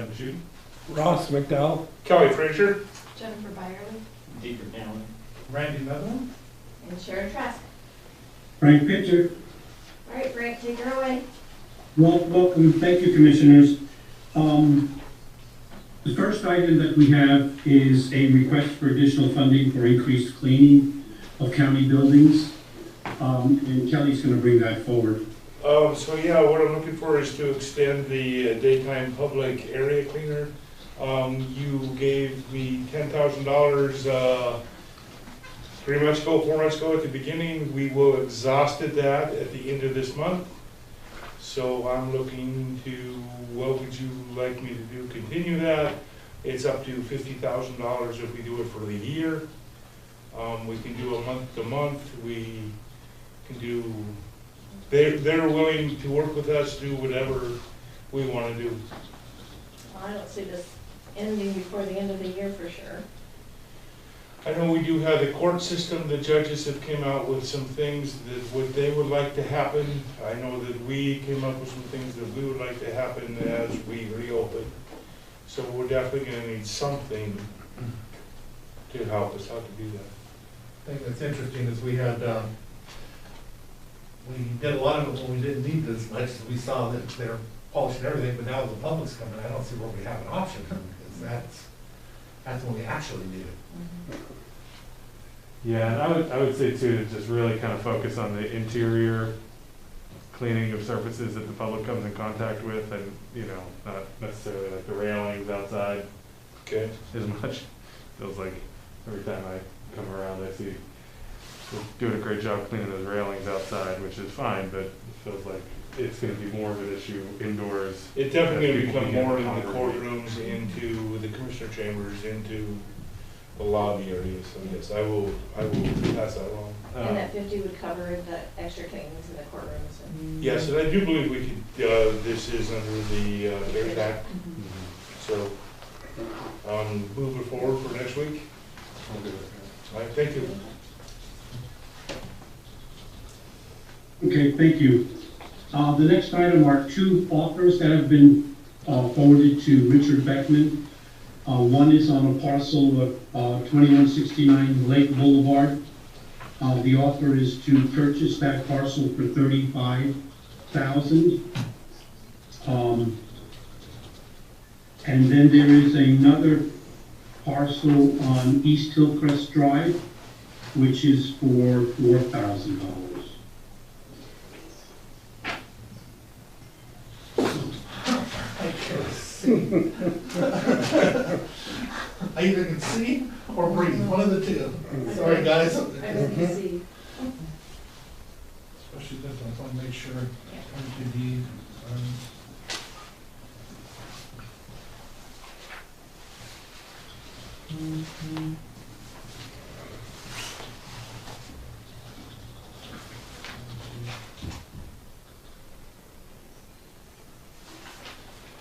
Kevin Shute. Ross McDowell. Kelly Frazier. Jennifer Byerly. Deeper Allen. Randy Madsen. And Sharon Trask. Frank Pinter. All right, Frank, take her away. Welcome. Thank you, Commissioners. The first item that we have is a request for additional funding for increased cleaning of county buildings. And Kelly's going to bring that forward. So yeah, what I'm looking for is to extend the daytime public area cleaner. You gave me $10,000 4 months ago at the beginning. We will exhausted that at the end of this month. So I'm looking to, what would you like me to do? Continue that? It's up to $50,000 if we do it for the year. We can do a month to month. We can do, they're willing to work with us, do whatever we want to do. Well, I don't see this ending before the end of the year for sure. I know we do have the court system. The judges have came out with some things that what they would like to happen. I know that we came up with some things that we would like to happen as we reopen. So we're definitely going to need something to help us out to do that. I think that's interesting is we had, we did a lot of it when we didn't need this much. We saw that they're polishing everything, but now the public's coming. I don't see where we have an option because that's when we actually need it. Yeah, and I would say too, to just really kind of focus on the interior cleaning of surfaces that the public comes in contact with, and, you know, not necessarily like the railings outside Okay. as much. Feels like every time I come around, I see we're doing a great job cleaning those railings outside, which is fine, but it feels like it's gonna be more of an issue indoors. It's definitely going to People become can more in the congregate. courtrooms, into the commissioner chambers, into the lobby area. So yes, I will pass that along. And that 50 would cover the extra cleanings in the courtrooms. And Yes, and I do believe we could, this is under the CARES Act. So, move it forward for next week. I'll do it. All right, thank you. Okay, thank you. The next item are two offers that have been forwarded to Richard Beckman. One is on a parcel of 2169 Lake Boulevard. The offer is to purchase that parcel for $35,000. And then there is another parcel on East Hillcrest Drive, which is for $4,000. I can't see. I either can see or breathe, one of the two. Sorry, guys. I can see. Especially this one, I want to make sure. Yeah. MPD,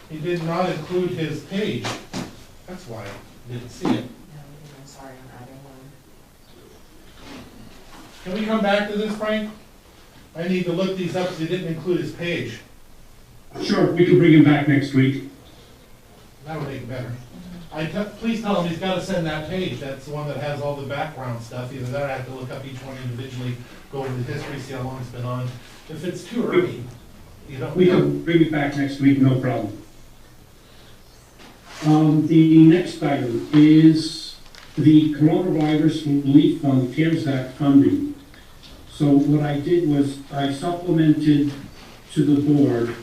He did not include his page. That's why I didn't see it. No, I'm sorry on either one. Can we come back to this, Frank? I need to look these up because he didn't include his page. Sure, we can bring him back next week. That would make it better. Please tell him he's got to send that page. That's the one that has all the background stuff. Either that or I have to look up each one individually, go into the history, see how long it's been on. If it's too early, you don't. We can bring it back next week, no problem. The next item is the Coronavirus Relief Fund CARES Act funding. So what I did was I supplemented to the board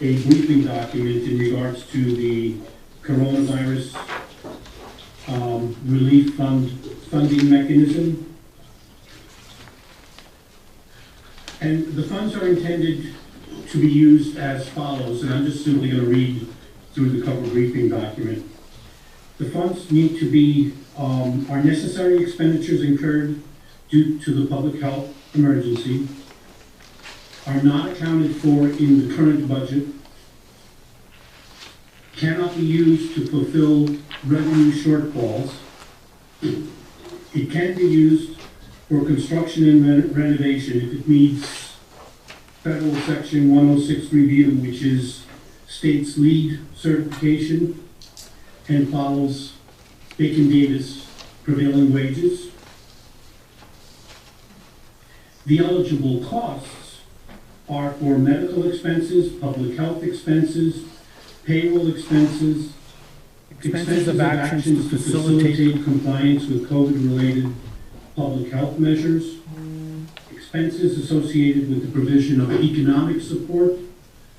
a briefing document in regards to the Coronavirus Relief Fund funding mechanism. And the funds are intended to be used as follows, and I'm just simply going to read through the cover briefing document. The funds need to be, are necessary expenditures incurred due to the public health emergency, are not accounted for in the current budget, cannot be used to fulfill revenue shortfalls. It can be used for construction and renovation if it meets federal section 106 review, which is state's lead certification, and follows Bacon-Davis prevailing wages. The eligible costs are for medical expenses, public health expenses, payroll expenses, expenses of actions to facilitate compliance with COVID-related public health measures, expenses associated with the provision of economic support,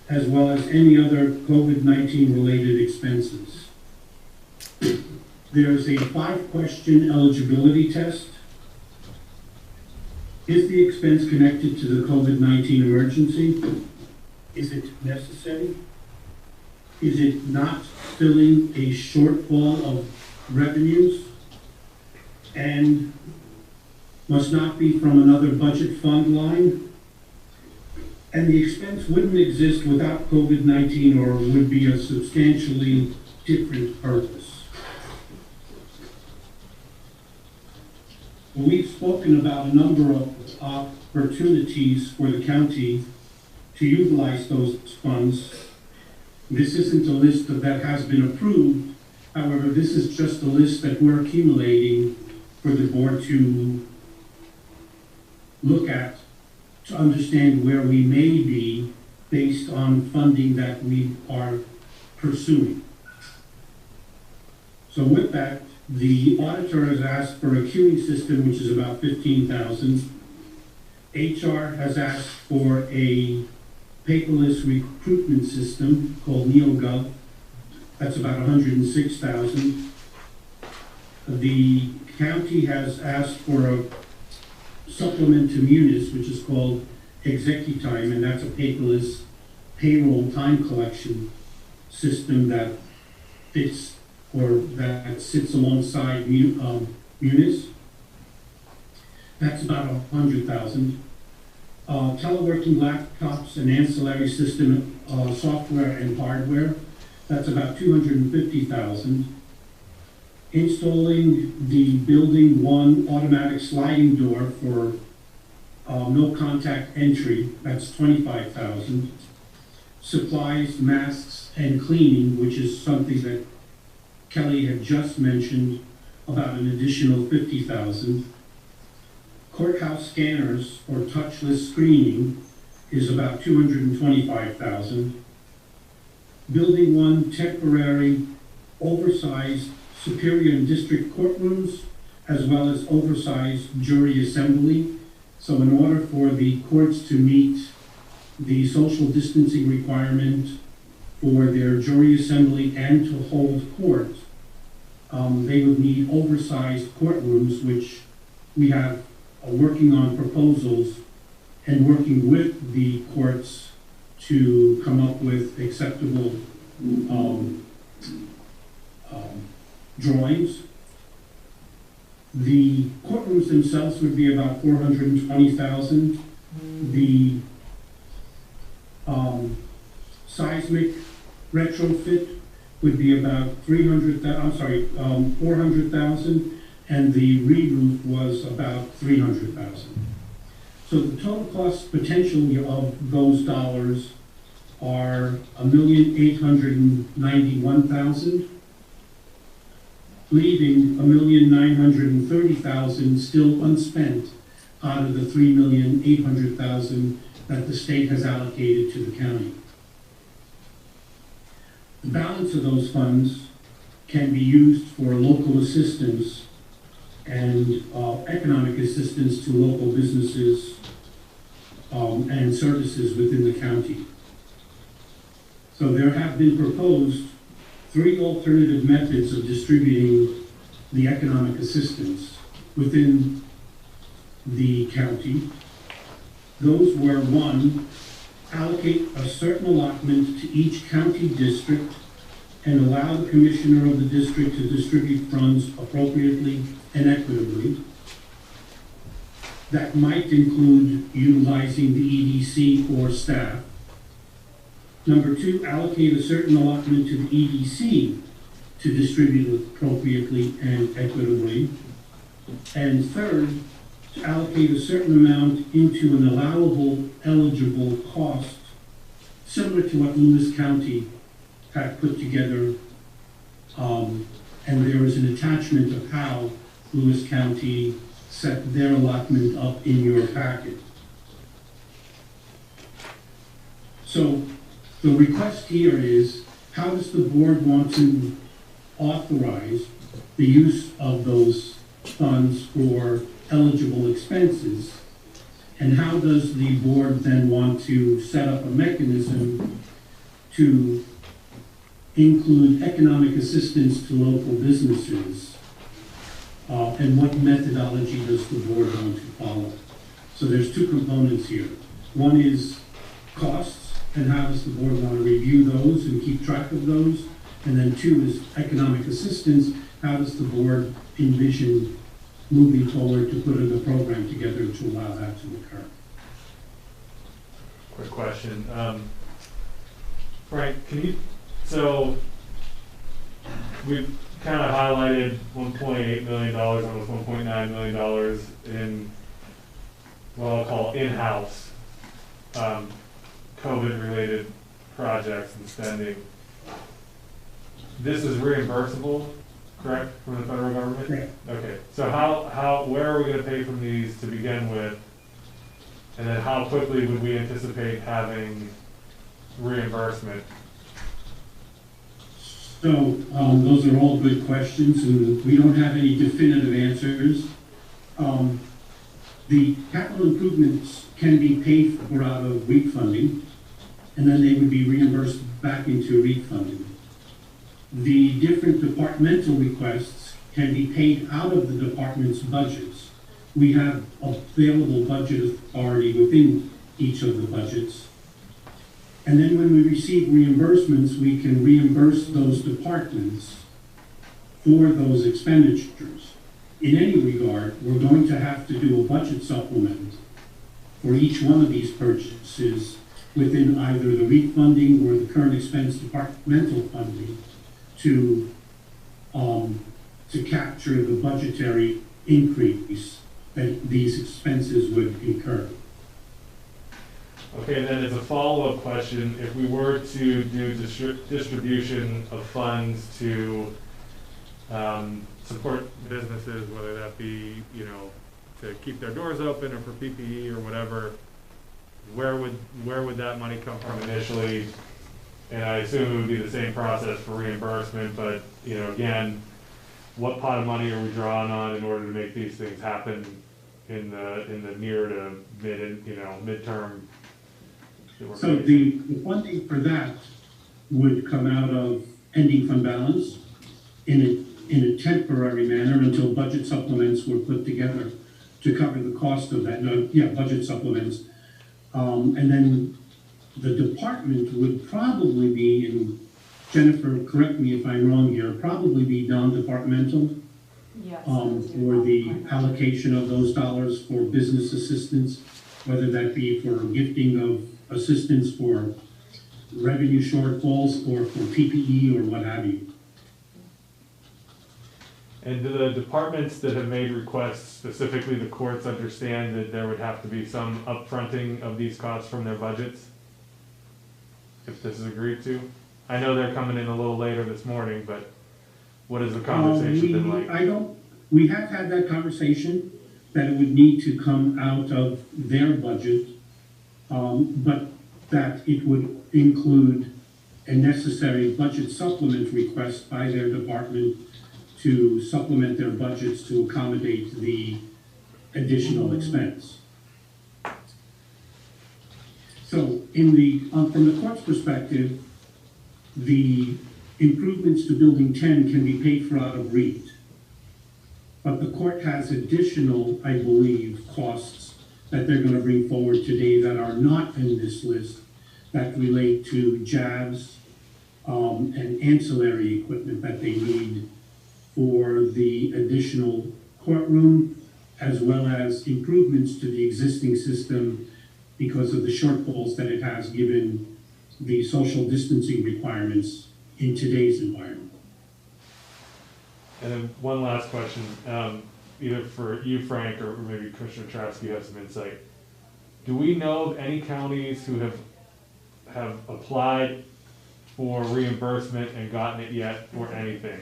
as well as any other COVID-19 related expenses. There's a 5-question eligibility test. Is the expense connected to the COVID-19 emergency? Is it necessary? Is it not filling a shortfall of revenues? And must not be from another budget fund line? And the expense wouldn't exist without COVID-19 or would be a substantially different purpose. We've spoken about a number of opportunities for the county to utilize those funds. This isn't a list that has been approved. However, this is just a list that we're accumulating for the board to look at, to understand where we may be based on funding that we are pursuing. So with that, the auditor has asked for a queuing system, which is about $15,000. HR has asked for a paperless recruitment system called NeoGov. That's about $106,000. The county has asked for a supplement to Munis, which is called ExecuTime, and that's a paperless payroll time collection system that fits or that sits alongside Munis. That's about $100,000. Teleworking laptops and ancillary system software and hardware, that's about $250,000. Installing the Building 1 automatic sliding door for no contact entry, that's $25,000. Supplies, masks, and cleaning, which is something that Kelly had just mentioned, about an additional $50,000. Courthouse scanners or touchless screening is about $225,000. Building 1 temporary oversized superior and district courtrooms, as well as oversized jury assembly. So in order for the courts to meet the social distancing requirement for their jury assembly and to hold court, they would need oversized courtrooms, which we have working on proposals and working with the courts to come up with acceptable drawings. The courtrooms themselves would be about $420,000. The seismic retrofit would be about $400,000, and the re-roof was about $300,000. So the total cost potentially of those dollars are $1,891,000, leaving $1,930,000 still unspent out of the $3,800,000 that the state has allocated to the county. The balance of those funds can be used for local assistance and economic assistance to local businesses and services within the county. So there have been proposed 3 alternative methods of distributing the economic assistance within the county. Those were: 1, allocate a certain allotment to each county district and allow the commissioner of the district to distribute funds appropriately and equitably. That might include utilizing the EDC or staff. Number 2, allocate a certain allotment to the EDC to distribute appropriately and equitably. And 3rd, to allocate a certain amount into an allowable eligible cost, similar to what Lewis County had put together And there is an attachment of how Lewis County set their allotment up in your packet. So the request here is, how does the board want to authorize the use of those funds for eligible expenses? And how does the board then want to set up a mechanism to include economic assistance to local businesses? And what methodology does the board want to follow? So there's two components here. One is costs, and how does the board want to review those and keep track of those? And then two is economic assistance. How does the board envision moving forward to put in a program together to allow that to occur? Quick question. Frank, can you, so we've kind of highlighted $1.8 million, almost $1.9 million in what I'll call in-house COVID-related projects and spending. This is reimbursable, correct, from the federal government? Correct. Okay, so where are we gonna pay from these to begin with? And then how quickly would we anticipate having reimbursement? So those are all good questions, and we don't have any definitive answers. The capital improvements can be paid for out of REAP funding, and then they would be reimbursed back into REAP funding. The different departmental requests can be paid out of the department's budgets. We have available budget authority within each of the budgets. And then when we receive reimbursements, we can reimburse those departments for those expenditures. In any regard, we're going to have to do a budget supplement for each one of these purchases within either the REAP funding or the current expense departmental funding to capture the budgetary increase that these expenses would incur. Okay, then as a follow-up question, if we were to do distribution of funds to support businesses, whether that be, to keep their doors open or for PPE or whatever, where would that money come from initially? And I assume it would be the same process for reimbursement, but, again, what pot of money are we drawing on in order to make these things happen in the near to midterm? So the funding for that would come out of ending fund balance in a temporary manner until budget supplements were put together to cover the cost of that. Budget supplements. And then the department would probably be, and Jennifer, correct me if I'm wrong here, probably be non-departmental. Yes. For the allocation of those dollars for business assistance, whether that be for gifting of assistance for revenue shortfalls or for PPE or what have you. And do the departments that have made requests, specifically the courts, understand that there would have to be some upfronting of these costs from their budgets? If this is agreed to? I know they're coming in a little later this morning, but what has the conversation been like? We have had that conversation, that it would need to come out of their budget, but that it would include a necessary budget supplement request by their department to supplement their budgets to accommodate the additional expense. So from the court's perspective, the improvements to Building 10 can be paid for out of REIT. But the court has additional, I believe, costs that they're going to bring forward today that are not in this list that relate to jabs and ancillary equipment that they need for the additional courtroom, as well as improvements to the existing system because of the shortfalls that it has given the social distancing requirements in today's environment. And then one last question, either for you, Frank, or maybe Commissioner Trask, you have some insight. Do we know of any counties who have applied for reimbursement and gotten it yet or anything?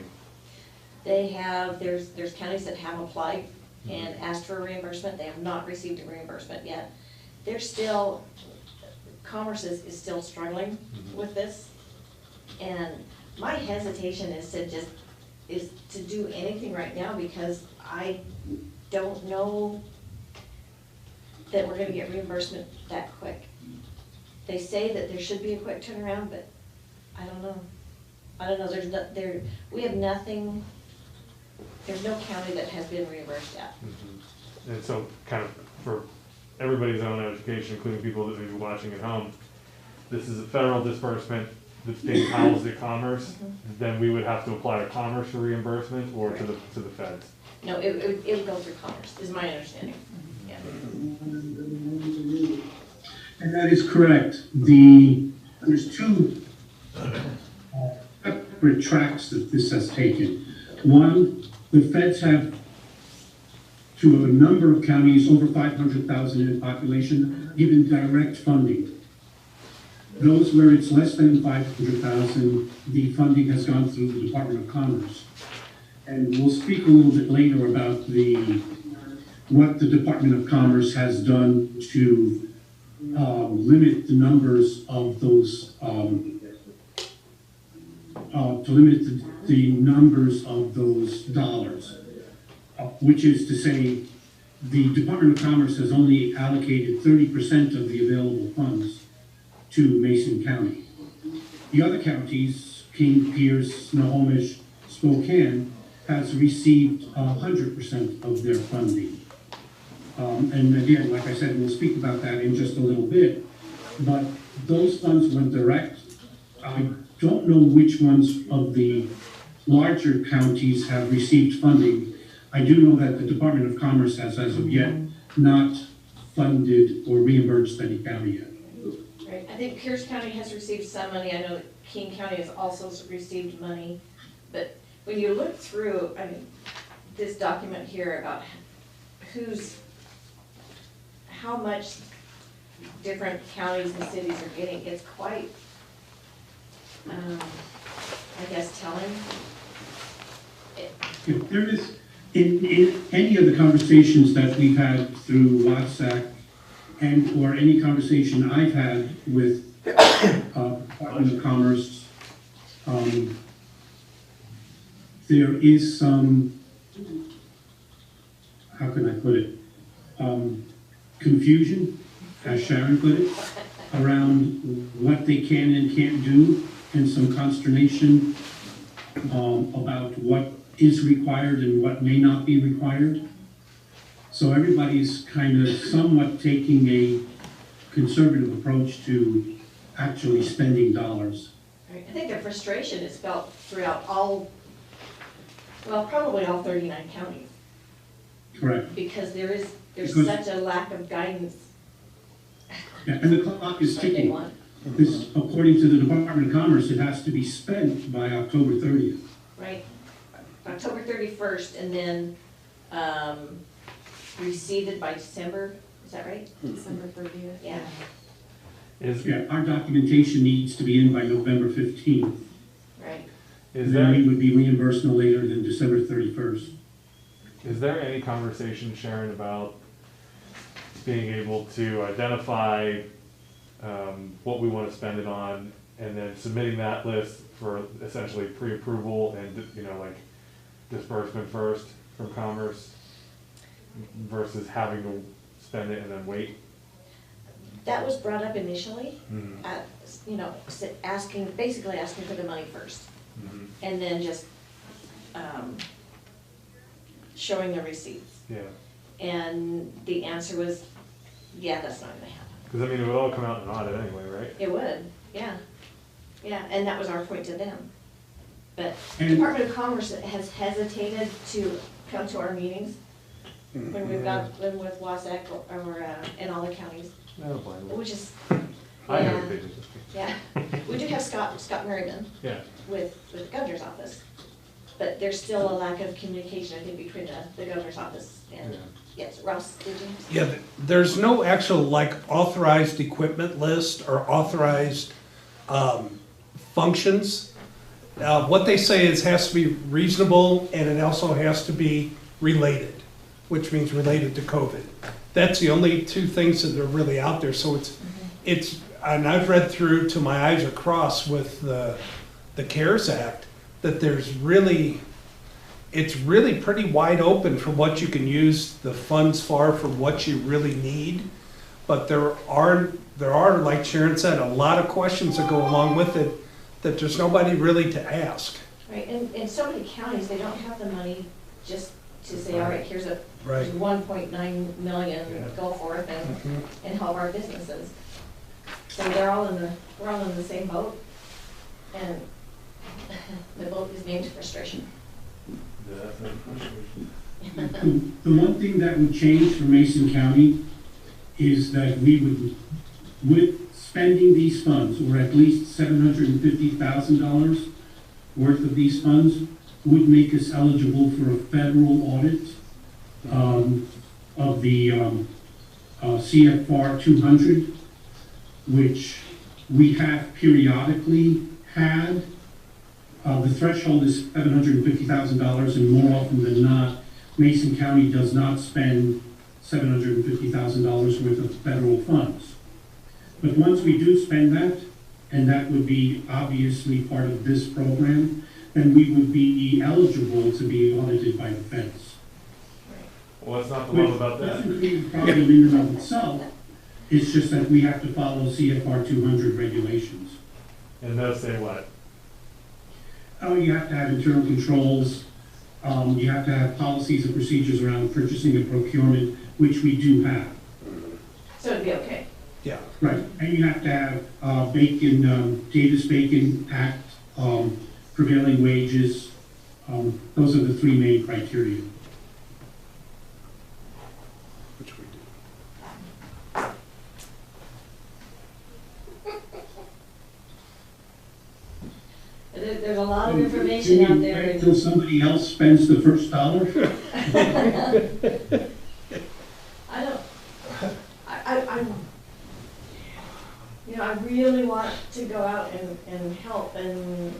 They have, there's counties that have applied and asked for reimbursement. They have not received a reimbursement yet. They're still, Commerce is still struggling with this. And my hesitation is to do anything right now because I don't know that we're gonna get reimbursement that quick. They say that there should be a quick turnaround, but I don't know. There's we have nothing, there's no county that has been reimbursed yet. And so kind of for everybody's own education, including people that may be watching at home, this is a federal disbursement that's being housed at Commerce, then we would have to apply to Commerce for reimbursement or to the feds? No, it would go through Commerce, is my understanding. Yeah. And that is correct. There's two separate tracks that this has taken. One, the feds have, to a number of counties, over 500,000 in population, given direct funding. Those where it's less than 500,000, the funding has gone through the Department of Commerce. And we'll speak a little bit later about what the Department of Commerce has done to limit the numbers of those, the numbers of those dollars, which is to say, the Department of Commerce has only allocated 30% of the available funds to Mason County. The other counties, King, Pierce, Snohomish, Spokane, has received 100% of their funding. And again, like I said, we'll speak about that in just a little bit, but those funds went direct. I don't know which ones of the larger counties have received funding. I do know that the Department of Commerce has, as of yet, not funded or reimbursed any county yet. Right, I think Pierce County has received some money. I know that King County has also received money. But when you look through, I mean, this document here about how much different counties and cities are getting, it's quite, I guess, telling. If there is, in any of the conversations that we've had through WhatsApp or any conversation I've had with Department of Commerce, there is some, how can I put it, confusion, as Sharon put it, around what they can and can't do, and some consternation about what is required and what may not be required. So everybody's kind of somewhat taking a conservative approach to actually spending dollars. Right. I think the frustration is felt throughout probably all 39 counties. Correct. Because there's such a lack of guidance. Yeah, and the clock is ticking. This, according to the Department of Commerce, it has to be spent by October 30th. Right. October 31st, and then received by December, is that right? December 30th. Yeah. Yeah, our documentation needs to be in by November 15th. Right. Then we would be reimbursed no later than December 31st. Is there any conversation, Sharon, about being able to identify what we want to spend it on and then submitting that list for essentially pre-approval and, like disbursement first from Commerce versus having to spend it and then wait? That was brought up initially, basically asking for the money first. And then just showing the receipts. Yeah. And the answer was, yeah, that's not gonna happen. Because it would all come out in an audit anyway, right? It would, yeah. Yeah, and that was our point to them. But And- Department of Commerce has hesitated to come to our meetings when we've got them with Wasac and all the counties, I don't blame them. which is, I yeah. hesitated. Yeah. We do have Scott Merriman Yeah. with the governor's office, but there's still a lack of communication, I think, between the governor's office and, Yeah. yes, Ross, did you? Yeah, there's no actual like authorized equipment list or authorized functions. What they say is has to be reasonable, and it also has to be related, which means related to COVID. That's the only two things that are really out there. So it's and I've read through to my eyes are crossed with the CARES Act, that it's really pretty wide open for what you can use the funds for what you really need. But there are, like Sharon said, a lot of questions that go along with it that there's nobody really to ask. Right, and in so many counties, they don't have the money just to say, all right, here's Right. 1.9 million, go forth and help our businesses. So we're all in the same boat, and the boat is named frustration. The one thing that would change for Mason County is that we would, with spending these funds, or at least $750,000 worth of these funds, would make us eligible for a federal audit of the CFR 200, which we have periodically had. The threshold is $750,000, and more often than not, Mason County does not spend $750,000 worth of federal funds. But once we do spend that, and that would be obviously part of this program, then we would be eligible to be audited by the feds. Well, that's not the love about Which that. doesn't create a problem in and of itself. It's just that we have to follow CFR 200 regulations. And they'll say what? You have to have internal controls, you have to have policies and procedures around purchasing and procurement, which we do have. So it'd be okay. Yeah. Right, and you have to have Davis-Bacon Act, prevailing wages. Those are the three main criteria. Which we do. There's a lot of information out there. Wait till somebody else spends the first dollar? I really want to go out and help, and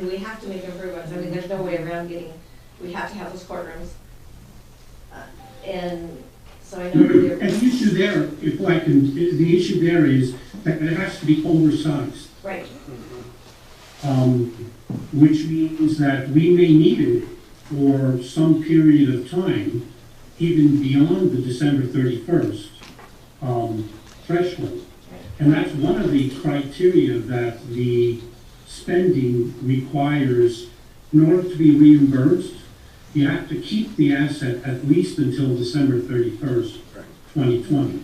we have to make improvements. I mean, there's no way around we have to have those courtrooms. And so I know that And the issue there, if I can, the issue there is that it has to be oversized. right. Which means that we may need it for some period of time, even beyond the December 31st threshold. And that's one of the criteria that the spending requires. In order to be reimbursed, you have to keep the asset at least until December 31st, 2020.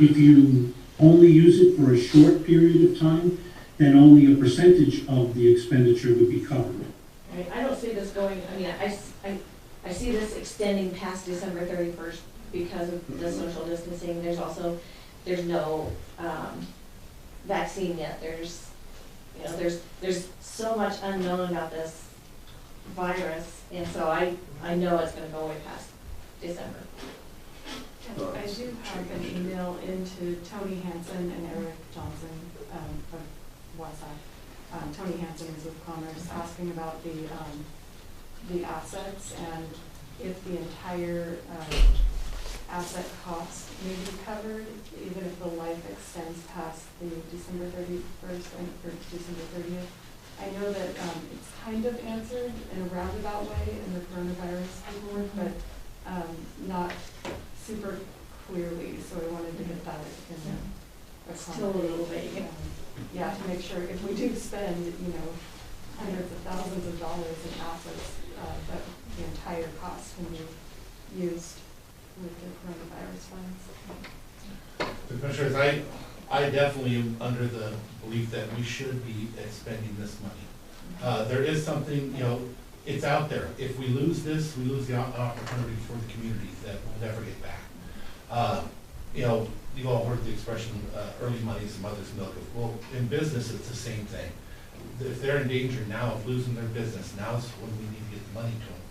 If you only use it for a short period of time, then only a percentage of the expenditure would be covered. Right. I don't see this going, I mean, I see this extending past December 31st because of the social distancing. There's no vaccine yet. There's so much unknown about this virus, and so I know it's going to go way past December. I do have an email into Tony Hansen and Eric Johnson from Wausau. Tony Hansen is with Commerce, asking about the assets and if the entire asset cost may be covered, even if the life extends past the December 31st or December 30th. I know that it's kind of answered in a roundabout way in the coronavirus paperwork, but not super clearly, so I wanted to get that in there. Still a little vague. Yeah, to make sure if we do spend, hundreds of thousands of dollars in assets, that the entire cost can be used with the coronavirus funds. Commissioners, I definitely am under the belief that we should be spending this money. There is something, it's out there. If we lose this, we lose the opportunity for the community that we'll never get back. You've all heard the expression, early money is the mother's milk. Well, in business, it's the same thing. If they're in danger now of losing their business, now's when we need to get the money to them.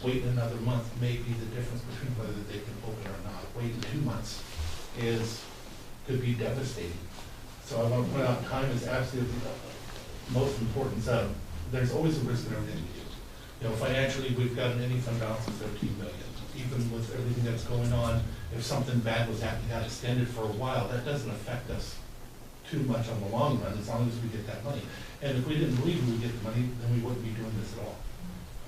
Waiting another month may be the difference between whether they can open or not. Waiting 2 months could be devastating. So I want to point out time is absolutely most important, there's always a risk in everything we do. You know, financially, we've got an ending fund balance of 13 million. Even with everything that's going on, if something bad was happening, got extended for a while, that doesn't affect us too much on the long run, as long as we get that money. And if we didn't believe we would get the money, then we wouldn't be doing this at all.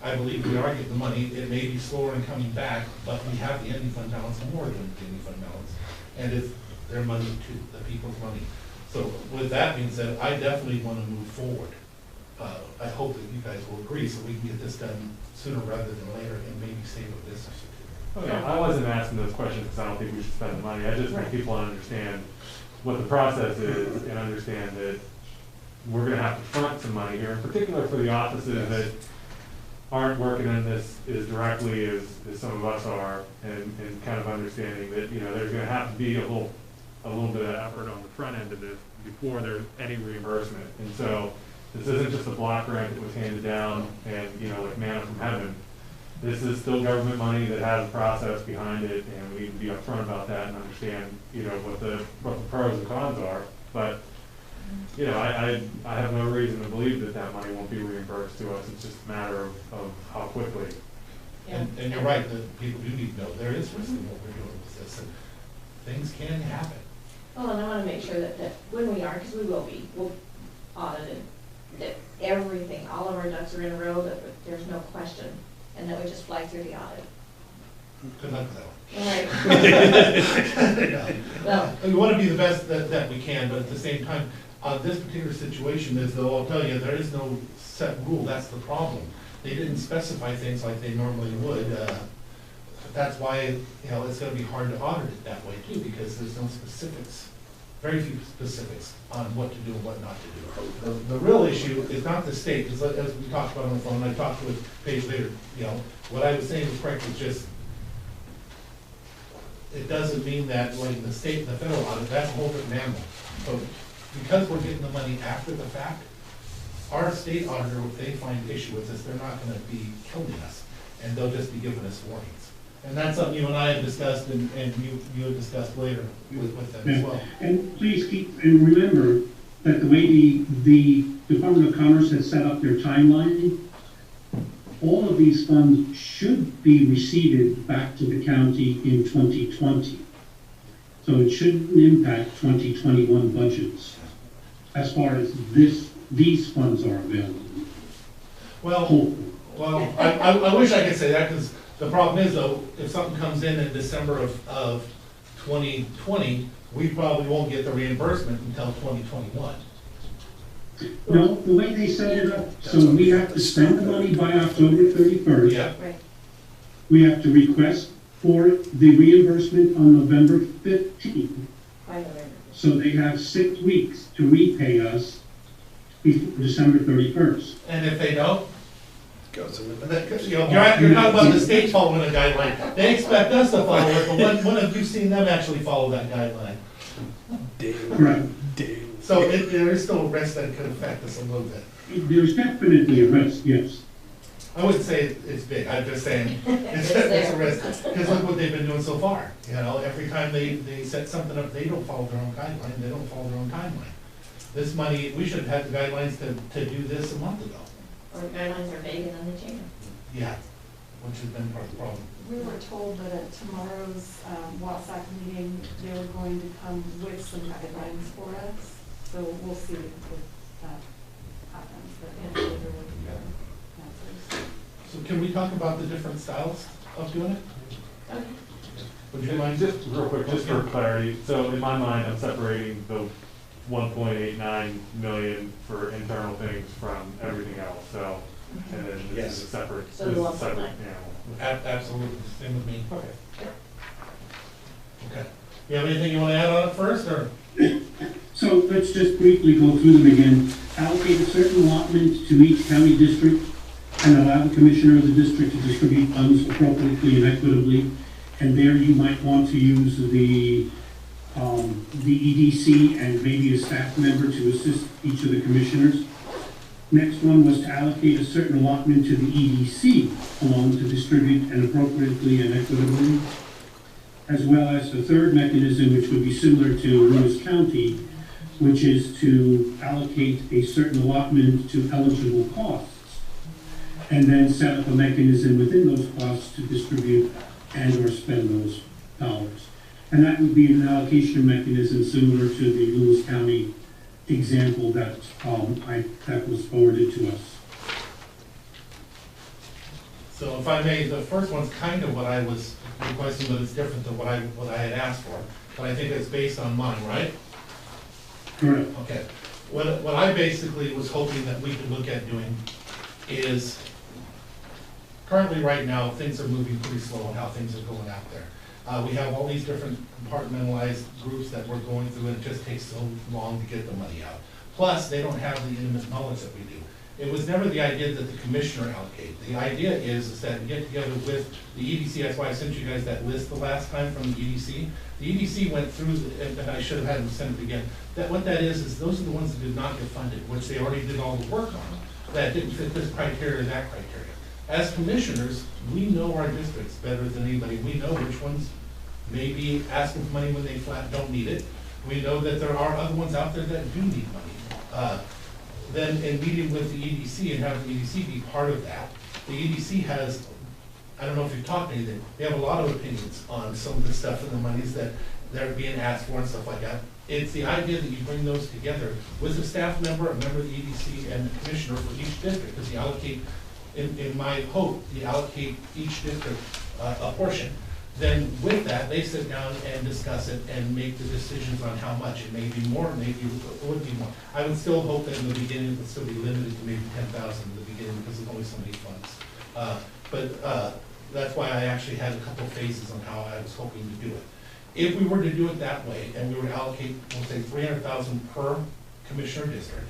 I believe we are getting the money. It may be slower in coming back, but we have the ending fund balance, more than the ending fund balance. And it's their money too, the people's money. So with that being said, I definitely want to move forward. I hope that you guys will agree so we can get this done sooner rather than later and maybe save a business or two. Oh, yeah, I wasn't asking those questions because I don't think we should spend the money. I just want people to understand what the process is and understand that we're gonna have to front some money here, in particular for the offices that aren't working in this as directly as some of us are, and kind of understanding that, you know, there's gonna have to be a little bit of effort on the front end of this before there's any reimbursement. And so this isn't just a block grant that was handed down and, you know, like manna from heaven. This is still government money that has a process behind it, and we need to be upfront about that and understand, you know, what the pros and cons are. But, you know, I have no reason to believe that that money won't be reimbursed to us. It's just a matter of how quickly. And you're right, that people do need to know, there is risk in what we're doing with this, and things can happen. Well, and I want to make sure that when we are, because we will be, we'll audit it, that everything, all of our ducks are in a row, that there's no question, and that we just fly through the audit. Good luck with that one. All right. Well, We want to be the best that we can, but at the same time, this particular situation is, though, I'll tell you, there is no set rule, that's the problem. They didn't specify things like they normally would. That's why, you know, it's gonna be hard to audit it that way too, because there's no specifics, very few specifics on what to do and what not to do. The real issue is not the state, because as we talked about on the phone, I talked to Paige later, you know, what I was saying was correct, was just, it doesn't mean that like the state and the federal audit, that's a whole different animal. So because we're getting the money after the fact, our state auditor, if they find issue with this, they're not gonna be killing us, and they'll just be giving us warnings. And that's something you and I have discussed, and you have discussed later with them as well. And please keep, and remember that the way the Department of Commerce has set up their timeline, all of these funds should be received back to the county in 2020. So it shouldn't impact 2021 budgets as far as these funds are available. Well, I wish I could say that, because the problem is, though, if something comes in December of 2020, we probably won't get the reimbursement until 2021. No, the way they set it up, so we have to spend the money by October 31st. Yeah. right. We have to request for the reimbursement on November 15th. By November. So they have 6 weeks to repay us before December 31st. And if they don't, Goes in the- you know, you're not about the state following a guideline. They expect us to follow it, but when have you seen them actually follow that guideline? Correct. So there is still a risk that it could affect us a little bit. There's definitely a risk, yes. I wouldn't say it's big, I'm just saying, it's a risk, because look what they've been doing so far. You know, every time they set something up, they don't follow their own guideline, they don't follow their own timeline. This money, we should have had the guidelines to do this a month ago. Or guidelines are vague and then they change them. Yeah, which has been part of the problem. We were told that at tomorrow's WASAC meeting, they were going to come with some guidelines for us. So we'll see if that happens, but if they're looking for answers. So can we talk about the different styles of doing it? Okay. Would you mind? Just real quick, just for clarity, so in my mind, I'm separating the 1.89 million for internal things from everything else, so, and then this is a separate, So the this is a 1.9. separate animal. Absolutely, same with me. Okay. Okay. You have anything you want to add on it first, or? So let's just briefly go through them again. Allocate a certain allotment to each county district and allow the commissioner of the district to distribute funds appropriately and equitably. And there you might want to use the EDC and maybe a staff member to assist each of the commissioners. Next one was to allocate a certain allotment to the EDC along to distribute and appropriately and equitably, as well as the third mechanism, which would be similar to Lewis County, which is to allocate a certain allotment to eligible costs, and then set up a mechanism within those costs to distribute and/or spend those dollars. And that would be an allocation mechanism similar to the Lewis County example that that was forwarded to us. So if I may, the first one's kind of what I was requesting, but it's different than what I had asked for. But I think it's based on mine, right? Correct. Okay. What I basically was hoping that we could look at doing is, currently right now, things are moving pretty slow on how things are going out there. We have all these different compartmentalized groups that we're going through, and it just takes so long to get the money out. Plus, they don't have the intimate knowledge that we do. It was never the idea that the commissioner allocate. The idea is that you get together with the EDC. That's why I sent you guys that list the last time from the EDC. The EDC went through, and I should have had them send it again. What that is those are the ones that did not get funded, which they already did all the work on, that didn't fit this criteria or that criteria. As commissioners, we know our districts better than anybody. We know which ones may be asking for money when they flat don't need it. We know that there are other ones out there that do need money. Then in meeting with the EDC and having the EDC be part of that, the EDC has, I don't know if you've talked to anything, they have a lot of opinions on some of the stuff and the monies that they're being asked for and stuff like that. It's the idea that you bring those together with a staff member, a member of the EDC, and the commissioner for each district, because you allocate, in my hope, you allocate each district a portion. Then with that, they sit down and discuss it and make the decisions on how much. It may be more, maybe it would be more. I would still hope that in the beginning it would still be limited to maybe 10,000 in the beginning because there's only so many funds. But that's why I actually had a couple phases on how I was hoping to do it. If we were to do it that way and we were to allocate, we'll say 300,000 per commissioner district,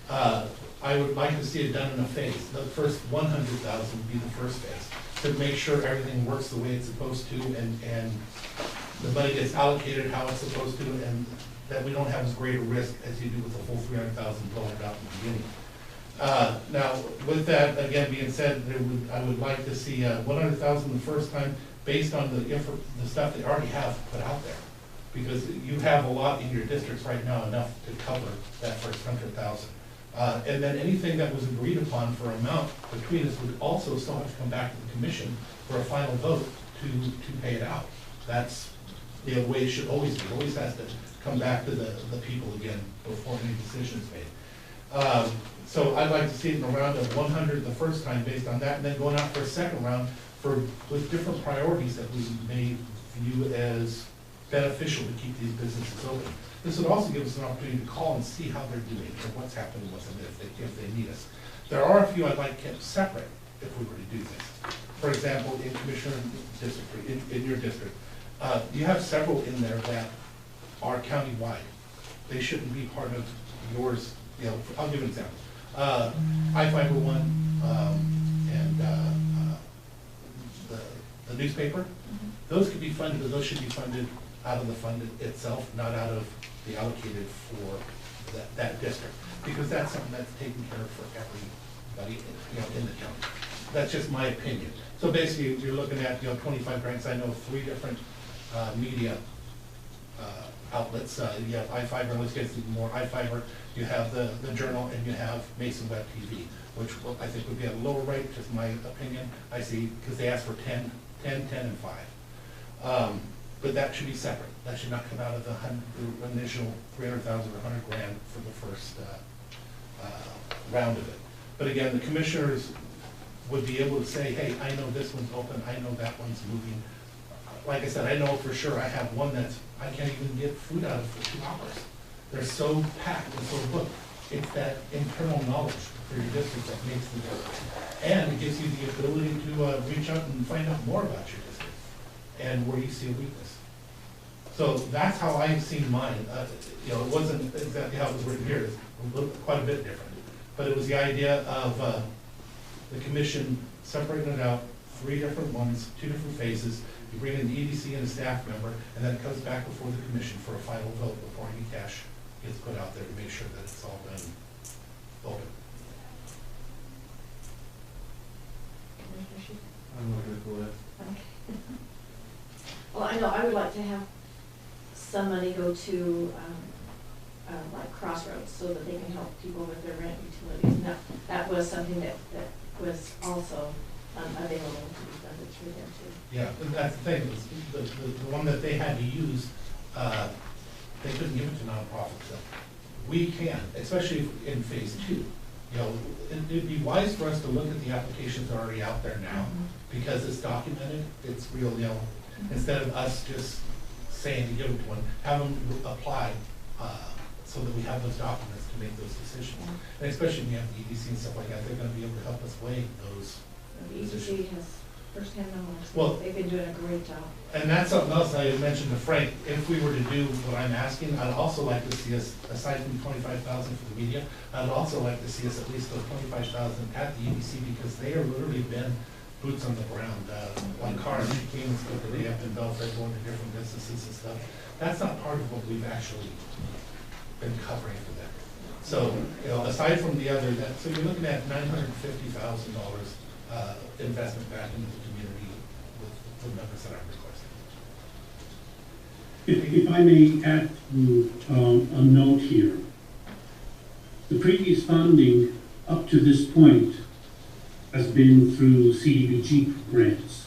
I would like to see it done in a phase. The first 100,000 would be the first phase, to make sure everything works the way it's supposed to, and the money gets allocated how it's supposed to, and that we don't have as great a risk as you do with the full 300,000 blowing out in the beginning. Now, with that again being said, I would like to see 100,000 the first time, based on the stuff they already have put out there, because you have a lot in your districts right now, enough to cover that first 100,000. And then anything that was agreed upon for amount between us would also still have to come back to the commission for a final vote to pay it out. That's the way it should always be. It always has to come back to the people again before any decision is made. So I'd like to see it in a round of 100 the first time based on that, and then going out for a second round with different priorities that we may view as beneficial to keep these businesses open. This would also give us an opportunity to call and see how they're doing or what's happening with them if they need us. There are a few I'd like kept separate if we were to do this. For example, in Commissioner District, in your district, you have several in there that are countywide. They shouldn't be part of yours. You know, I'll give an example. I-501 and the newspaper. Those could be funded, but those should be funded out of the fund itself, not out of the allocated for that district, because that's something that's taken care of for everybody, in the county. That's just my opinion. So basically, you're looking at 25 grants. I know 3 different media outlets. You have iFiber, let's get even more iFiber. You have the Journal, and you have Mason Web TV, which I think would be at a lower rate, just my opinion. I see, because they asked for 10, 10, and 5. But that should be separate. That should not come out of the initial 300,000 or 100 grand for the first round of it. But again, the commissioners would be able to say, hey, I know this one's open, I know that one's moving. Like I said, I know for sure I have one that's, I can't even get food out of for 2 hours. They're so packed and so booked. It's that internal knowledge for your district that makes the difference. And it gives you the ability to reach out and find out more about your district and where you see a weakness. So that's how I've seen mine. It wasn't exactly how it was written here. It's quite a bit different. But it was the idea of the commission separating it out, 3 different ones, 2 different phases. You bring in the EDC and a staff member, and then it comes back before the commission for a final vote before any cash gets put out there to make sure that it's all done open. I'm looking at the list. Okay. Well, I know I would like to have some money go to, like crossroads so that they can help people with their rent utilities. And that was something that was also available to be funded through them too. Yeah, and that's the thing, is the one that they had to use, they couldn't give it to nonprofits. So we can, especially in phase 2. You know, it'd be wise for us to look at the applications that are already out there now, because it's documented, it's real, you know, instead of us just saying to give them to one, have them apply, so that we have those documents to make those decisions. And especially when you have the EDC and stuff like that, they're gonna be able to help us weigh those. The EDC has first-hand knowledge. Well- They've been doing a great job. And that's something else I had mentioned to Frank, if we were to do what I'm asking, I'd also like to see us, aside from 25,000 for the media, I'd also like to see us at least go 25,000 at the EDC, because they are literally been boots on the ground. Like Cara, she came and spoke the day up in Belfast, going to different businesses and stuff. That's not part of what we've actually been covering for them. So, you know, aside from the other, so you're looking at $950,000 investment back into the community with the numbers that I'm requesting. If I may add a note here. The previous funding up to this point has been through Cdbg grants.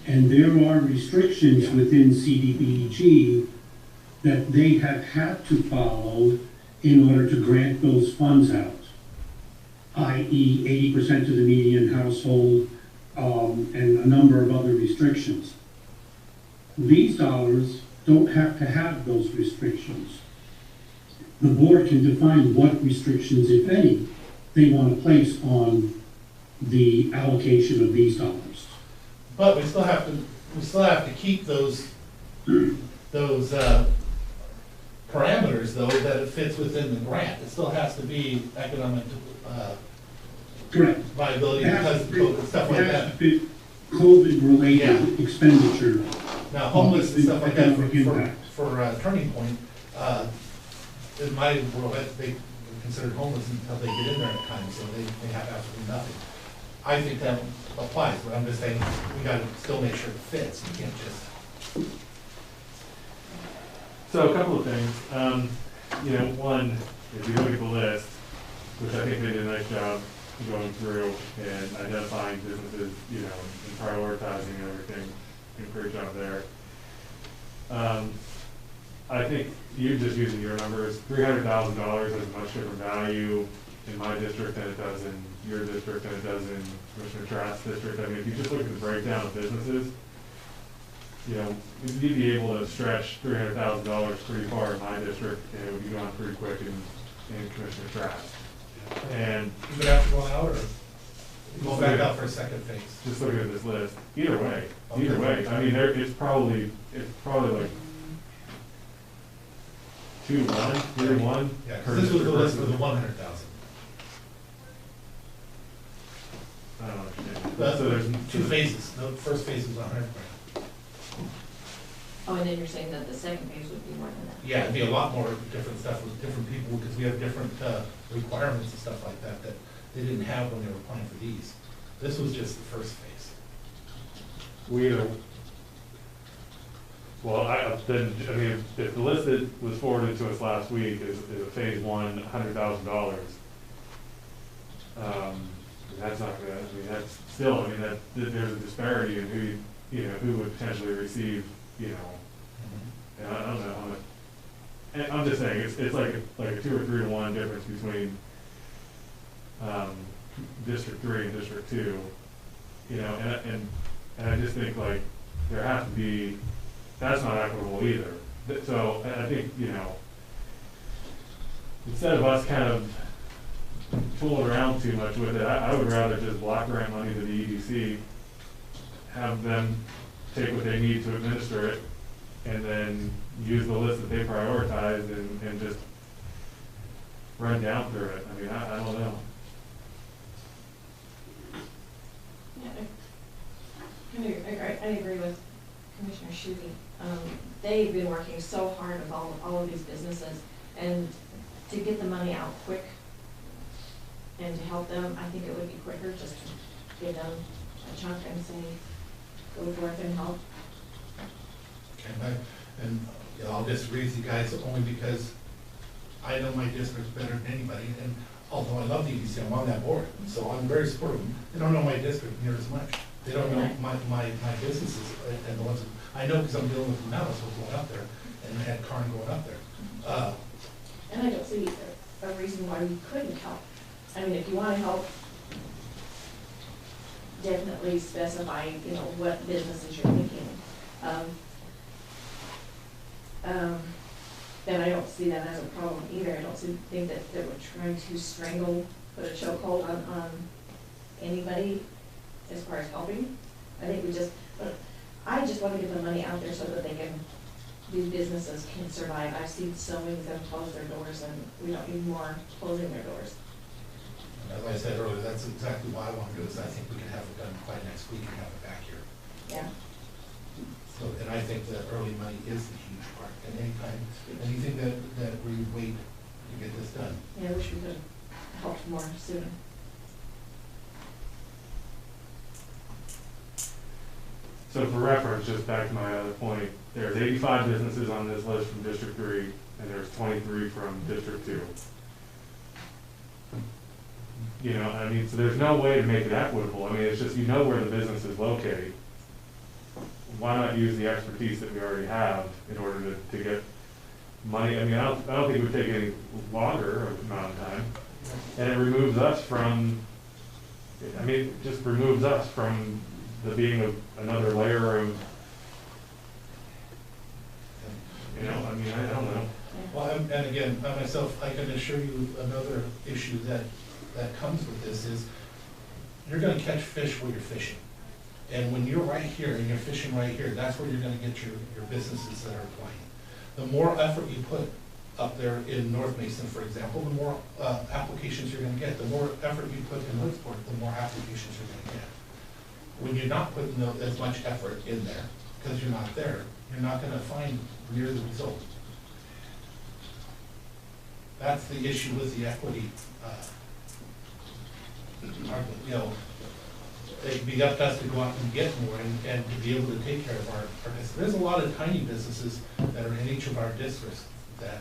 And there are restrictions within Cdbg that they have had to follow in order to grant those funds out, i.e. 80% of the median household, and a number of other restrictions. These dollars don't have to have those restrictions. The board can define what restrictions, if any, they want to place on the allocation of these dollars. But we still have to keep those parameters, though, that it fits within the grant. It still has to be economic Correct. viability because of COVID, stuff like that. COVID-related expenditure. Now, homeless and stuff like that Economic impact. for Turning Point, in my world, they are considered homeless until they get in there at times, so they have absolutely nothing. I think that applies, but I'm just saying, we gotta still make sure it fits. You can't just. So a couple of things. You know, one, if you look at the list, which I think they did a nice job going through and identifying businesses, you know, and prioritizing everything, did a great job there. I think you just using your numbers, $300,000 has a much different value in my district than it does in your district than it does in Commissioner Trask's district. I mean, if you just look at the breakdown of businesses, you know, you'd be able to stretch $300,000 pretty far in my district, and it would be gone pretty quick in Commissioner Trask. And Even after 1 hour, go back out for a second phase. just looking at this list, either way, I mean, it's probably like 2-1, 3-1. Yeah, per because this was the list for person. the 100,000. I don't understand. So So there's two phases. The first phase was 100 grand. Oh, and then you're saying that the second phase would be more than that? Yeah, it'd be a lot more different stuff with different people, because we have different requirements and stuff like that that they didn't have when they were applying for these. This was just the first phase. We either, well, if the list that was forwarded to us last week is a phase 1, $100,000. That's not gonna, that's still, there's a disparity in who would potentially receive, and I don't know how much. And I'm just saying, it's like a 2 or 3 to 1 difference between, District 3 and District 2, and I just think like, there has to be, that's not equitable either. So, and I think, instead of us kind of fooling around too much with it, I would rather just block grant money to the EDC, have them take what they need to administer it, and then use the list that they prioritized and just run down through it. I mean, I don't know. Yeah, I agree with Commissioner Schutte. They've been working so hard with all of these businesses, and to get the money out quick and to help them, I think it would be quicker just to give them a chunk and say, go forth and help. Okay, and I'll disagree with you guys only because I know my district better than anybody, and although I love the EDC, I'm on that board, so I'm very supportive. They don't know my district near as much. They don't know my businesses and the ones, I know because I'm dealing with them now, so going up there, and had Karn going up there. And I don't see a reason why we couldn't help. I mean, if you wanna help, definitely specify, you know, what businesses you're thinking. Then I don't see that as a problem either. I don't think that we're trying to strangle, put a chokehold on anybody as far as helping. I think I just wanna get the money out there so that these businesses can survive. I've seen so many of them close their doors, and we don't need more closing their doors. As I said earlier, that's exactly why I want to do this. I think we can have it done by next week and have it back here. Yeah. So, and I think that early money is the huge part. And anything that we wait to get this done. Yeah, I wish we could have helped more sooner. So for reference, just back to my other point, there's 85 businesses on this list from District 3, and there's 23 from District 2. You know, I mean, so there's no way to make it equitable. I mean, it's just, you know where the business is located. Why not use the expertise that we already have in order to get money? I mean, I don't think it would take any longer amount of time. And it removes us from, I mean, it just removes us from the being of another layer of, you know, I mean, I don't know. Well, and again, I myself, I can assure you another issue that comes with this is you're gonna catch fish where you're fishing. And when you're right here and you're fishing right here, that's where you're gonna get your businesses that are applying. The more effort you put up there in North Mason, for example, the more applications you're gonna get. The more effort you put in Hoodsport, the more applications you're gonna get. When you're not putting as much effort in there, because you're not there, you're not gonna find near the result. That's the issue with the equity argument. You know, it'd be up to us to go out and get more and to be able to take care of our business. There's a lot of tiny businesses that are in each of our districts that,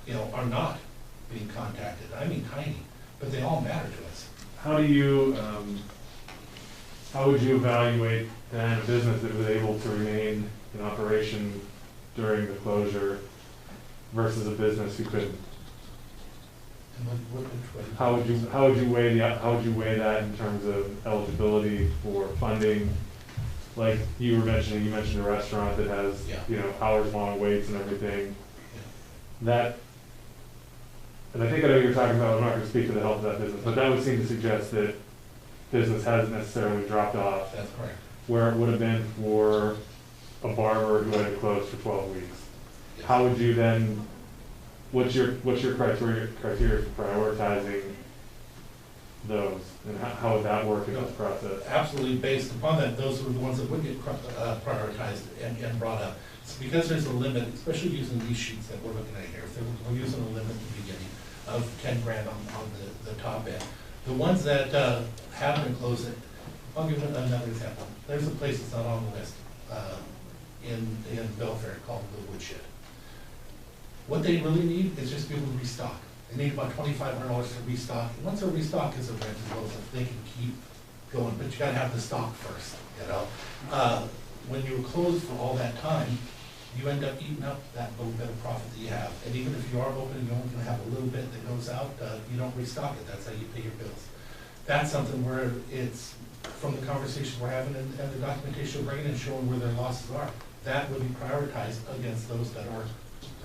you know, are not being contacted. I mean tiny, but they all matter to us. How do you, how would you evaluate then a business that was able to remain in operation during the closure versus a business who couldn't? How would you weigh that in terms of eligibility for funding? Like you mentioned a restaurant that has, you know, hours long waits and everything. That, and I think I know what you're talking about. I'm not going to speak to the health of that business, but that would seem to suggest that business hasn't necessarily dropped off. That's correct. Where it would have been for a barber who had to close for 12 weeks. Yes. How How would you then? What's your criteria for prioritizing those, and how would that work in this process? Absolutely, based upon that, those are the ones that would get prioritized and brought up. It's because there's a limit, especially using these sheets that we're looking at here. If we're using a limit at the beginning of 10 grand on the top end. The ones that have been closed, I'll give another example. There's a place that's not on the list in Belfair called the Woodshed. What they really need is just to be able to restock. They need about $2,500 to restock. And once they restock is a rent as well, so they can keep going, but you gotta have the stock first, you know? When you're closed for all that time, you end up eating up that little bit of profit that you have. And even if you are open and you're only gonna have a little bit that goes out, you don't restock it. That's how you pay your bills. That's something where it's, from the conversations we're having and the documentation we're bringing and showing where their losses are, that would be prioritized against those that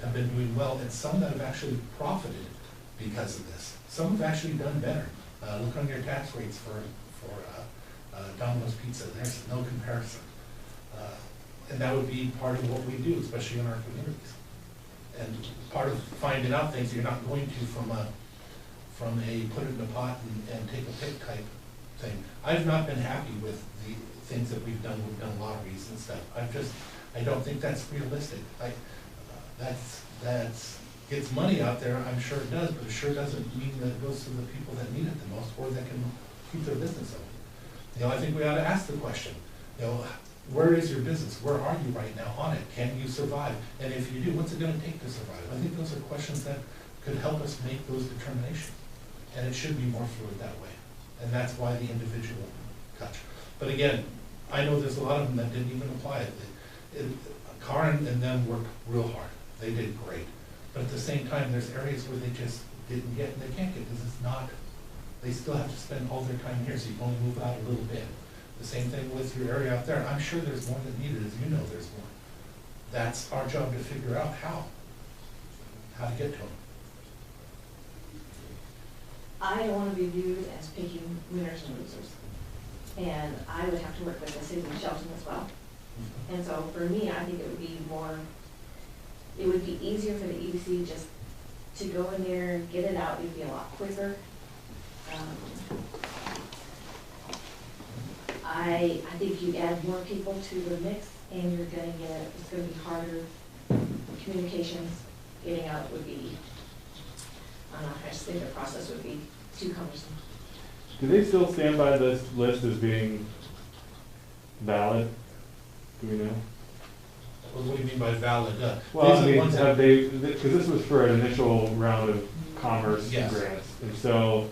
have been doing well, and some that have actually profited because of this. Some have actually done better. Look on your tax rates for Domino's Pizza. There's no comparison. And that would be part of what we do, especially in our communities. And part of finding out things you're not going to from a put it in a pot and take a pick type thing. I've not been happy with the things that we've done. We've done lotteries and stuff. I don't think that's realistic. That's gets money out there, I'm sure it does, but it sure doesn't mean that it goes to the people that need it the most or that can keep their business open. You know, I think we ought to ask the question, you know, where is your business? Where are you right now on it? Can you survive? And if you do, what's it gonna take to survive? I think those are questions that could help us make those determinations. And it should be more fluid that way. And that's why the individual cuts. But again, I know there's a lot of them that didn't even apply it. Karen and them worked real hard. They did great. But at the same time, there's areas where they just didn't get, and they can't get, because it's not, they still have to spend all their time here, so you can only move out a little bit. The same thing with your area out there. I'm sure there's more that needed, as you know there's more. That's our job to figure out how to get to them. I don't want to be viewed as picking winners and losers. And I would have to work with the city of Shelton as well. And so for me, I think it would be more, it would be easier for the EDC just to go in there, get it out, it'd be a lot quicker. I think you add more people to the mix and you're gonna get, it's gonna be harder. Communications, getting out would be, I don't know, I just think the process would be too cumbersome. Do they still stand by this list as being valid? Do we know? What do you mean by valid? Well, These I are the mean, ones that- have they, because this was for an initial round of commerce Yes. grants, and so.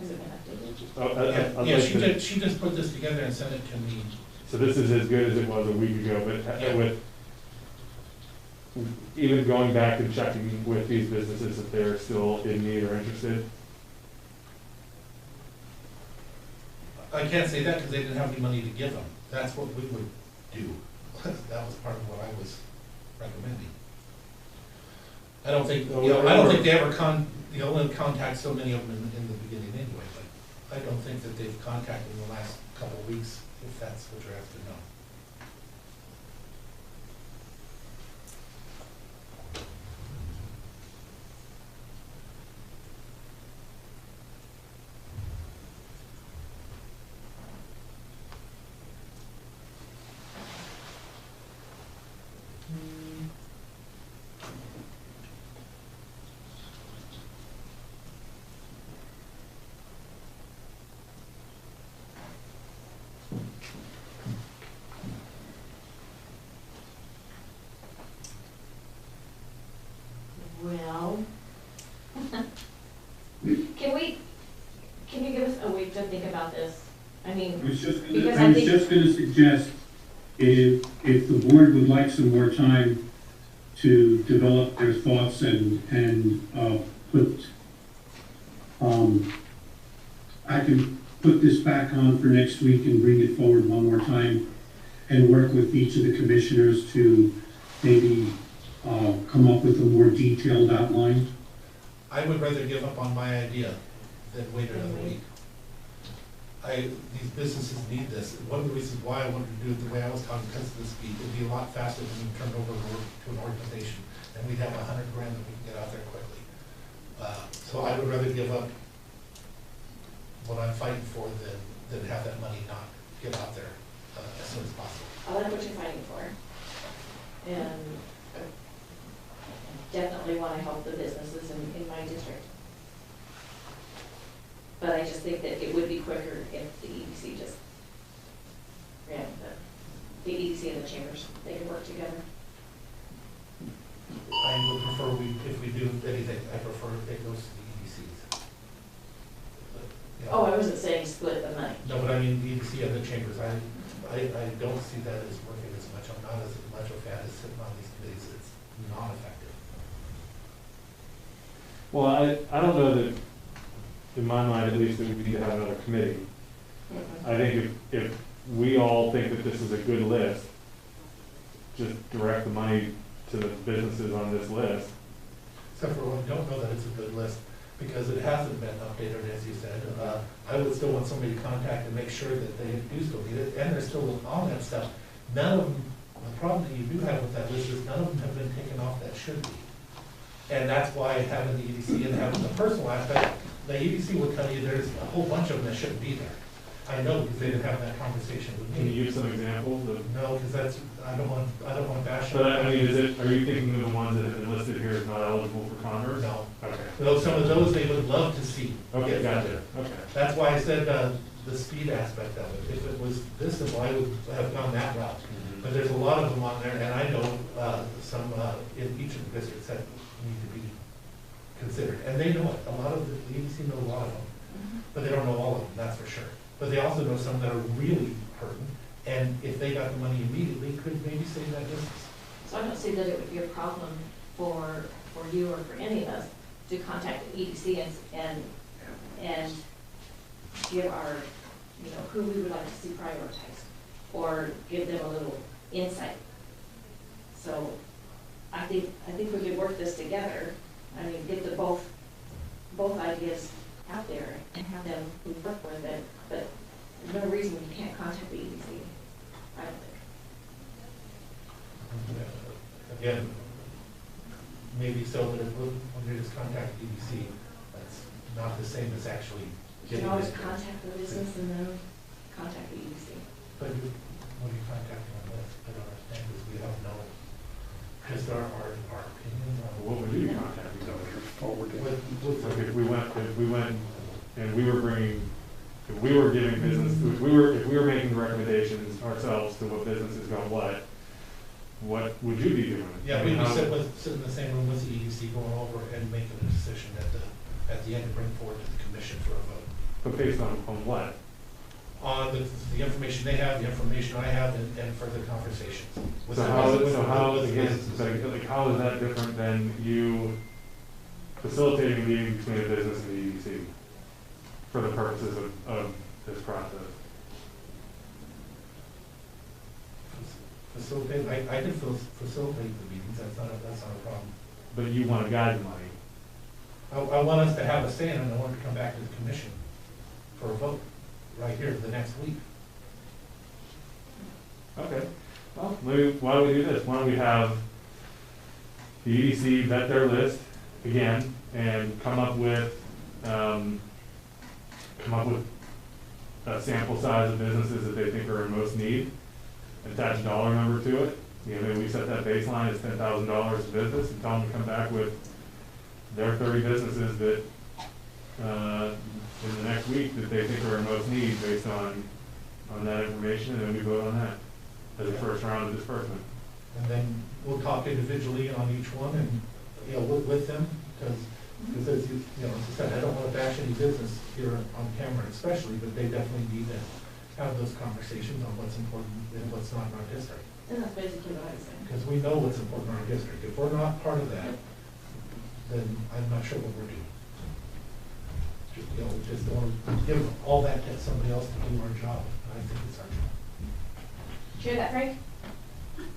Has it been updated? I'd Yeah, like she just put this together and sent it to me. So this is as good as it was a week ago, but Yeah. with, even going back and checking with these businesses if they're still in need or interested. I can't say that because they didn't have any money to give them. That's what we would do. That was part of what I was recommending. I don't think, I don't think they ever contact so many of them in the beginning anyway, but I don't think that they've contacted in the last couple of weeks, if that's what you're after to know. Well, can you give us a week to think about this? I mean, because I was just gonna suggest, if the board would like some more time to develop their thoughts and put, I can put this back on for next week and bring it forward one more time and work with each of the commissioners to maybe come up with a more detailed outline. I would rather give up on my idea than wait another week. These businesses need this. One of the reasons why I wanted to do it the way I was talking, because of the speed, it'd be a lot faster than you turn over to an organization, and we'd have $100 grand that we can get out there quickly. So I would rather give up what I'm fighting for than have that money not get out there as soon as possible. I like what you're fighting for. And definitely want to help the businesses in my district. But I just think that it would be quicker if the EDC just, the EDC and the chambers, they could work together. I would prefer if we do anything, I prefer if it goes to the EDCs. But, yeah. Oh, I wasn't saying split the money. No, but I mean, the EDC and the chambers, I don't see that as working as much. I'm not as much a fan as sitting on these committees. It's not effective. Well, I don't know that, in my mind at least, that we need to have another committee. I think if we all think that this is a good list, just direct the money to the businesses on this list. Except for we don't know that it's a good list because it hasn't been updated, as you said. I would still want somebody to contact and make sure that they do still need it, and they're still on that stuff. None of them, the problem that you do have with that list is none of them have been taken off that should be. And that's why having the EDC and having the personal aspect, the EDC will tell you there's a whole bunch of them that shouldn't be there. I know because they didn't have that conversation with Can you me. use some examples of? No, because that's, I don't want to bash But them. I mean, are you thinking of the ones that have been listed here as not eligible for commerce? No. Okay. Though some of those they would love to see. Okay, get gotcha, there. okay. That's why I said the speed aspect of it. If it was visible, I would have gone that route. But there's a lot of them on there, and I know some in each of the districts that need to be considered, and they know it. A lot of the EDC know a lot of them, but they don't know all of them, that's for sure. But they also know some that are really hurting, and if they got the money immediately, could maybe save that business. So I don't see that it would be a problem for you or for any of us to contact the EDC and give our, you know, who we would like to see prioritized, or give them a little insight. So I think we could work this together. I mean, get the both ideas out there and have them work with it, but there's no reason you can't contact the EDC, I don't think. Again, maybe so, but if when you just contact EDC, that's not the same as actually You getting can always this. contact the business and then contact the EDC. But what are you contacting on this? I don't understand, because we don't know, because there are our opinions on What would you contact each other? what, If we went and we were bringing, if we were giving business, if we were making recommendations ourselves to what businesses got what would you be doing? yeah, I we'd mean, be how- sit in the same room with the EDC, going over and making a decision at the end to bring forward to the commission for a vote. But based on what? On the information they have, the information I have, and further conversations. with So the- how, with- so how, with the again, businesses. like how is that different than you facilitating a meeting between a business and the EDC for the purposes of this process? Facilitate, I can facilitate the meetings, that's not a problem. But you want to guide the money. I want us to have a say in it, and I want it to come back to the commission for a vote, right here, the next week. Okay, well, maybe, why don't we do this? Why don't we have the EDC vet their list again and come up with a sample size of businesses that they think are in most need, attach a dollar number to it. You know, maybe we set that baseline as $10,000 a business and tell them to come back with their 30 businesses that, in the next week, that they think are in most need based on that information, and then we vote on that as a first round of disbursement. And then we'll talk individually on each one and, you know, with them, because as you know, as I said, I don't want to bash any business here on camera especially, but they definitely need to have those conversations on what's important and what's not in our district. And that's basically what I was saying. Because we know what's important in our district. If we're not part of that, then I'm not sure what we're doing. You know, just don't want to give all that to somebody else to do our job. I think it's our job. Did you hear that, Frank?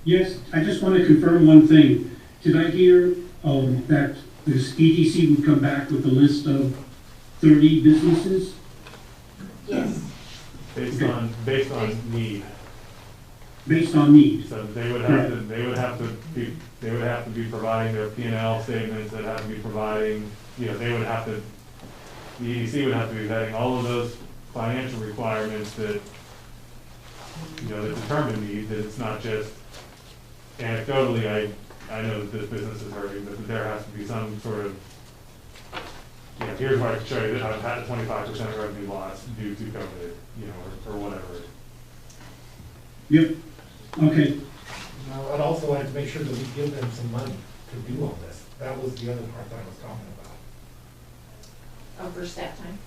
Yes, I just want to confirm one thing. Did I hear that this EDC would come back with a list of 30 businesses? Yes. Based on need. Based on need? So they would have to be providing their P&L statements, they'd have to be providing, you know, the EDC would have to be vetting all of those financial requirements that, you know, that determine need, that it's not just anecdotally, I know that this business is hurting, but that there has to be some sort of, you know, here's where I can show you that I've had a 25% revenue loss due to COVID, you know, or whatever. Yep, okay. Now, I'd also like to make sure that we give them some money to do all this. That was the other part that I was talking about. For staff time.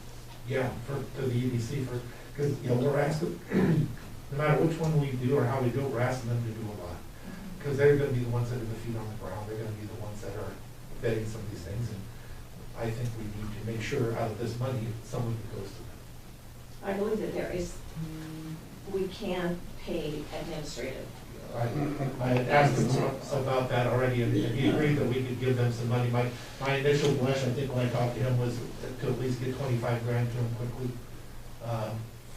Yeah, to the EDC because, you know, we're asking, no matter which one we do or how we do it, we're asking them to do a lot. Because they're gonna be the ones that are the feet on the ground, they're gonna be the ones that are vetting some of these things, and I think we need to make sure out of this money, some of it goes to them. I believe that there is, we can pay administrative. I had asked him about that already, and he agreed that we could give them some money. My initial blush, I think, when I talked to him, was to at least get 25 grand to him quickly,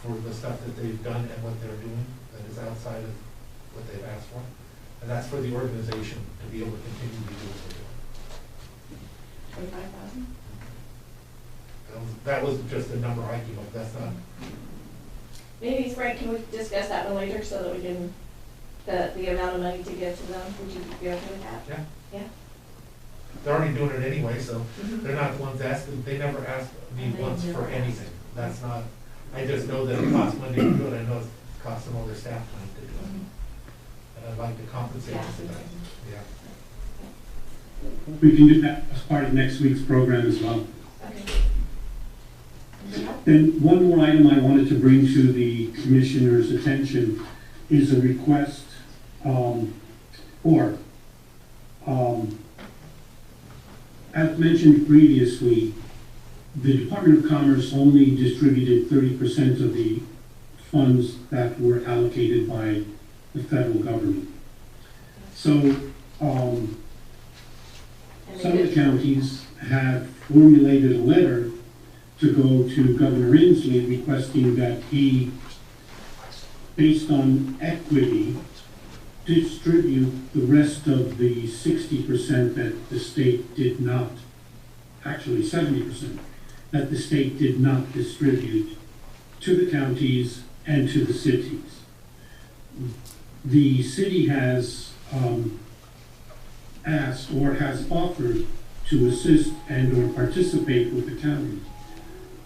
for the stuff that they've done and what they're doing that is outside of what they've asked for. And that's for the organization to be able to continue to do what they're doing. 25,000? That was just a number I came up, that's not, Maybe, Frank, can we discuss that one later so that we can, the amount of money to give to them? Would you be okay with that? yeah. Yeah? They're already doing it anyway, so Mhm. they're not the ones asking, they never asked me And they once never for asked. anything. That's not, I just know that it costs money to do it, I know it costs them all their staff time to do it. Mhm. And I'd like to compensate them Yeah. for that, yeah. We can do that as part of next week's program as well. Okay. Then one more item I wanted to bring to the commissioner's attention is a request, as mentioned previously, the Department of Commerce only distributed 30% of the funds that were allocated by the federal government. So, And they some of the did. counties have formulated a letter to go to Governor Inslee requesting that he, based on equity, distribute the rest of the 60% that the state did not, actually 70%, that the state did not distribute to the counties and to the cities. The city has asked or has offered to assist and or participate with the county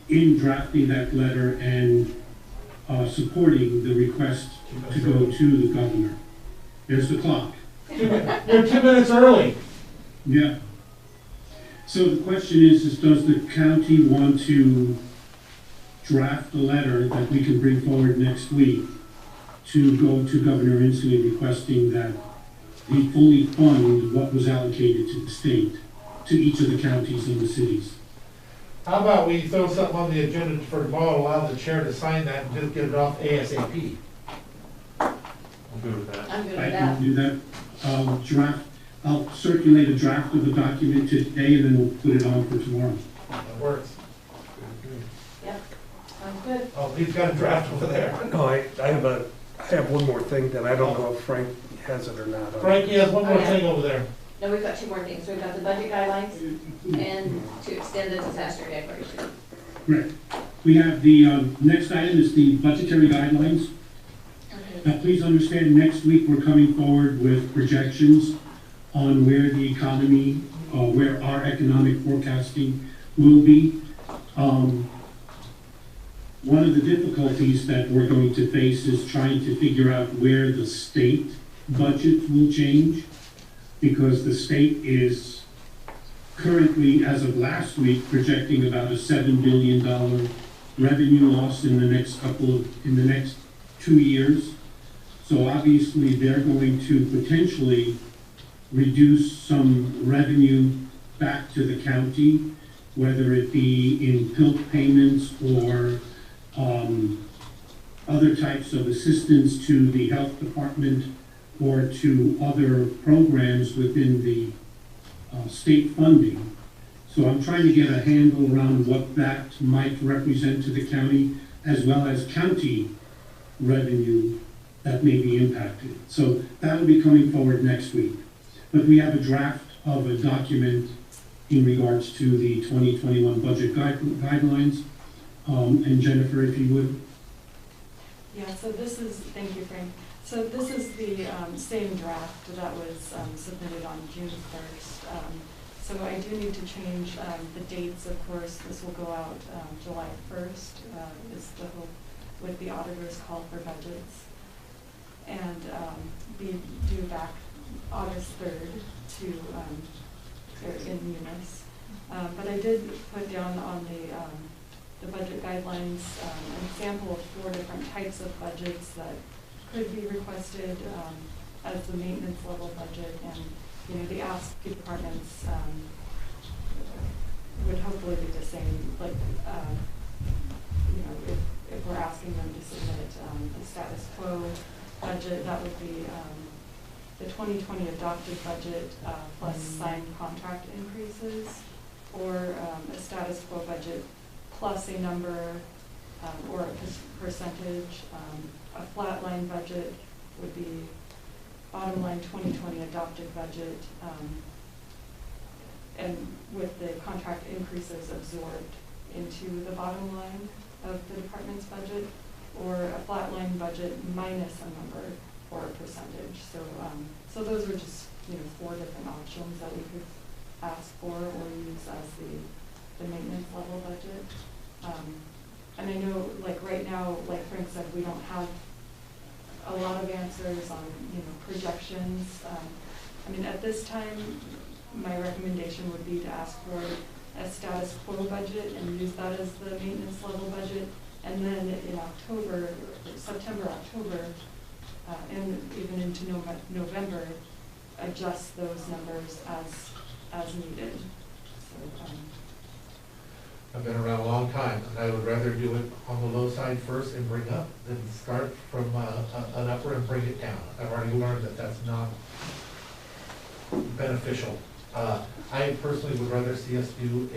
in drafting that letter and supporting the request to go to the governor. There's the clock. You're 2 minutes early. Yeah. So the question is does the county want to draft a letter that we can bring forward next week to go to Governor Inslee requesting that he fully fund what was allocated to the state, to each of the counties and the cities? How about we throw something on the agenda for tomorrow, allow the chair to sign that and just get it off ASAP? I'm good with that. I'm good I with can that. do that. I'll circulate a draft of the document today and then we'll put it on for tomorrow. That works. Yep, sounds good. Oh, he's got a draft over there. No, I have one more thing that I don't know if Frank has it or not. Frankie has one more Oh, yeah. thing over there. No, we've got two more things. We've got the budget guidelines and to extend the disaster declaration. Correct. We have the next item is the budgetary guidelines. Okay. Now, please understand, next week we're coming forward with projections on where the economy, where our economic forecasting will be. One of the difficulties that we're going to face is trying to figure out where the state budget will change, because the state is currently, as of last week, projecting about a $7 billion revenue loss in the next 2 years. So obviously, they're going to potentially reduce some revenue back to the county, whether it be in PILT payments or other types of assistance to the health department or to other programs within the state funding. So I'm trying to get a handle around what that might represent to the county, as well as county revenue that may be impacted. So that will be coming forward next week. But we have a draft of a document in regards to the 2021 budget guidelines. And Jennifer, if you would. Yeah, so this is, thank you, Frank. So this is the same draft that was submitted on June 1st. So I do need to change the dates, of course. This will go out July 1st is the hope, with the auditor's call for budgets. And be due back August 3rd to, in Munis. But I did put down on the budget guidelines an example of 4 different types of budgets that could be requested as the maintenance level budget, and the ask departments would hopefully be the same. Like if we're asking them to submit a status quo budget, that would be the 2020 adopted budget plus signed contract increases, or a status quo budget plus a number or a percentage. A flatline budget would be bottom line 2020 adopted budget, and with the contract increases absorbed into the bottom line of the department's budget, or a flatline budget minus a number or a percentage. So those are just 4 different options that we could ask for or use as the maintenance level budget. And I know, like right now, like Frank said, we don't have a lot of answers on projections. I mean, at this time, my recommendation would be to ask for a status quo budget and use that as the maintenance level budget. And then in October, September, October, and even into November, adjust those numbers as needed. So, I've been around a long time, and I would rather do it on the low side first and bring up than start from an upper and bring it down. I've already learned that that's not beneficial. I personally would rather see us do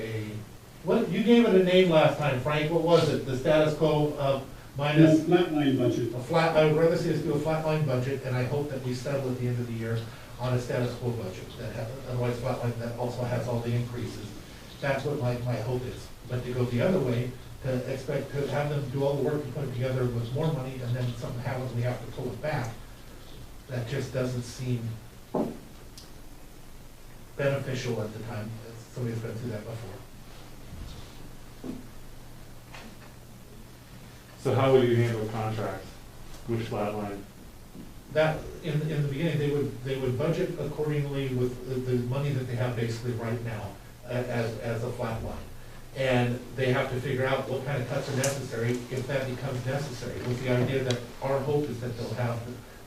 what, you gave it a name last time, Frank, what was it? The status quo of minus? Flatline budget. I would rather see us do a flatline budget, and I hope that we settle at the end of the year on a status quo budget, otherwise flatline, that also has all the increases. That's what my hope is. But to go the other way, to expect to have them do all the work and put it together with more money, and then something happens, we have to pull it back, that just doesn't seem beneficial at the time. Somebody's been through that before. So how would you handle contracts? Which flatline? That, in the beginning, they would budget accordingly with the money that they have basically right now as a flat line. And they have to figure out what kind of cuts are necessary if that becomes necessary, with the idea that our hope is that they'll have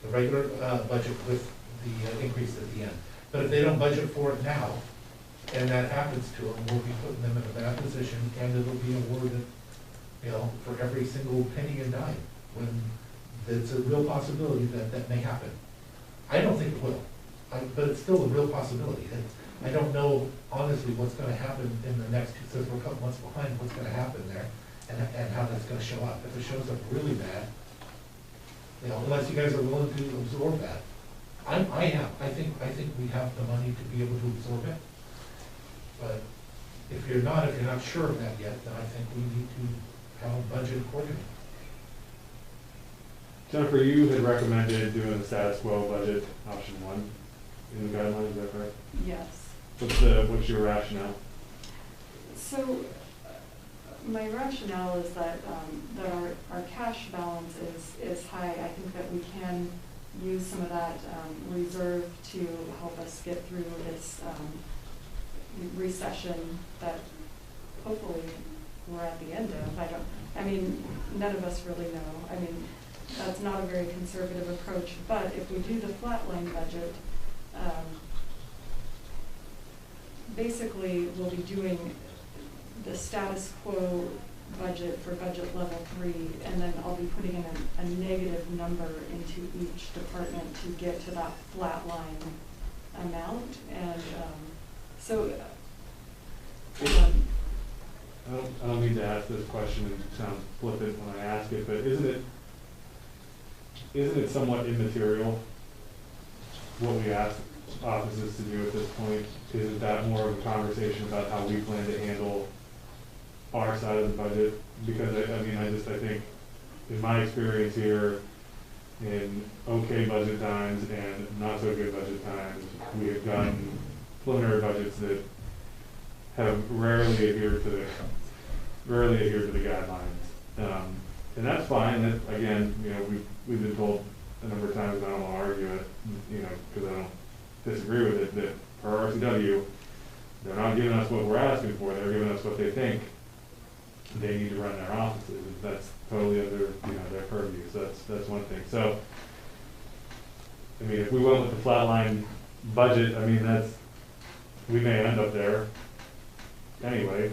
the regular budget with the increase at the end. But if they don't budget for it now, and that happens to them, we'll be putting them in a bad position, and it'll be awarded, for every single penny and dime, when it's a real possibility that may happen. I don't think it will, but it's still a real possibility. And I don't know honestly what's gonna happen in the next, since we're a couple months behind, what's gonna happen there, and how that's gonna show up. If it shows up really bad, unless you guys are willing to absorb that. I think we have the money to be able to absorb it. But if you're not sure of that yet, then I think we need to have a budget accordingly. Jennifer, you had recommended doing the status quo budget, option 1, in the guidelines, is that correct? yes. What's your rationale? So my rationale is that our cash balance is high. I think that we can use some of that reserve to help us get through this recession that hopefully we're at the end of. None of us really know. That's not a very conservative approach, but if we do the flatline budget, basically we'll be doing the status quo budget for budget level 3, and then I'll be putting in a negative number into each department to get to that flatline amount. And I don't mean to ask this question and sound flippant when I ask it, but isn't it somewhat immaterial what we ask offices to do at this point? Isn't that more of a conversation about how we plan to handle our side of the budget? Because I think in my experience here, in okay budget times and not so good budget times, we have done preliminary budgets that have rarely adhered to the guidelines. And that's fine. That, again, we've been told a number of times, and I don't want to argue it, because I don't disagree with it, that per RCW, they're not giving us what we're asking for. They're giving us what they think they need to run their offices. And that's totally under their purview. So that's one thing. So if we went with the flatline budget, we may end up there anyway.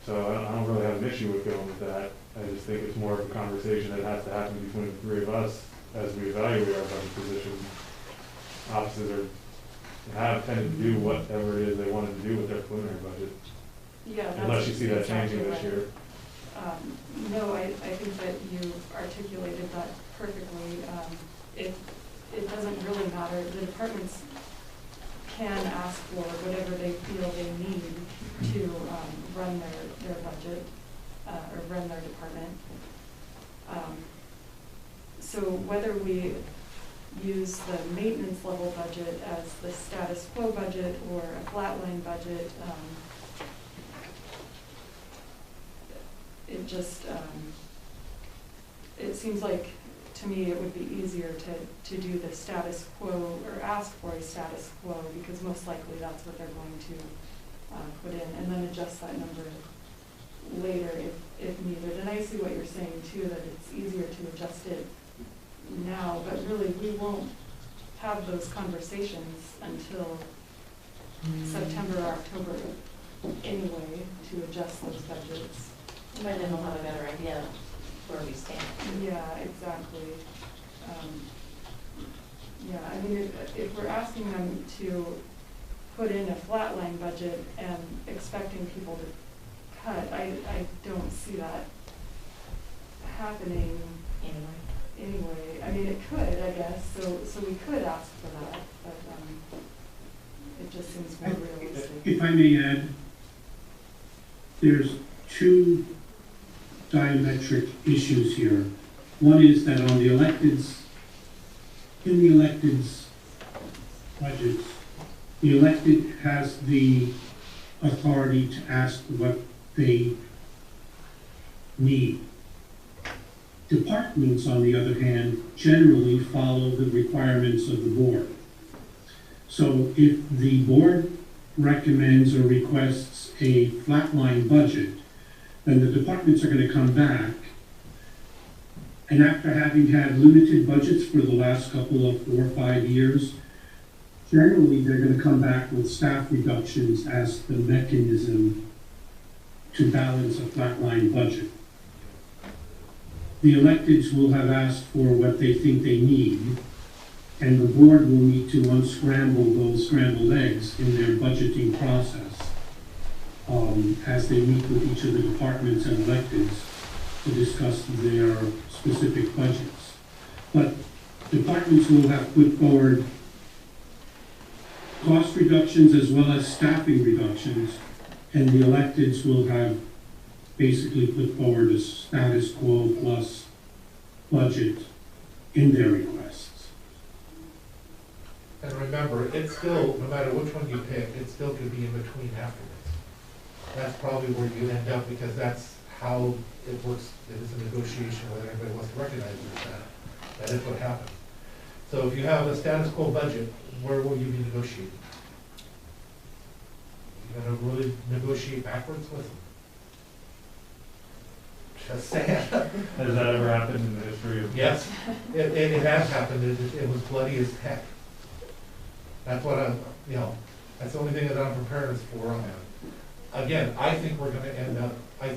So I don't really have an issue with going with that. I just think it's more of a conversation that has to happen between the three of us as we evaluate our budget positions. Offices have tended to do whatever it is they wanted to do with their preliminary budget. yeah, Unless you see that changing this exactly year. right. No, I think that you articulated that perfectly. It doesn't really matter. The departments can ask for whatever they feel they need to run their budget or run their department. So whether we use the maintenance level budget as the status quo budget or a flatline budget, it just, it seems like to me, it would be easier to do the status quo, or ask for a status quo, because most likely that's what they're going to put in, and then adjust that number later if needed. And I see what you're saying too, that it's easier to adjust it now, but really, we won't have those conversations until September or October anyway, to adjust those budgets. By then we'll have a better idea where we stand. Yeah, exactly. Yeah, I mean, if we're asking them to put in a flatline budget and expecting people to cut, I don't see that happening anyway. I mean, it could, I guess, so we could ask for that, but it just seems more realistic. If I may add, there's two diametric issues here. One is that on the electeds, in the electeds budgets, the elected has the authority to ask what they need. Departments, on the other hand, generally follow the requirements of the board. So if the board recommends or requests a flatline budget, then the departments are going to come back, and after having had limited budgets for the last couple of 4 or 5 years, generally they're going to come back with staff reductions as the mechanism to balance a flatline budget. The electeds will have asked for what they think they need, and the board will need to unscramble those scrambled eggs in their budgeting process as they meet with each of the departments and electeds to discuss their specific budgets. But departments will have put forward cost reductions as well as staffing reductions, and the electeds will have basically put forward a status quo plus budget in their requests. And remember, it's still, no matter which one you pick, it still could be in between afterwards. That's probably where you end up, because that's how it works. It is a negotiation, whether anybody wants to recognize it or not. That is what happens. So if you have a status quo budget, where will you be negotiating? You're gonna really negotiate backwards with them? Just saying. Has that ever happened in the history of? Yes, it has happened. It was bloody as heck. That's what I'm, that's the only thing that I'm prepared for on that. Again, I think we're gonna end up, I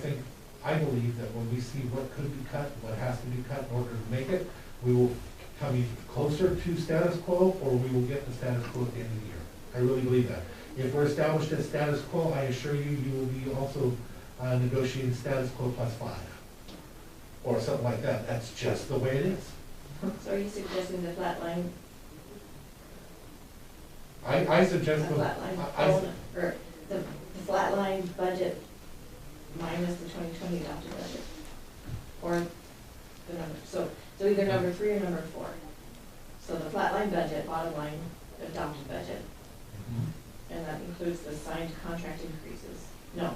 believe that when we see what could be cut, what has to be cut in order to make it, we will come either closer to status quo, or we will get the status quo at the end of the year. I really believe that. If we're established as status quo, I assure you, you will be also negotiating status quo plus 5. Or something like that. That's just the way it is. So are you suggesting the flatline, I suggest, or the flatline budget minus the 2020 adopted budget? Or the number, so either number 3 or number 4. So the flatline budget, bottom line, adopted budget, and that includes the signed contract increases. No,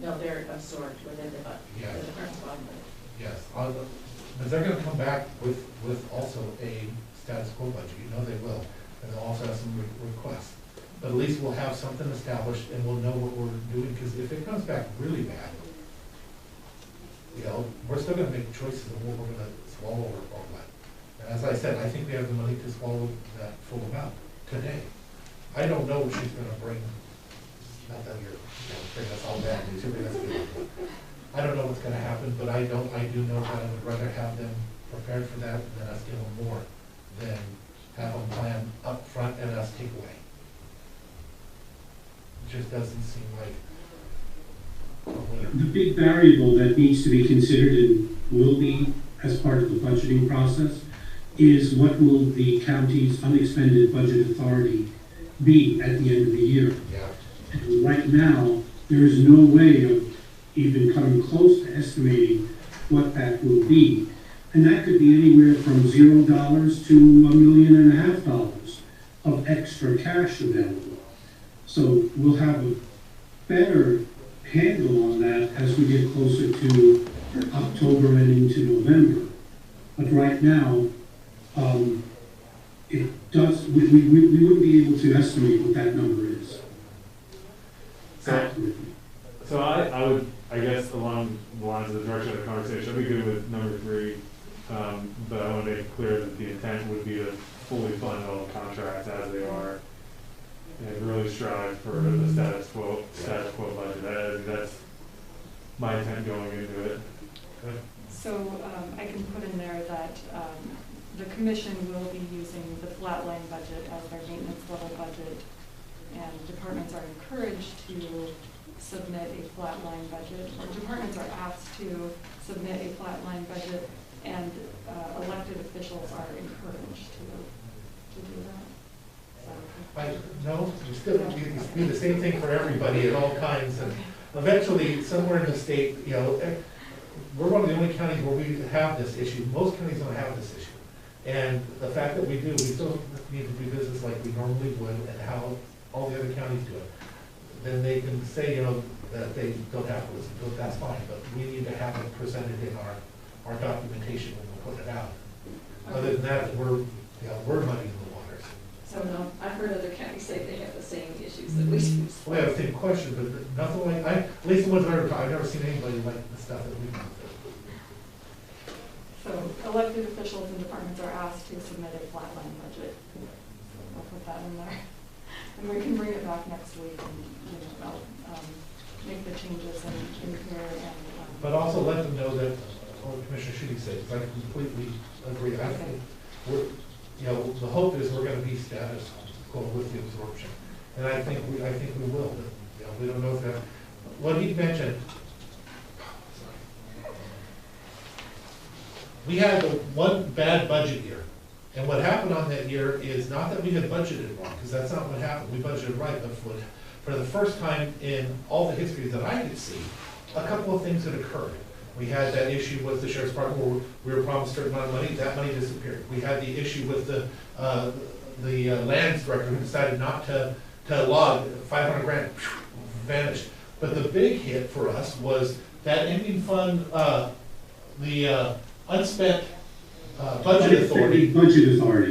they're absorbed within the budget, Yeah. the current bottom budget. yes, but they're gonna come back with also a status quo budget, they will, and they'll also have some requests. But at least we'll have something established, and we'll know what we're doing, because if it comes back really bad, we're still gonna make choices of what we're gonna swallow or what. And as I said, I think we have the money to swallow that full amount today. I don't know what she's gonna bring, not that you're bring us all bad news, that's good. I don't know what's gonna happen, but I do know that I would rather have them prepared for that than us give them more, than have them plan up front and us take away. It just doesn't seem like a winner. The big variable that needs to be considered and will be as part of the budgeting process is what will the county's unexpended budget authority be at the end of the year. Yeah. And right now, there is no way of even coming close to estimating what that will be. And that could be anywhere from $0 to $1.5 million of extra cash available. So we'll have a better handle on that as we get closer to October and into November. But right now, it does, we wouldn't be able to estimate what that number is. Accurately. So I would, I guess along the lines of the direction of the conversation, I'd be good with number 3. But I want to make it clear that the intent would be to fully fund all the contracts as they are and really strive for the status quo budget. That's my intent going into it. So I can put in there that the commission will be using the flatline budget as their maintenance level budget, and departments are encouraged to submit a flatline budget, or departments are asked to submit a flatline budget, and elected officials are encouraged to do that. No, you still do the same thing for everybody at all times, and eventually, somewhere in the state, you know, we're one of the only counties where we have this issue. Most counties don't have this issue. And the fact that we do, we still need to do business like we normally would, and how all the other counties do it. Then they can say, you know, that they don't have to listen to it, that's fine, but we need to have it presented in our documentation when we put it out. Other than that, we're muddying the waters. So no, I've heard other counties say they have the same issues that we do. We have the same question, but nothing like, at least the ones that I've never seen anybody like the stuff that we've done. So elected officials and departments are asked to submit a flatline budget. I'll put that in there. And we can bring it back next week and, I'll make the changes in here and. But also let them know that, what Commissioner Schutte said, I completely agree. I think the hope is we're gonna be status quo with the absorption. And I think we will, but, we don't know if that, what he mentioned, we had the one bad budget year. And what happened on that year is not that we had budgeted wrong, because that's not what happened. We budgeted right, but for the first time in all the history that I could see, a couple of things had occurred. We had that issue with the sheriff's department where we were promised a certain amount of money, that money disappeared. We had the issue with the lands director who decided not to log 500 grand, vanished. But the big hit for us was that ending fund, the unspent budget authority,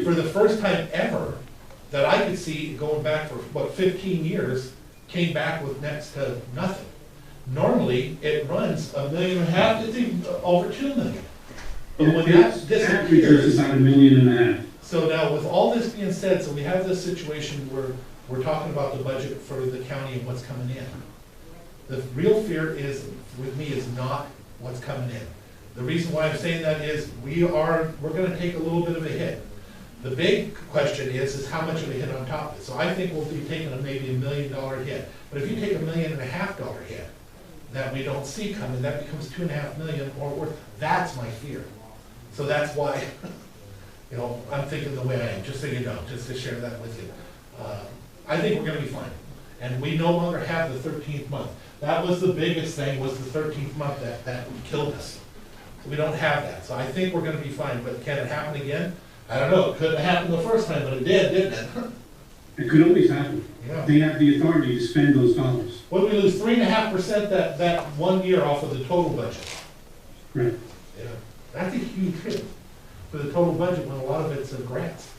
for the first time ever that I could see going back for, 15 years, came back with next to nothing. Normally, it runs $1.5 million, it's even over $2 million. But when that disappears, about $1.5 million. So now with all this being said, so we have this situation where we're talking about the budget for the county and what's coming in. The real fear is, with me, is not what's coming in. The reason why I'm saying that is we're gonna take a little bit of a hit. The big question is how much of a hit on top of it. So I think we'll be taking maybe $1 million hit. But if you take $1.5 million hit that we don't see coming, that becomes $2.5 million or worse. That's my fear. So that's why, I'm thinking the way I am, just so you know, just to share that with you. I think we're gonna be fine. And we no longer have the 13th month. That was the biggest thing, was the 13th month that killed us. We don't have that, so I think we're gonna be fine, but can it happen again? I don't know, it couldn't happen the first time, but it did, didn't it? It could always happen. Yeah. They have the authority to spend those dollars. What did we lose, 3.5% that 1 year off of the total budget? Right. Yeah, that's a huge hit for the total budget when a lot of it's grants.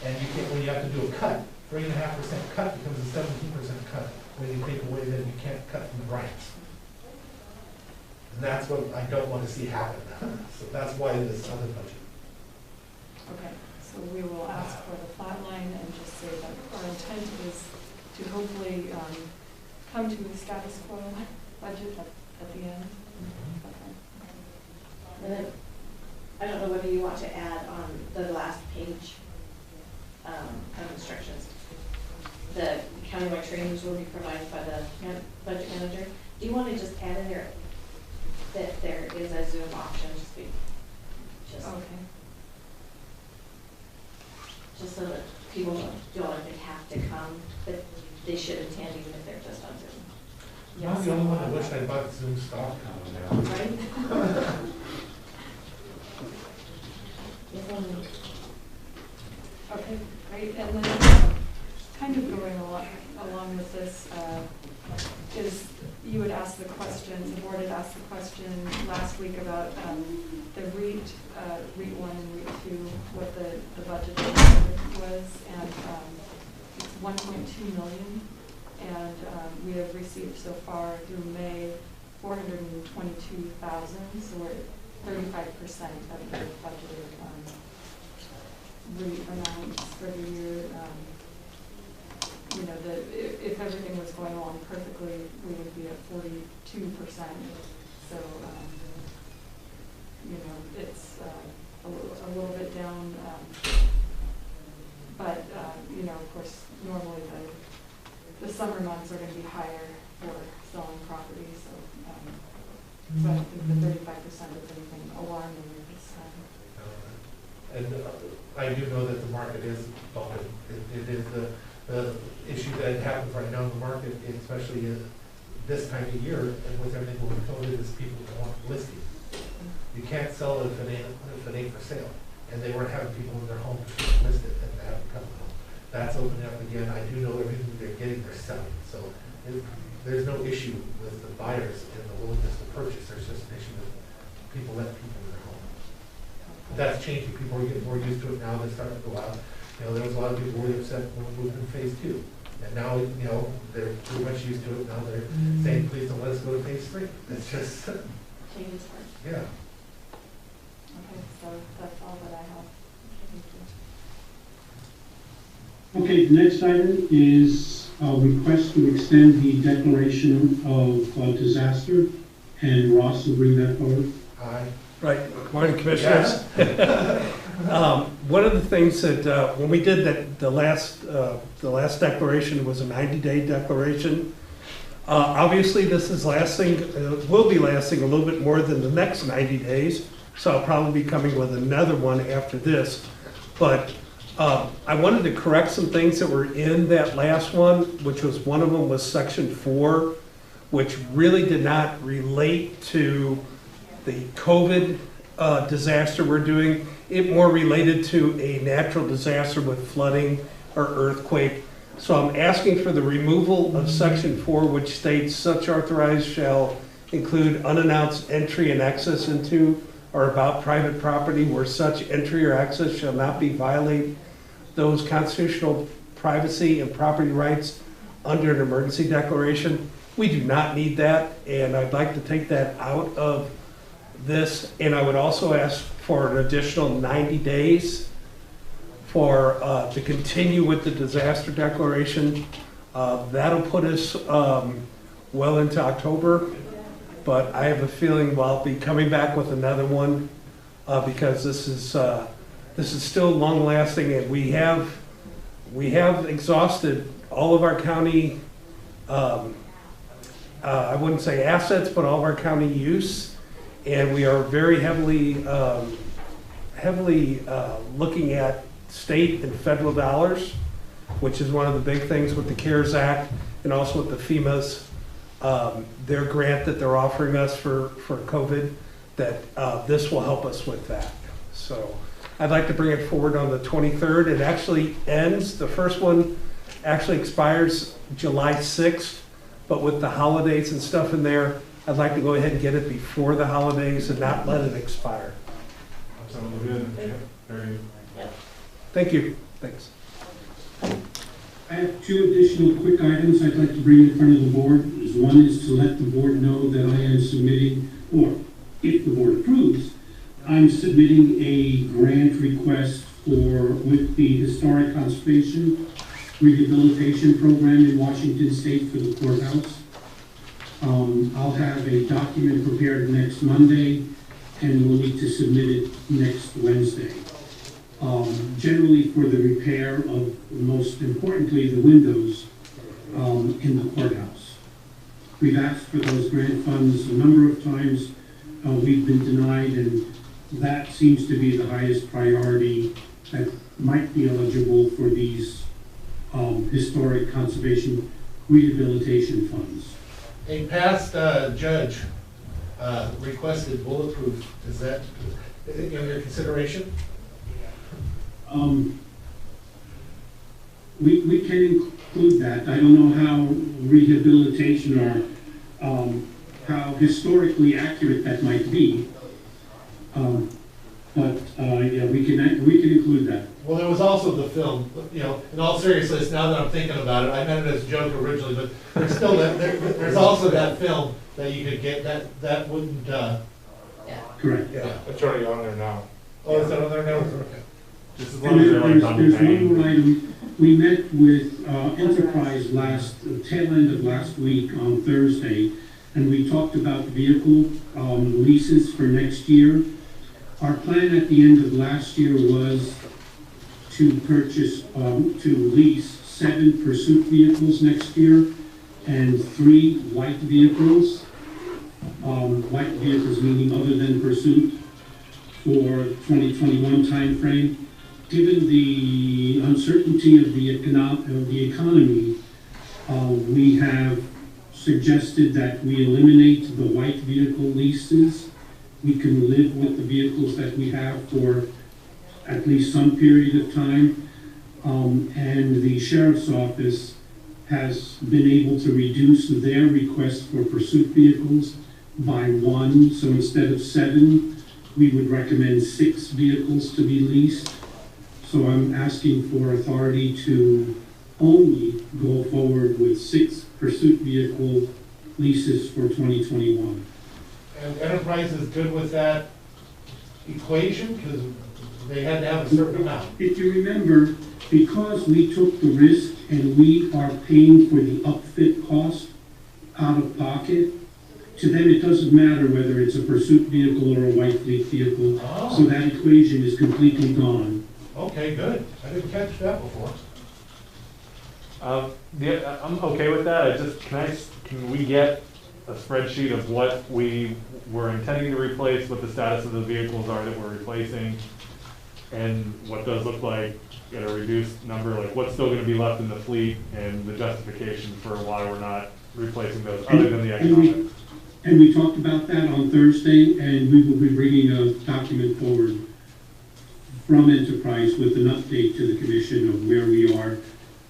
And you can't, when you have to do a cut, 3.5% cut becomes a 17% cut. When you take away that you can't cut from the grants. And that's what I don't want to see happen. So that's why this other budget. Okay, so we will ask for the flat line and just say that our intent is to hopefully come to a status quo budget at the end. Okay. And then, I don't know whether you want to add on the last page of instructions. The countywide trainings will be provided by the budget manager. Do you want to just add in there that there is a Zoom option, Okay. Just so that people don't feel like they have to come, but they should attend even if they're just on Zoom. I'm the only one that wish I bought Zoom stock now. Right? Okay, great, and then kind of going along with this, is, you had asked the question, the board had asked the question last week about the REIT, REIT 1 and REIT 2, what the budget was, and it's 1.2 million, and we have received so far through May 422,000, so we're at 35% of the budgeted REIT amounts for the year. You know, if everything was going along perfectly, we would be at 42%. So, you know, it's a little bit down. But, you know, of course, normally the summer months are going to be higher for selling property. So, so I don't think the 35% is anything alarming at this time. And I do know that the market is bumping. It is the issue that happens right now in the market, especially this time of year, and with everything with COVID, is people don't want listing. You can't sell it if it ain't for sale. And they weren't having people in their homes list it, and they haven't come home. That's opening up again. I do know everything they're getting, they're selling. So there's no issue with the buyers and the willingness to purchase. There's just an issue with people letting people in their home. That's changing. People are getting more used to it now. They're starting to go out. You know, there was a lot of people really upset when we moved in phase 2. And now, you know, they're pretty much used to it. Now they're saying, please don't let us go to phase 3. It's just, Changes hard. yeah. Okay, so that's all that I have. Thank you. Okay, the next item is a request to extend the declaration of disaster, and Ross will bring that forward. Aye. Right, good morning, Commissioners. One of the things that, when we did that, the last declaration was a 90-day declaration. Obviously, this is lasting, will be lasting a little bit more than the next 90 days, so I'll probably be coming with another one after this. But I wanted to correct some things that were in that last one, which was, one of them was section 4, which really did not relate to the COVID disaster we're doing. It more related to a natural disaster with flooding or earthquake. So I'm asking for the removal of section 4, which states such authorized shall include unannounced entry and access into or about private property where such entry or access shall not be violate those constitutional privacy and property rights under an emergency declaration. We do not need that, and I'd like to take that out of this. And I would also ask for an additional 90 days for to continue with the disaster declaration. That'll put us well into October, but I have a feeling I'll be coming back with another one because this is still long lasting, and we have exhausted all of our county, I wouldn't say assets, but all of our county use, and we are very heavily looking at state and federal dollars, which is one of the big things with the CARES Act and also with the FEMA's, their grant that they're offering us for COVID, that this will help us with that. So I'd like to bring it forward on the 23rd. It actually ends, the first one actually expires July 6th, but with the holidays and stuff in there, I'd like to go ahead and get it before the holidays and not let it expire. Sounds good. Yeah, very good. Thank you. Thanks. I have two additional quick items I'd like to bring in front of the board. One is to let the board know that I am submitting, or if the board approves, I'm submitting a grant request with the Historic Conservation Rehabilitation Program in Washington State for the courthouse. I'll have a document prepared next Monday, and we'll need to submit it next Wednesday. Generally for the repair of, most importantly, the windows in the courthouse. We've asked for those grant funds a number of times. We've been denied, and that seems to be the highest priority that might be eligible for these historic conservation rehabilitation funds. A past judge requested bulletproof. Is that in your consideration? We can include that. I don't know how rehabilitation or how historically accurate that might be. Yeah, we can include that. Well, there was also the film, you know, in all seriousness, now that I'm thinking about it, I meant it as a joke originally, but there's still there's also that film that you could get, that wouldn't, Yeah. Correct. Yeah. It's already on there now. oh, is that on there now? Okay. Just as And long as they're like then on there's the one more paying. item. We met with Enterprise tail end of last week on Thursday, and we talked about vehicle leases for next year. Our plan at the end of last year was to purchase, to lease 7 pursuit vehicles next year and 3 white vehicles. White vehicles meaning other than pursuit for 2021 timeframe. Given the uncertainty of the economy, we have suggested that we eliminate the white vehicle leases. We can live with the vehicles that we have for at least some period of time. And the sheriff's office has been able to reduce their request for pursuit vehicles by 1. So instead of 7, we would recommend 6 vehicles to be leased. So I'm asking for authority to only go forward with 6 pursuit vehicle leases for 2021. And Enterprise is good with that equation, because they had to have a certain amount. If you remember, because we took the risk and we are paying for the upfit cost out of pocket, to them it doesn't matter whether it's a pursuit vehicle or a white fleet vehicle. Oh. So that equation is completely gone. Okay, good. I didn't catch that before. Yeah, I'm okay with that. Can we get a spreadsheet of what we were intending to replace, what the status of the vehicles are that we're replacing, and what those look like at a reduced number, like what's still gonna be left in the fleet, and the justification for why we're not replacing those, other than the economics. And we talked about that on Thursday, and we will be bringing a document forward from Enterprise with an update to the commission of where we are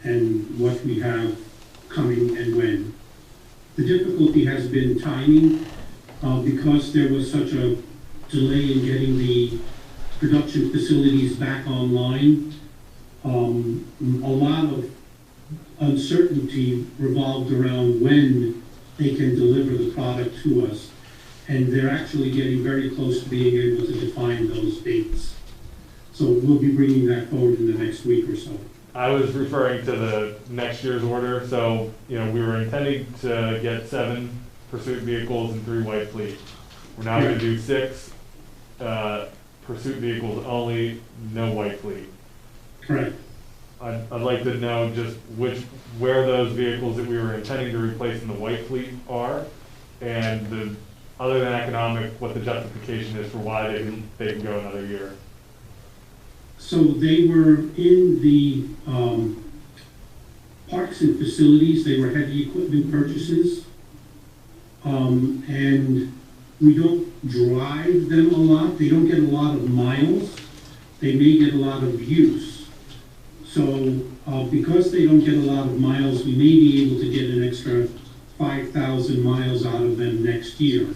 and what we have coming and when. The difficulty has been timing, because there was such a delay in getting the production facilities back online. A lot of uncertainty revolved around when they can deliver the product to us. And they're actually getting very close to being able to define those dates. So we'll be bringing that forward in the next week or so. I was referring to the next year's order, so, you know, we were intending to get 7 pursuit vehicles and 3 white fleet. We're now gonna do 6 pursuit vehicles only, no white fleet. Correct. I'd like to know just where those vehicles that we were intending to replace in the white fleet are, and other than economic, what the justification is for why they can go another year. So they were in the parks and facilities, they were heavy equipment purchases. And we don't drive them a lot, they don't get a lot of miles, they may get a lot of use. So because they don't get a lot of miles, we may be able to get an extra 5,000 miles out of them next year.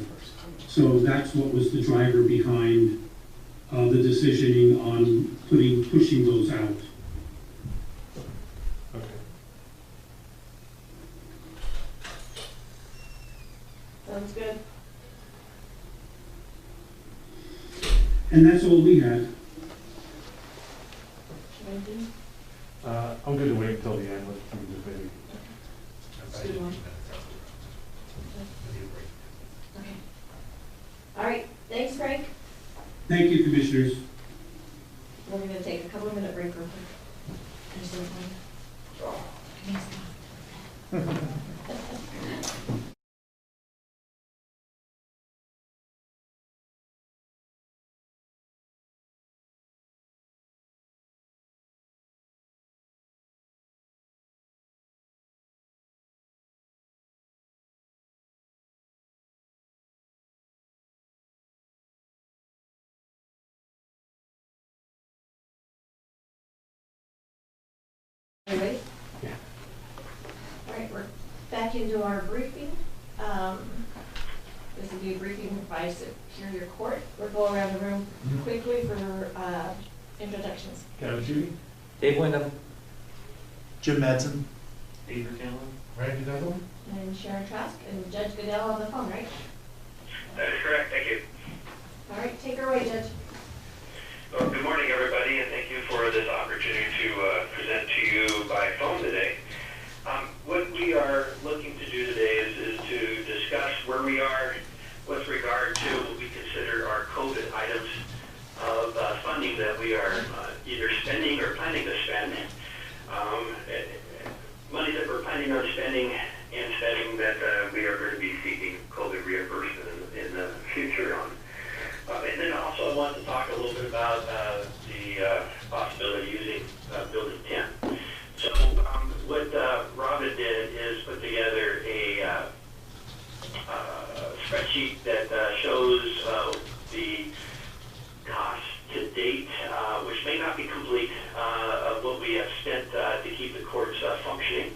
So that's what was the driver behind the decisioning on pushing those out. Okay. Sounds good. And that's all we had. Anything? I'm good to wait until the end, let's just maybe. Let's do one. Okay. All right, thanks, Frank. Thank you, commissioners. We're gonna take a couple of minute break real quick. Can you still find? Can you stop? back into our briefing. This will be a briefing by Superior Court. We'll go around the room quickly for introductions. Kevin Judy? Dave Windom. Jim Madsen. Randy Douglas? And Sharon Trask and Judge Goodell on the phone, right? That is correct, thank you. All right, take her away, Judge. Well, good morning, everybody, and thank you for this opportunity to present to you by phone today. What we are looking to do today is to discuss where we are with regard to what we consider our COVID items of funding that we are either spending or planning to spend. Money that we're planning on spending and spending that we are going to be seeking COVID reimbursement in the future on. And then also I want to talk a little bit about the possibility of using Building 10. So what Robin did is put together a spreadsheet that shows the cost to date, which may not be complete, of what we have spent to keep the courts functioning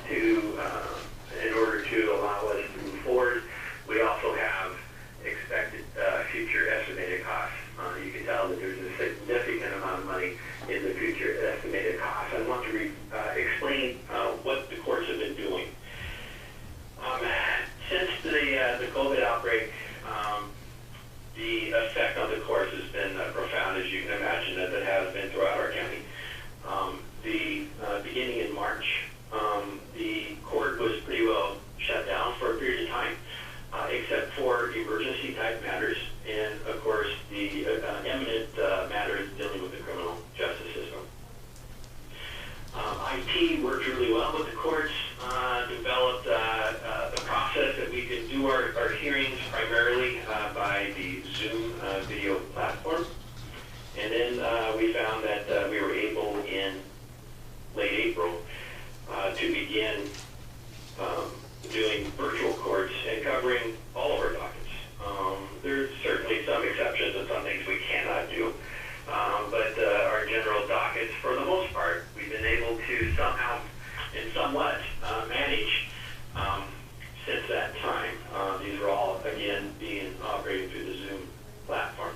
in order to allow us to move forward. We also have expected future estimated costs. You can tell that there's a significant amount of money in the future estimated costs. I want to explain what the courts have been doing. Since the COVID outbreak, the effect on the courts has been profound, as you can imagine, that it has been throughout our county. Beginning in March, the court was pretty well shut down for a period of time, except for emergency type matters, and of course the eminent matters dealing with the criminal justice system. IT worked really well with the courts, developed the process that we could do our hearings primarily by the Zoom video platform. And then we found that we were able in late April to begin doing virtual courts and covering all of our dockets. There's certainly some exceptions and some things we cannot do. But our general dockets, for the most part, we've been able to somehow and somewhat manage since that time. These are all, again, being operated through the Zoom platform.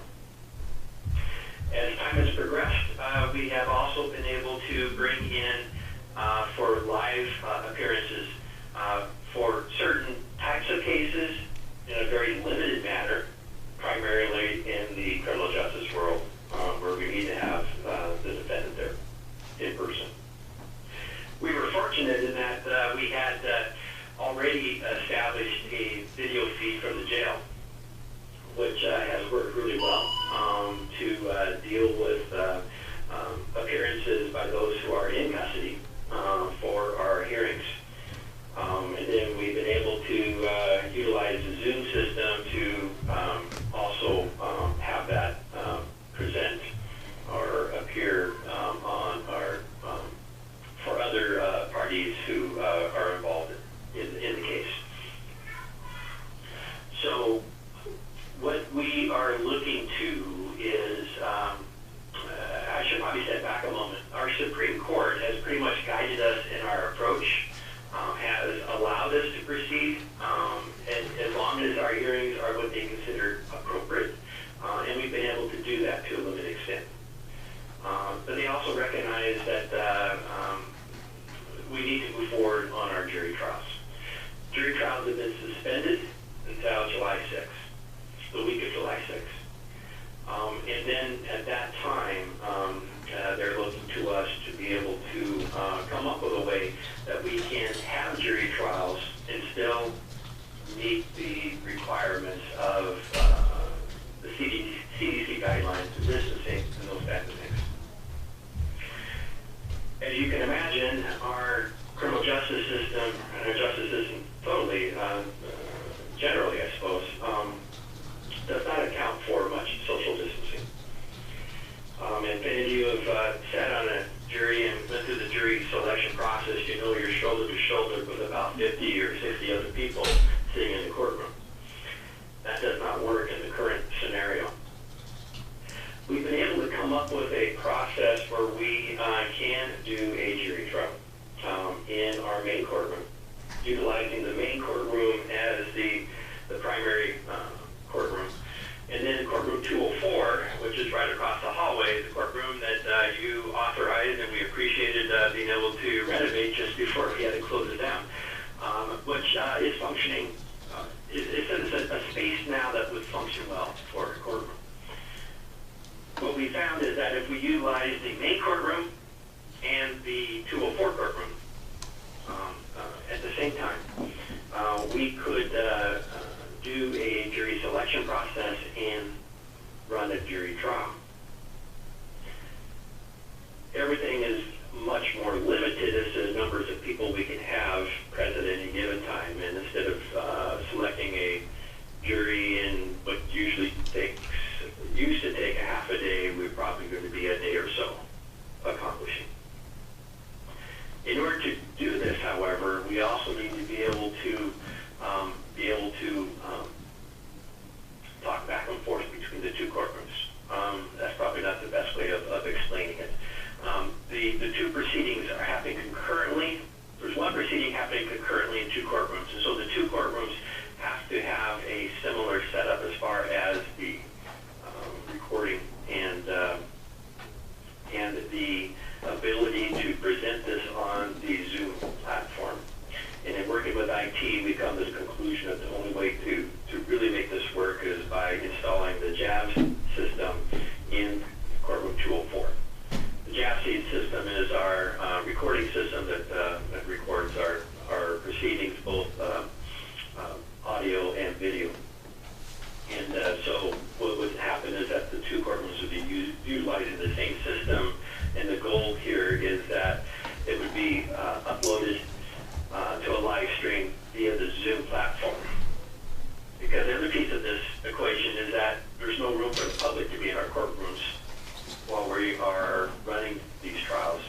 As time has progressed, we have also been able to bring in for live appearances for certain types of cases in a very limited manner, primarily in the criminal justice world, where we need to have the defendant there in person. We were fortunate in that we had already established a video feed from the jail, which has worked really well to deal with appearances by those who are in custody for our hearings. And then we've been able to utilize the Zoom system to also have that present or appear on our for other parties who are involved in the case. So what we are looking to is, I should probably step back a moment. Our Supreme Court has pretty much guided us in our approach, has allowed us to proceed, and as long as our hearings are what they consider appropriate, and we've been able to do that to a limited extent. But they also recognize that we need to move forward on our jury trials. Jury trials have been suspended until July 6th, the week of July 6th. And then at that time, they're looking to us to be able to come up with a way that we can have jury trials and still meet the requirements of the CDC guidelines to distancing and those kinds of things. As you can imagine, our criminal justice system and our justice system totally, generally I suppose, does not account for much social distancing. And if any of you have sat on a jury and went through the jury selection process, you know you're shoulder to shoulder with about 50 or 60 other people sitting in the courtroom. That does not work in the current scenario. We've been able to come up with a process where we can do a jury trial in our main courtroom. utilizing the main courtroom as the primary courtroom. And then courtroom 204, which is right across the hallway, the courtroom that you authorized, and we appreciated being able to renovate just before we had to close it down, which is functioning. It's a space now that would function well for a courtroom. What we found is that if we utilize the main courtroom and the 204 courtroom at the same time, we could do a jury selection process and run a jury trial. Everything is much more limited as to the numbers of people we can have present at any given time, and instead of selecting a jury in what used to take a half a day, we're probably going to be a day or so accomplishing. In order to do this, however, we also need to be able to talk back and forth between the two courtrooms. That's probably not the best way of explaining it. The two proceedings are happening concurrently. There's one proceeding happening concurrently in two courtrooms, and so the two courtrooms have to have a similar setup as far as the recording and the ability to present this on the Zoom platform. And in working with IT, we come to the conclusion that the only way to really make this work is by installing the JAVS system in courtroom 204. The JAVS system is our recording system that records our proceedings, both audio and video. And so what would happen is that the two courtrooms would be utilizing the same system, and the goal here is that it would be uploaded to a live stream via the Zoom platform. Because the other piece of this equation is that there's no room for the public to be in our courtrooms while we are running these trials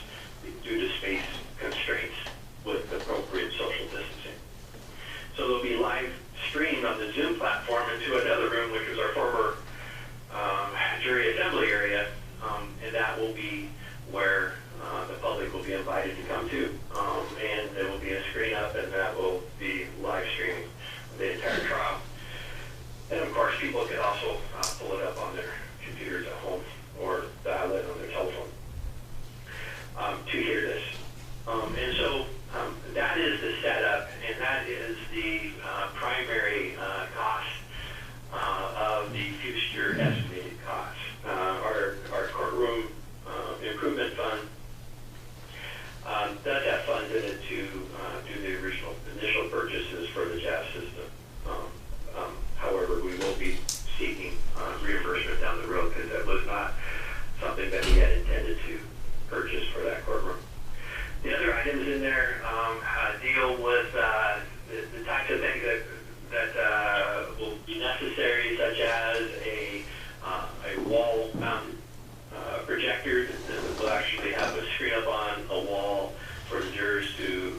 due to space constraints with appropriate social distancing. So they'll be live streamed on the Zoom platform into another room, which is our former jury assembly area, and that will be where the public will be invited to come to, and there will be a screen up, and that will be live streaming the entire trial. And of course, people can also pull it up on their computers at home or dial it on their telephone to hear this. And so that is the setup, and that is the primary cost of the future estimated costs. Our courtroom improvement fund does have funds in it to do the initial purchases for the JAV system. However, we will be seeking reimbursement down the road because that was not something that we had intended to purchase for that courtroom. The other items in there deal with the types of things that will be necessary, such as a wall-mounted projector that will actually have a screen up on a wall for the jurors to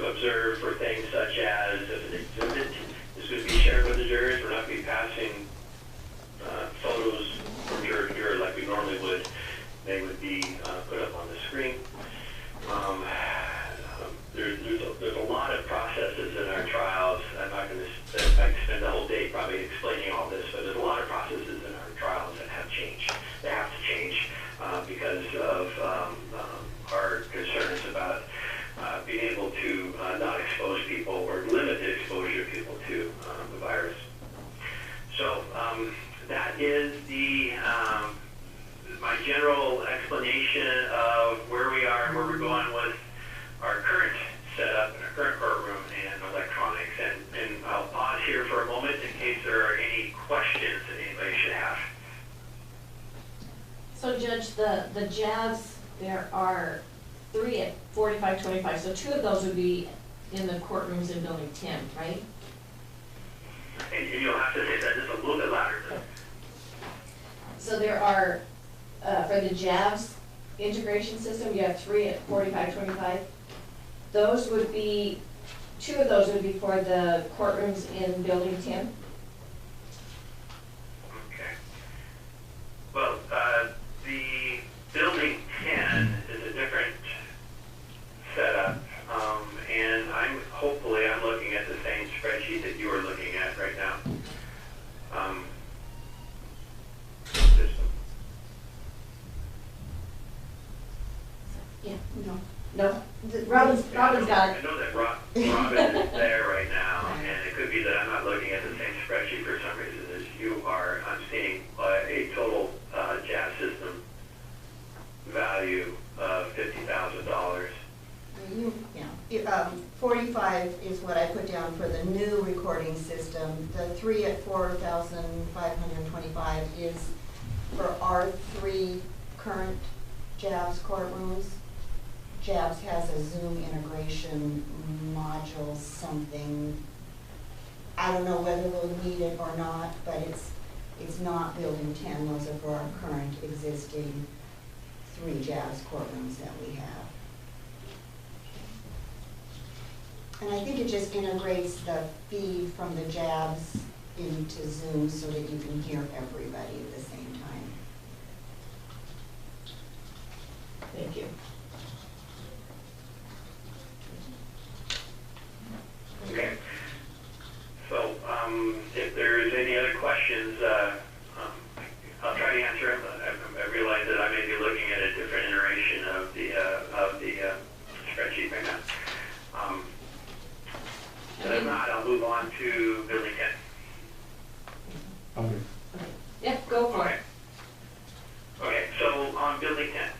observe for things such as if an exhibit is going to be shared with the jurors. We're not going to be passing photos from juror to juror like we normally would. They would be put up on the screen. There's a lot of processes in our trials. I'm not going to spend the whole day probably explaining all this, but there's a lot of processes in our trials that have changed. They have to change because of our concerns about being able to not expose people or limit the exposure of people to the virus. So that is my general explanation of where we are and where we're going with our current setup in our current courtroom and electronics. And I'll pause here for a moment in case there are any questions that anybody should have. So Judge, the JAVs, there are 3 at 4525, so 2 of those would be in the courtrooms in Building 10, right? And you'll have to say that just a little bit louder. So there are, for the JAVs integration system, you have 3 at 4525. Those would be, 2 of those would be for the courtrooms in Building 10. Okay. Well, the Building 10 is a different setup, and I'm hoping Yeah. No. No? Robin's got it. I know that Robin is there right now, and it could be that I'm not looking at the same spreadsheet for some reason as you are. I'm seeing a total JAS system value of $50,000. Yeah, 45 is what I put down for the new recording system. The 3 at 4,525 is for our 3 current JABS courtrooms. JABS has a Zoom integration module, something. I don't know whether we'll need it or not, but it's not building 10. Those are for our current existing 3 JABS courtrooms that we have. And I think it just integrates the feed from the JABS into Zoom so that you can hear everybody at the same time. Thank you. Okay. So if there's any other questions, I'll try to answer them. I realize that I may be looking at a different iteration of the spreadsheet right now. But if not, I'll move on to building 10. Okay. Yep, go for it. Okay, so on building 10,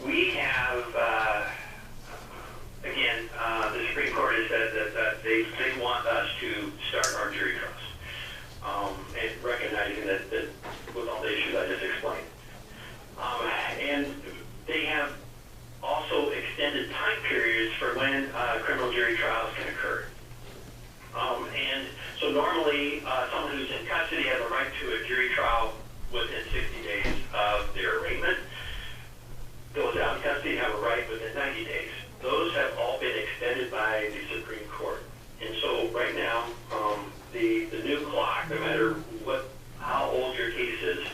we have, again, the Supreme Court has said that they want us to start our jury trials, and recognizing that with all the issues I just explained. And they have also extended time periods for when criminal jury trials can occur. And so normally, someone who's in custody has a right to a jury trial within 60 days of their arraignment. Those out in custody have a right within 90 days. Those have all been extended by the Supreme Court. And so right now, the new clock, no matter how old your case is,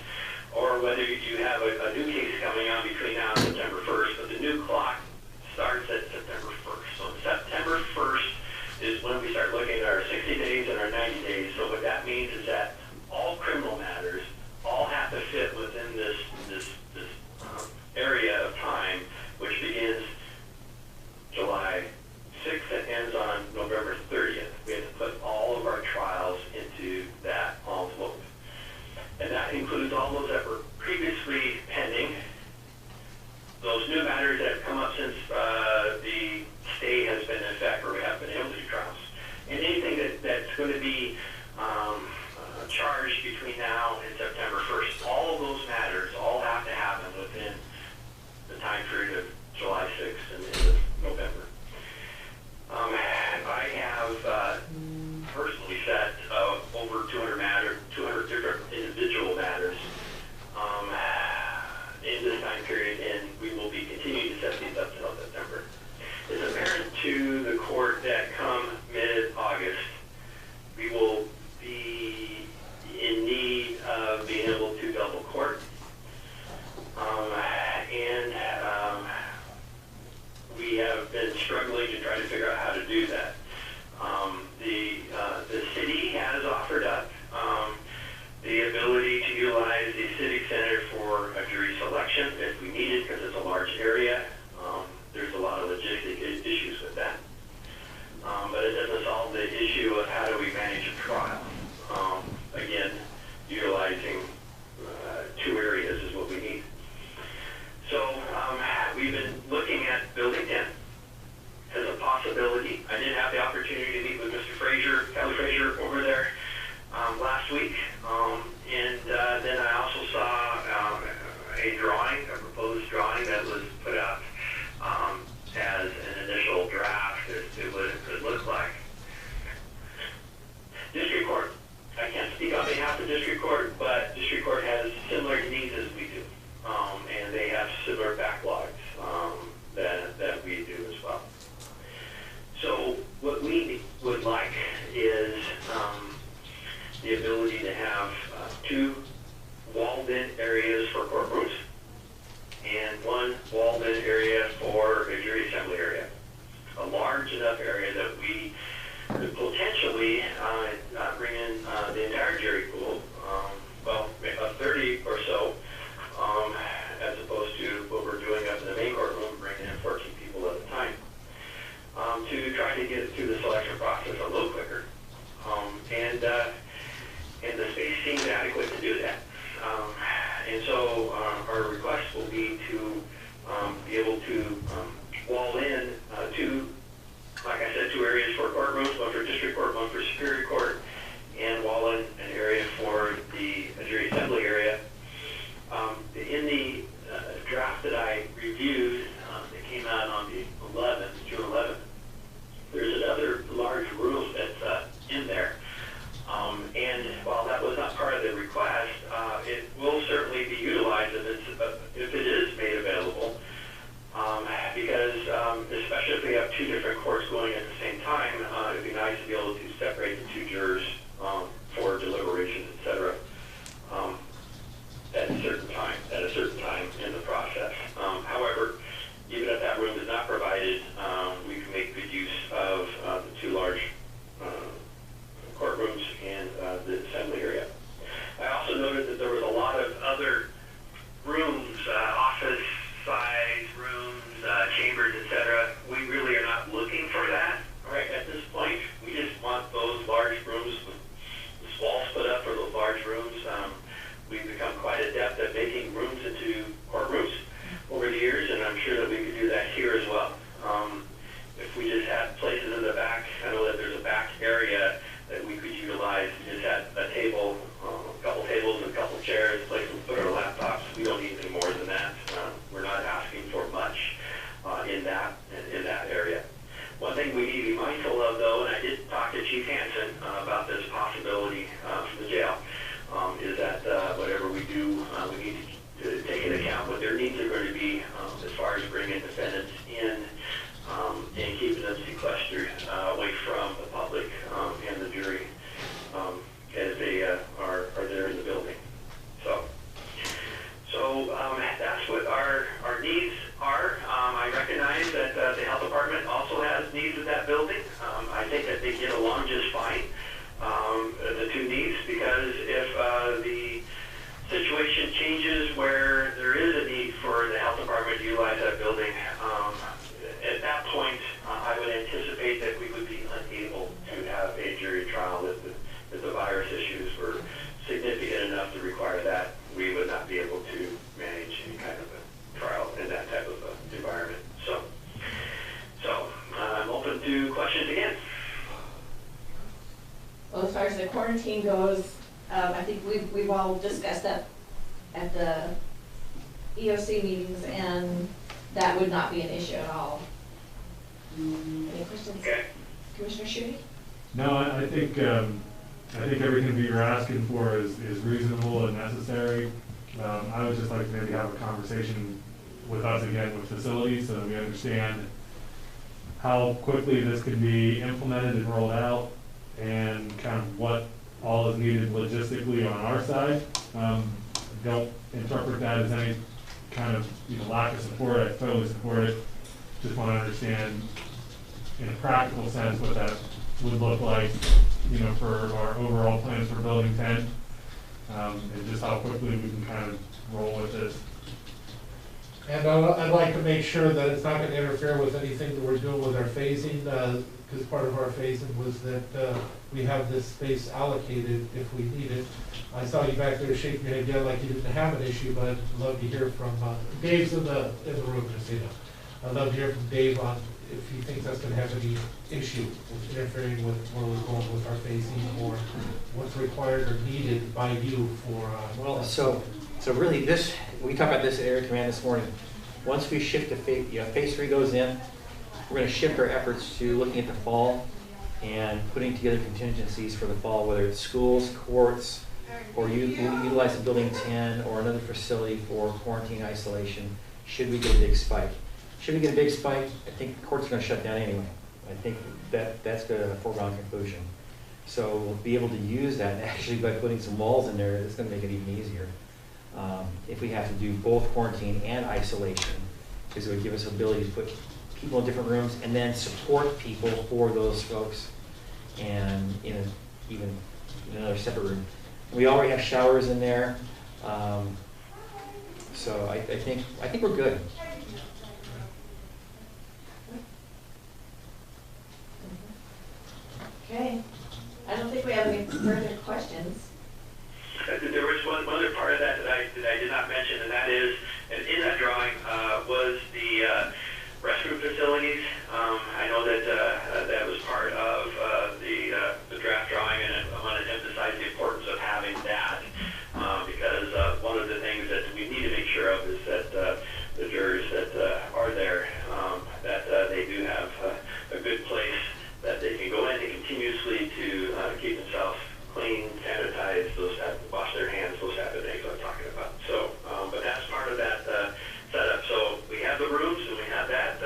or whether you have a new case coming on between now and September 1st, but the new clock starts at September 1st. So September 1st is when we start looking at our 60 days and our 90 days. So what that means is that all criminal matters all have to fit within this area of time, which begins July 6th and ends on November 30th. We have to put all of our trials into that envelope. And that includes all those that were previously pending, those new matters that have come up since the stay has been in effect, or we haven't been able to do trials, and anything that's going to be charged between now and September 1st. All of those matters all have to happen within the time period of July 6th and end of November. I have personally set over 200 different individual matters in this time period, and we will be continuing to set these up until September. It's apparent to the court that come mid-August, we will be in need of being able to double court. We have been struggling to try to figure out how to do that. The city has offered up the ability to utilize the civic center for a jury selection if we need it, because it's a large area. There's a lot of logistic issues with that. But it doesn't solve the issue of how do we manage a trial. Again, utilizing 2 areas is what we need. So we've been looking at building 10 as a possibility. I did have the opportunity to meet with Mr. Kelly Frazier over there last week. And then I also saw a proposed drawing that was put out as an initial draft as to what it could look like. District Court. I can't speak on behalf of District Court, but District Court has similar needs as we do. And they have similar backlogs that we do as well. So what we would like is the ability to have 2 walled-in areas for courtrooms, our request will be to be able to wall in two, like I said, 2 areas for courtrooms, one for district court, one for superior court, and wall in an area for the jury assembly area. In the draft that I reviewed, that came out on the 11th, June 11th, there's another large room that's in there. And while that was not part of the request, it will certainly be utilized if it is made available. Because especially if we have 2 different courts going at the same time, it'd be nice to be able to separate the 2 jurors for deliberations, etc. At a certain time in the process. However, even if that room is not provided, we can make good use of the 2 large courtrooms and the assembly area. I also noted that there was a lot of other rooms, office size rooms, chambers, etc. We really are not looking for that right at this point. We just want those large rooms with walls put up for those large rooms. We've become quite adept at making rooms into courtrooms over the years, and I'm sure that we could do that here as well. If we just had places in the back, I know that there's a back area that we could utilize. Just had a table, a couple tables, and a couple chairs, place to put our laptops. We don't need any more than that. We're not asking for much in that area. One thing we need to be mindful of, though, and I did talk to Chief Hansen about this possibility from the jail, is that whatever we do, we need to take into account what their needs are going to be as far as bringing defendants in and keeping them sequestered away from the public and the jury as they are there in the building. So that's what our needs are. I recognize that the health department also has needs in that building. I think that they get along just fine, the 2 needs, because if the situation changes where there is a need for the health department to utilize that building, at that point, I would anticipate that we would be unable to have a jury trial if the virus issues were significant enough to require that. We would not be able to manage any kind of a trial in that type of environment. So I'm open to questions again. Well, as far as the quarantine goes, I think we've all discussed that at the EOC meetings, and that would not be an issue at all. Any questions? Okay. Commissioner Shooty? No, I think everything that you're asking for is reasonable and necessary. I would just like to maybe have a conversation with us again with facilities so that we understand how quickly this can be implemented and rolled out, and kind of what all is needed logistically on our side. Don't interpret that as any kind of lack of support. I totally support it. Just want to understand in a practical sense what that would look like, for our overall plans for Building 10, and just how quickly we can kind of roll with this. And I'd like to make sure that it's not going to interfere with anything that we're doing with our phasing, because part of our phasing was that we have this space allocated if we need it. I saw you back there shaking your head, like you didn't have an issue, but I'd love to hear from, Dave's in the room, just so you know. I'd love to hear from Dave on if he thinks that's going to have any issue with interfering with where we're going with our phasing, or what's required or needed by you for. Well, so really this, we talked about this at Air Command this morning. Once we shift to phase 3 goes in, we're going to shift our efforts to looking at the fall and putting together contingencies for the fall, whether it's schools, courts, or utilize the Building 10 or another facility for quarantine isolation should we get a big spike. Should we get a big spike, I think the courts are going to shut down anyway. I think that's a foregone conclusion. So we'll be able to use that, and actually by putting some walls in there, it's going to make it even easier. If we have to do both quarantine and isolation, because it would give us the ability to put people in different rooms and then support people for those folks, and in another separate room. We already have showers in there, so I think we're good. Okay. I don't think we have any further questions. There was one other part of that I did not mention, and that is is that the jurors that are there, that they do have a good place that they can go in and continuously to keep themselves clean, sanitize, wash their hands, those type of things I'm talking about. So, but that's part of that setup. So we have the rooms and we have that.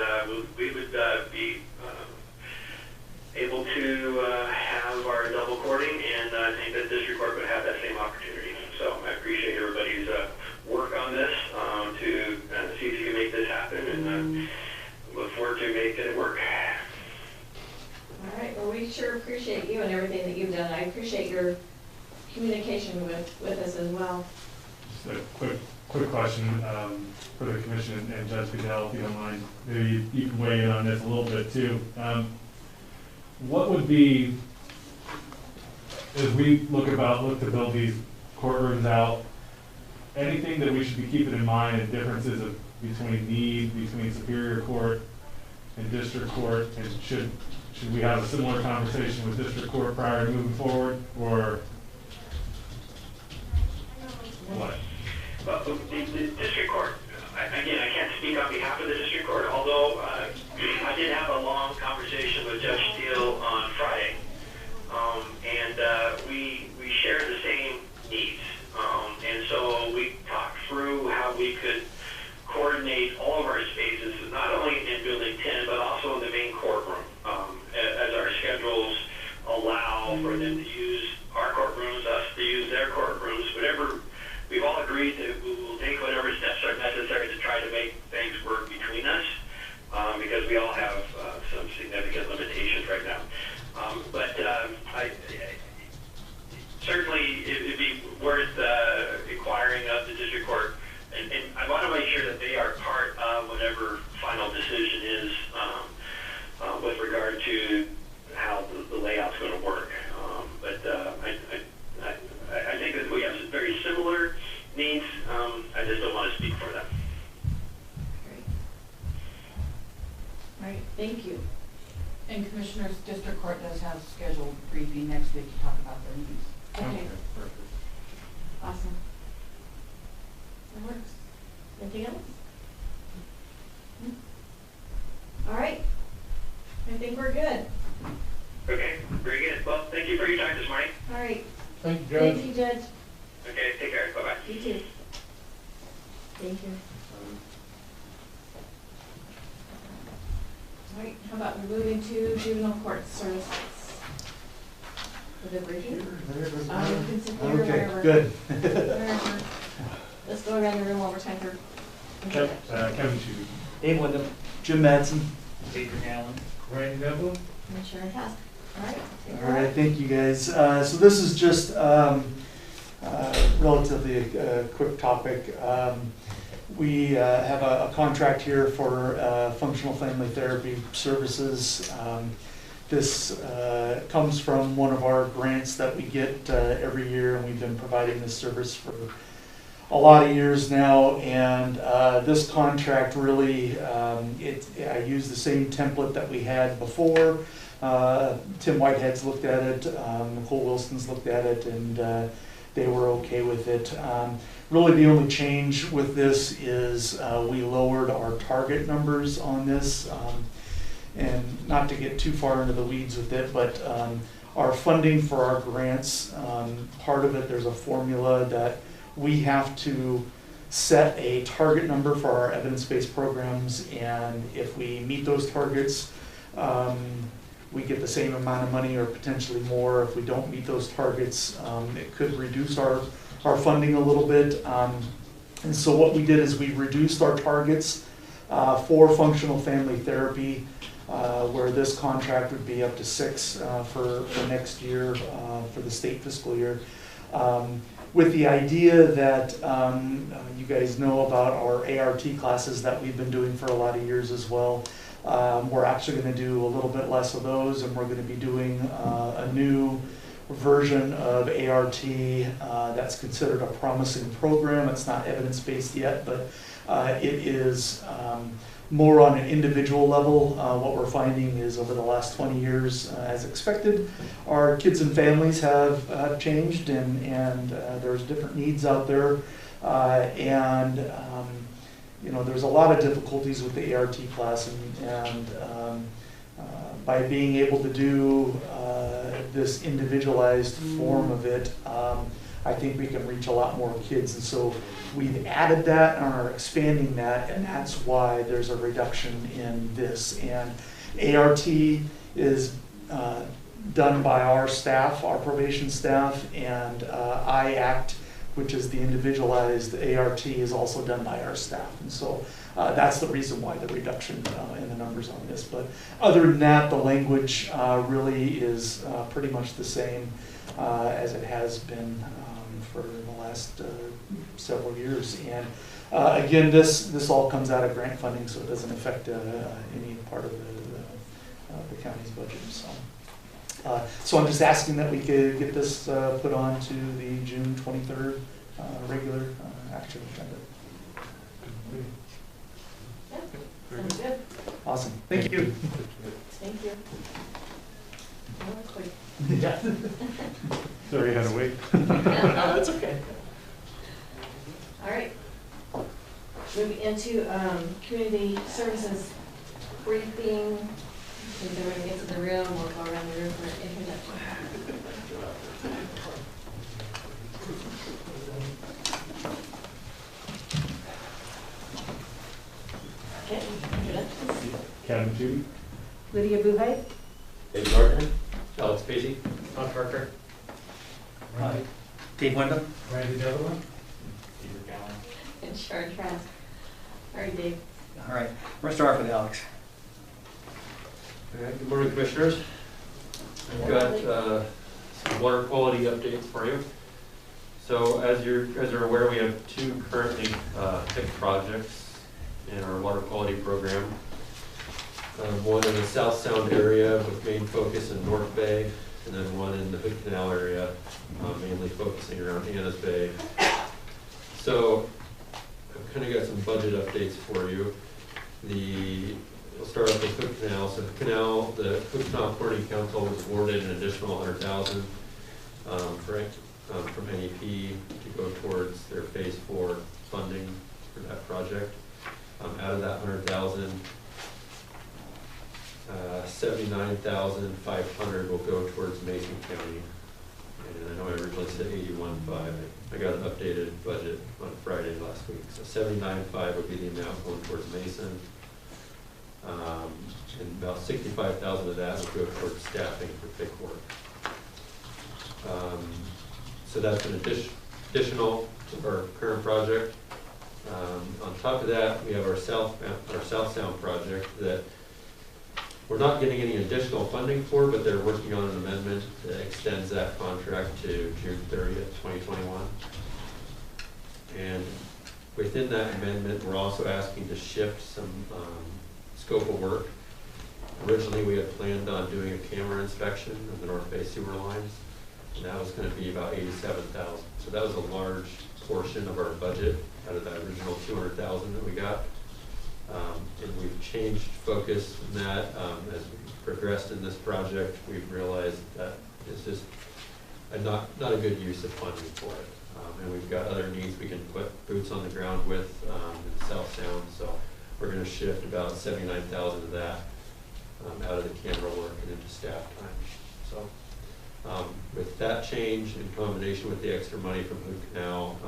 We would be able to have our double courting, and I think that district court would have that same opportunity. So I appreciate everybody's work on this to see if you can make this happen, and look forward to making it work. All right, well, we sure appreciate you and everything that you've done. I appreciate your communication with us as well. Just a quick question for the commission and Judge Goodell, if you don't mind. Maybe you can weigh in on this a little bit too. What would be, as we look to build these courtrooms out, anything that we should be keeping in mind and differences between need between Superior Court and District Court, and should we have a similar conversation with District Court prior to moving forward, or what? Well, the District Court, again, I can't speak on behalf of the District Court, although I did have a long conversation with Judge Steele on Friday, and we share the same needs, and so we talked through how we could coordinate all of our spaces, not only in Building 10, but also in the main courtroom, as our schedules allow for them to use our courtrooms, us to use their courtrooms, whatever. We've all agreed that we will take whatever steps are necessary to try to make things work between us, because we all have some significant limitations right now. But certainly it'd be worth inquiring of the District Court, and I want to make sure that they are part of whatever final decision is with regard to how the layout's going to work. But I think that we have some very similar needs. I just don't want to speak for them. Great. All right, thank you. And Commissioners, District Court does have scheduled briefing next week to talk about their needs. Okay, Perfect. awesome. That works. Anything else? All right. I think we're good. Okay, very good. Well, thank you for your time this morning. All right. Thank you, Judge. Thank you, Judge. Okay, take care. Bye-bye. You too. Thank you. All right, how about we move into juvenile court services? For the briefing? Okay, good. Wherever. Let's go around the room one more time for. Kevin Chu. Dave Windom, Jim Madsen. Adrian Allen. Ryan Neville. And Sharon Task. All right. take it All right, away. thank you guys. So this is just relatively a quick topic. We have a contract here for functional family therapy services. This comes from one of our grants that we get every year, and we've been providing this service for a lot of years now. And this contract really, I use the same template that we had before. Tim Whitehead's looked at it, Nicole Wilson's looked at it, and they were okay with it. Really the only change with this is we lowered our target numbers on this. And not to get too far into the weeds with it, but our funding for our grants, part of it, there's a formula that we have to set a target number for our evidence-based programs, and if we meet those targets, we get the same amount of money or potentially more. If we don't meet those targets, it could reduce our funding a little bit. And so what we did is we reduced our targets for functional family therapy, where this contract would be up to 6 for next year, for the state fiscal year. With the idea that you guys know about our ART classes that we've been doing for a lot of years as well. We're actually going to do a little bit less of those, and we're going to be doing a new version of ART that's considered a promising program. It's not evidence-based yet, but it is more on an individual level. What we're finding is over the last 20 years, as expected, our kids and families have changed, and there's different needs out there. there's a lot of difficulties with the ART class, and by being able to do this individualized form of it, I think we can reach a lot more kids. And so we've added that and are expanding that, and that's why there's a reduction in this. And ART is done by our staff, our probation staff, and IACT, which is the individualized ART, is also done by our staff. And so that's the reason why the reduction in the numbers on this. But other than that, the language really is pretty much the same as it has been for the last several years. And again, this all comes out of grant funding, so it doesn't affect any part of the county's budget. So I'm just asking that we could get this put on to the June 23rd regular action agenda. Yeah, sounds good. Awesome. Thank you. Thank you. That was quick. Yeah. Sorry you had to wait. No, that's okay. All right. Moving into community services briefing. If everyone gets in the room, we'll go around the room for introduction. Okay, introductions. Kevin Judy. Lydia Bouvet. Dave Gardner, Alex Pacey, Todd Parker, Dave Windom? Randy Devlin? Peter Gallen. And Sharon Trask. All right, Dave. All right, we're gonna start off with Alex. All right, good morning, Commissioners. I've got some water quality updates for you. So as you guys are aware, we have two currently picked projects in our water quality program. One in the South Sound area with main focus in North Bay, and then one in the Hood Canal area, mainly focusing around Anna's Bay. So I've kind of got some budget updates for you. We'll start off with Hood Canal. So the Hood Canal County Council was awarded an additional $100,000 from NEP to go towards their Phase 4 funding for that project. Out of that $100,000, $79,500 will go towards Mason County. And I know I originally said 81.5. I got an updated budget on Friday last week. So 79.5 would be the amount going towards Mason. And about 65,000 of that would go towards staffing for pick work. So that's an additional to our current project. On top of that, we have our South Sound project that we're not getting any additional funding for, but they're working on an amendment that extends that contract to June 30th, 2021. And within that amendment, we're also asking to shift some scope of work. Originally, we had planned on doing a camera inspection of the North Bay sewer lines, and that was going to be about $87,000. So that was a large portion of our budget out of that original $200,000 that we got. And we've changed focus in that. As we progressed in this project, we've realized that it's just not a good use of funding for it. And we've got other needs we can put boots on the ground with in South Sound. So we're going to shift about $79,000 of that out of the camera work and into staff time. So with that change in combination with the extra money from Hood Canal,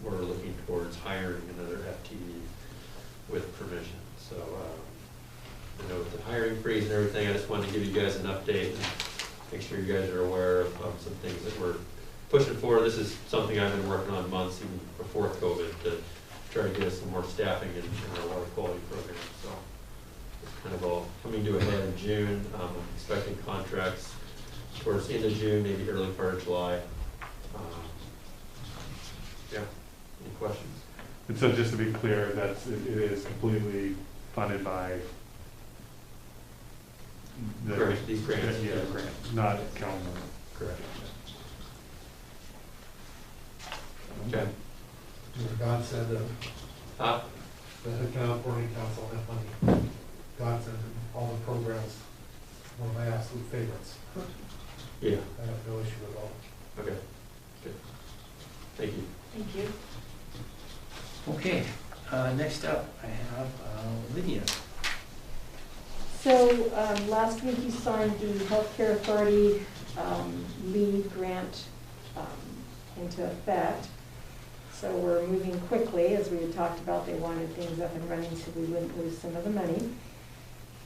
we're looking towards hiring another FTE with permission. So I know with the hiring freeze and everything, I just wanted to give you guys an update and make sure you guys are aware of some things that we're pushing for. This is something I've been working on months, even before COVID, to try to get us some more staffing in our water quality program. So it's kind of all coming to a head in June. I'm expecting contracts towards the end of June, maybe early part of July. Yeah, any questions? And so just to be clear, it is completely funded by these grants. Yeah, grant, not county. Correct. Okay. God said that the Hood Canal County Council have money. God said all the programs, one of my absolute favorites. Yeah. I have no issue at all. Okay. Good. Thank you. Thank you. Okay, Next up, I have Lydia. So, last week you signed the Healthcare Authority lead grant into effect. So we're moving quickly, as we had talked about. They wanted things up and running so we wouldn't lose some of the money.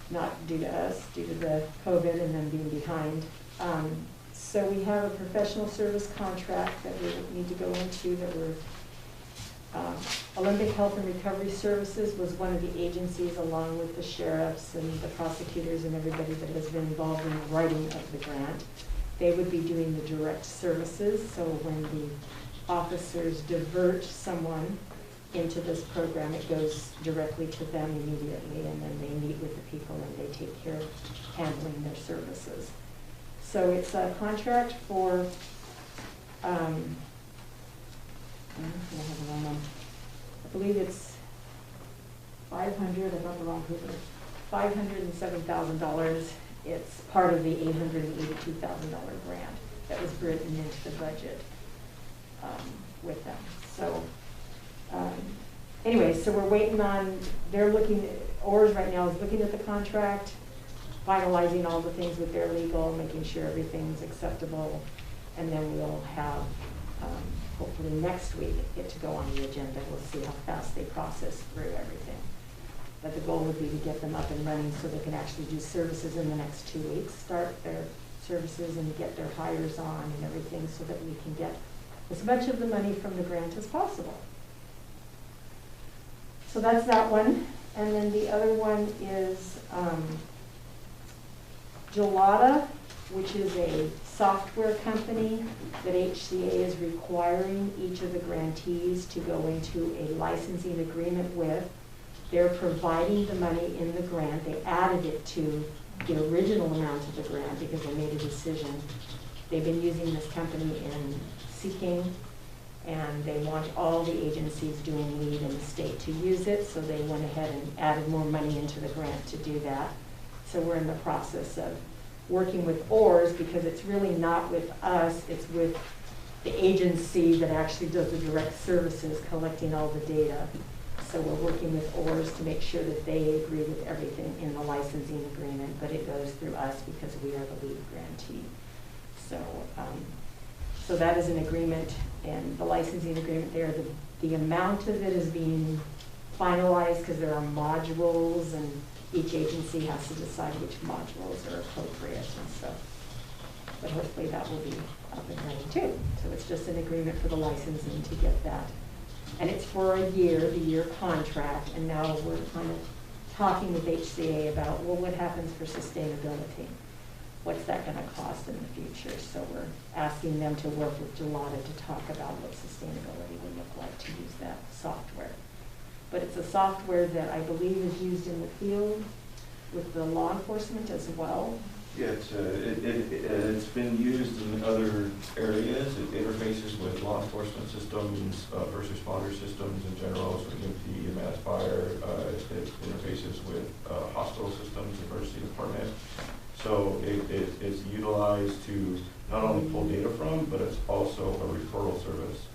Not due to us, due to the COVID and then being behind. So we have a professional service contract that we need to go into that we're, Olympic Health and Recovery Services was one of the agencies, along with the sheriffs and the prosecutors and everybody that has been involved in the writing of the grant. They would be doing the direct services, so when the officers divert someone into this program, it goes directly to them immediately, and then they meet with the people and they take care of handling their services. So it's a contract for, I believe it's $500, I got the wrong paper, $507,000. It's part of the $882,000 grant that was written into the budget with them. So anyway, so we're waiting on, they're looking, ORS right now is looking at the contract, finalizing all the things with their legal, making sure everything's acceptable, and then we'll have, hopefully next week, get to go on the agenda. We'll see how fast they process through everything. But the goal would be to get them up and running so they can actually do services in the next 2 weeks, start their services and get their hires on and everything so that we can get as much of the money from the grant as possible. So that's that one. And then the other one is Juvenile, which is a software company that HCA is requiring each of the grantees to go into a licensing agreement with. They're providing the money in the grant. They added it to the original amount of the grant because they made a decision. They've been using this company in Seeking, and they want all the agencies doing lead in the state to use it, so they went ahead and added more money into the grant to do that. So we're in the process of working with ORS, because it's really not with us, it's with the agency that actually does the direct services, collecting all the data. So we're working with ORS to make sure that they agree with everything in the licensing agreement, but it goes through us because we are the lead grantee. So, so that is an agreement, and the licensing agreement there, the amount of it is being finalized because there are modules, and each agency has to decide which modules are appropriate and stuff. But hopefully that will be up and running too. So it's just an agreement for the licensing to get that. And it's for a year, the year contract, and now we're kind of talking with HCA about, well, what happens for sustainability? What's that going to cost in the future? So we're asking them to work with Juvenile to talk about what sustainability would look like to use that software. But it's a software that I believe is used in the field with the law enforcement as well. Yeah, it's been used in other areas. It interfaces with law enforcement systems, first responder systems in general, so EMT, EMS, fire. It interfaces with hospital systems, emergency department. So it's utilized to not only pull data from, but it's also a referral service.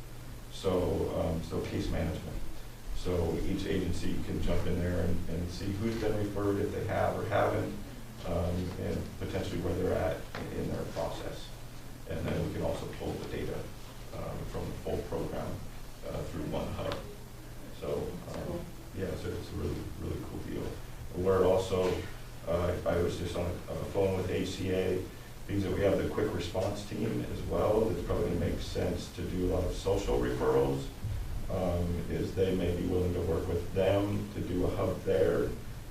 So, so case management. So each agency can jump in there and see who's been referred, if they have or haven't, and potentially where they're at in their process. And then we can also pull the data from the full program through one hub. So yeah, so it's a really, really cool deal. We're also, I was just on a phone with HCA, because we have the quick response team as well. It's probably going to make sense to do a lot of social referrals. Is they may be willing to work with them to do a hub there,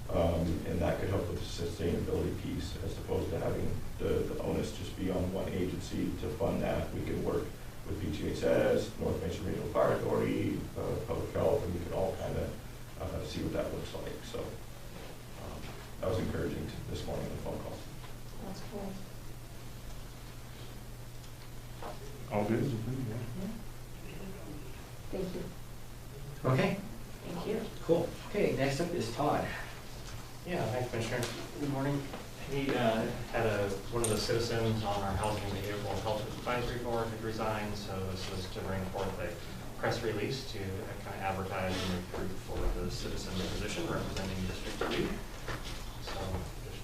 and that could help with the sustainability piece, as opposed to having the onus just be on one agency to fund that. We can work with BGHS, North Mason Regional Fire Authority, Public Health, and we can all kind of see what that looks like. So that was encouraging this morning in the phone call. That's cool. All good? Thank you. Okay, Thank you. cool. Okay, next up is Todd. Yeah, hi Commissioner. Good morning. He had one of the citizens on our Housing and Behavioral Health Advisory Board had resigned, so this was to bring forth a press release to kind of advertise and recruit for the citizen position representing District 3. So just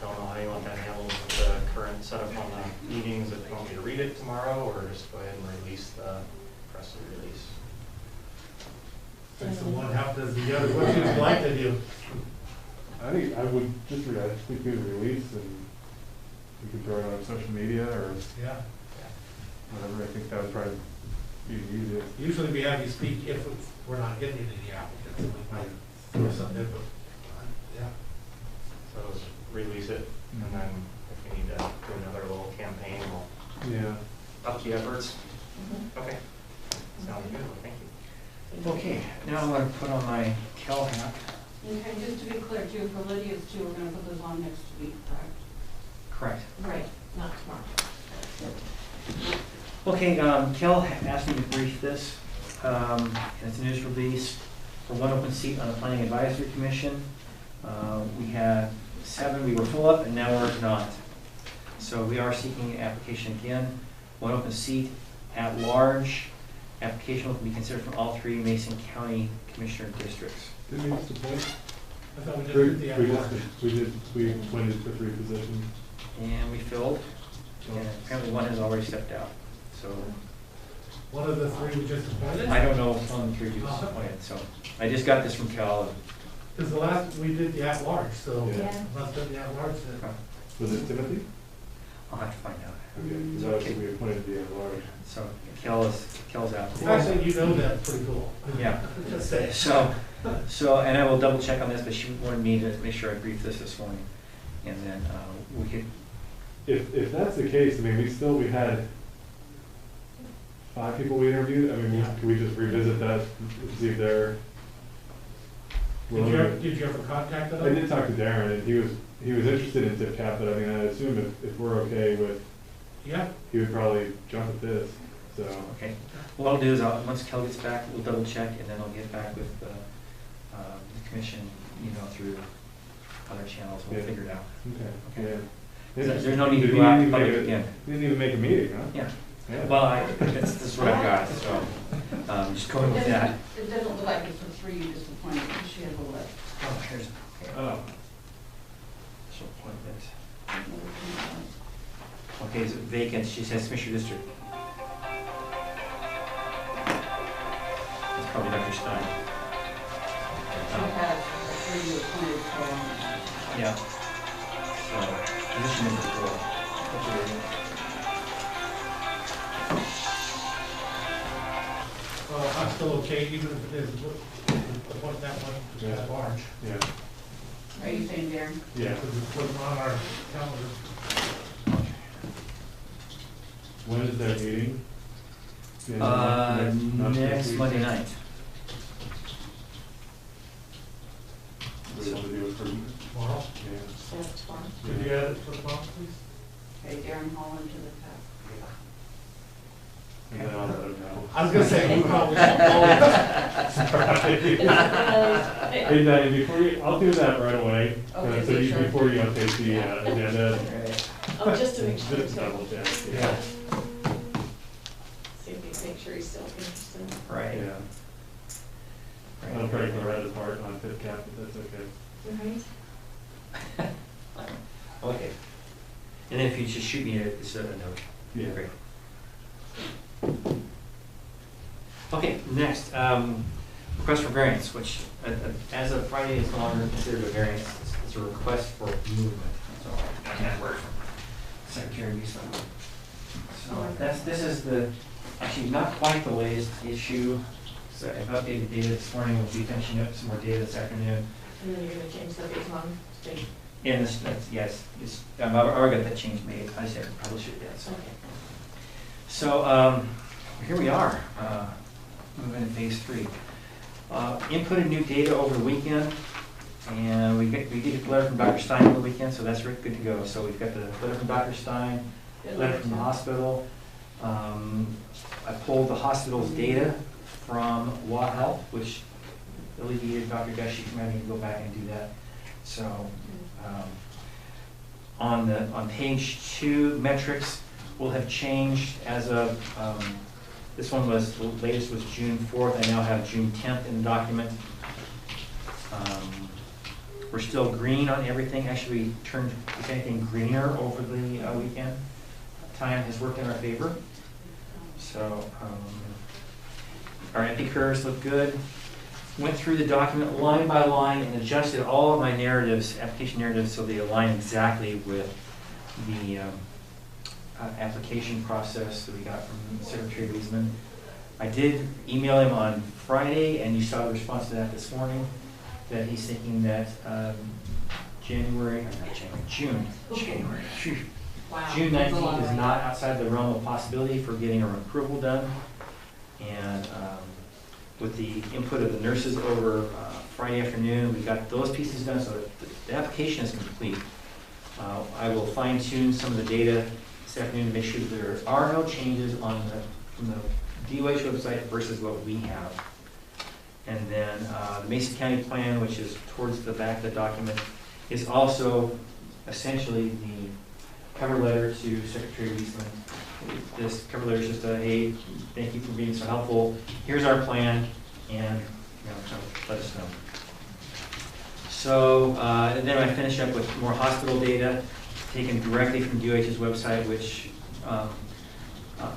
don't know how you want that handled with the current setup on the meetings, if you want me to read it tomorrow, or just go ahead and release the press release. Since the one half does the other, what would you like to do? I think I would just do a release and we could throw it on social media or Yeah. whatever. I think that would probably be easier. Usually we have you speak if we're not getting any applicants, we might throw something, but, yeah. So just release it, and then if we need to do another little campaign, we'll Yeah. up the efforts. Okay. Sounds good, well, thank you. Okay, now I'm going to put on my Cal hat. Okay, just to be clear too, for Lydia's too, we're gonna put those on next week, correct? Correct. Right, not tomorrow. Okay, Cal asked me to brief this. And it's a news release for one open seat on the Planning Advisory Commission. We had 7, we were full up, and now we're not. So we are seeking an application again. One open seat at large. Application will be considered from all 3 Mason County Commissioner districts. Didn't we just appoint? I thought we just did the We appointed for 3 positions. And we filled, and apparently one has already stepped out. So one of the 3 we just appointed? I don't know if one of the 3 was appointed, so I just got this from Cal. Because the last, we did the at-large, so Yeah. must have been the at-large then. Was it Timothy? I'll have to find out. Okay, because obviously we appointed the large. So Kel's out. Actually, you know that's pretty cool. Yeah. Just say. So, and I will double check on this, but she wanted me to make sure I briefed this morning. And then we could. If that's the case, I mean, we had 5 people we interviewed. I mean, can we just revisit that and see if they're. Did you ever contact them? I did talk to Darren, and he was interested in tip cap, but I mean, I assume if we're okay with. Yeah. He would probably jump at this, so. Okay. What I'll do is once Kel gets back, we'll double check, and then I'll get back with the commission, through other channels. We'll figure it out. Okay. Okay. Yeah. There's no need to go out public again. We didn't even make a meeting, huh? Yeah. Yeah. Well, this is what I've got, so just going with that. It doesn't look like it's the 3 you just appointed, she has a list. Oh, here's, Oh. special appointment. Okay, it's vacant, she says Commissioner District. It's probably Dr. Stein. She has the 3 you appointed for. Yeah. So, position number 4. What's your rating? Well, I'm still okay, even if it is, appoint that one at large. Yeah. Are you saying, Darren? Yeah. Because we put them on our calendar. When is their meeting? Next Monday night. Do we want to do it for? Tomorrow? Yeah. That's fine. Could you add it for tomorrow, please? Okay, Darren Holland to the top. And then I'll let them know. I was gonna say, we probably should Hey, Diane, before you, I'll do that right away. Okay, So sure. before you update the agenda. Oh, just to make sure. Just double check. Yeah. See if we make sure he's still interested. Right. Yeah. I'll break Loretta's heart on tip cap, but that's okay. Right. Okay. And then if you just shoot me a note. Yeah. Great. Okay, next, request for variance, which as of Friday is no longer considered a variance. It's a request for movement. So I can't work from Secretary Musa. So this is actually not quite the latest issue. So I've updated data this morning. We'll be finishing up some more data this afternoon. And then you're gonna change the base on state. And yes, I've already got that change made. I just haven't published it yet. So. Okay. So here we are, moving to phase 3. Inputted new data over the weekend, and we did get a letter from Dr. Stein over the weekend, so that's good to go. So we've got the letter from Dr. Stein, letter from the hospital. I pulled the hospital's data from Wa Health, which alleviated Dr. Gushie from having to go back and do that. So on page 2, metrics will have changed as of This one was, the latest was June 4th. I now have June 10th in the document. We're still green on everything. Actually, we turned, if anything, greener over the weekend. Time has worked in our favor. So our empty curves look good. Went through the document line by line and adjusted all of my narratives, application narratives, so they align exactly with the application process that we got from Secretary Wiesman. I did email him on Friday, and you saw the response to that this morning, that he's thinking that June Wow. June That's a lot 19th is right not now. outside the realm of possibility for getting our approval done. And with the input of the nurses over Friday afternoon, we got those pieces done, so the application is complete. I will fine tune some of the data this afternoon to make sure that there are no changes on from the DOH website versus what we have. And then the Mason County plan, which is towards the back of the document, is also essentially the cover letter to Secretary Wiesman. This cover letter is just a, hey, thank you for being so helpful. Here's our plan, and let us know. So, and then I finish up with more hospital data taken directly from DOH's website, which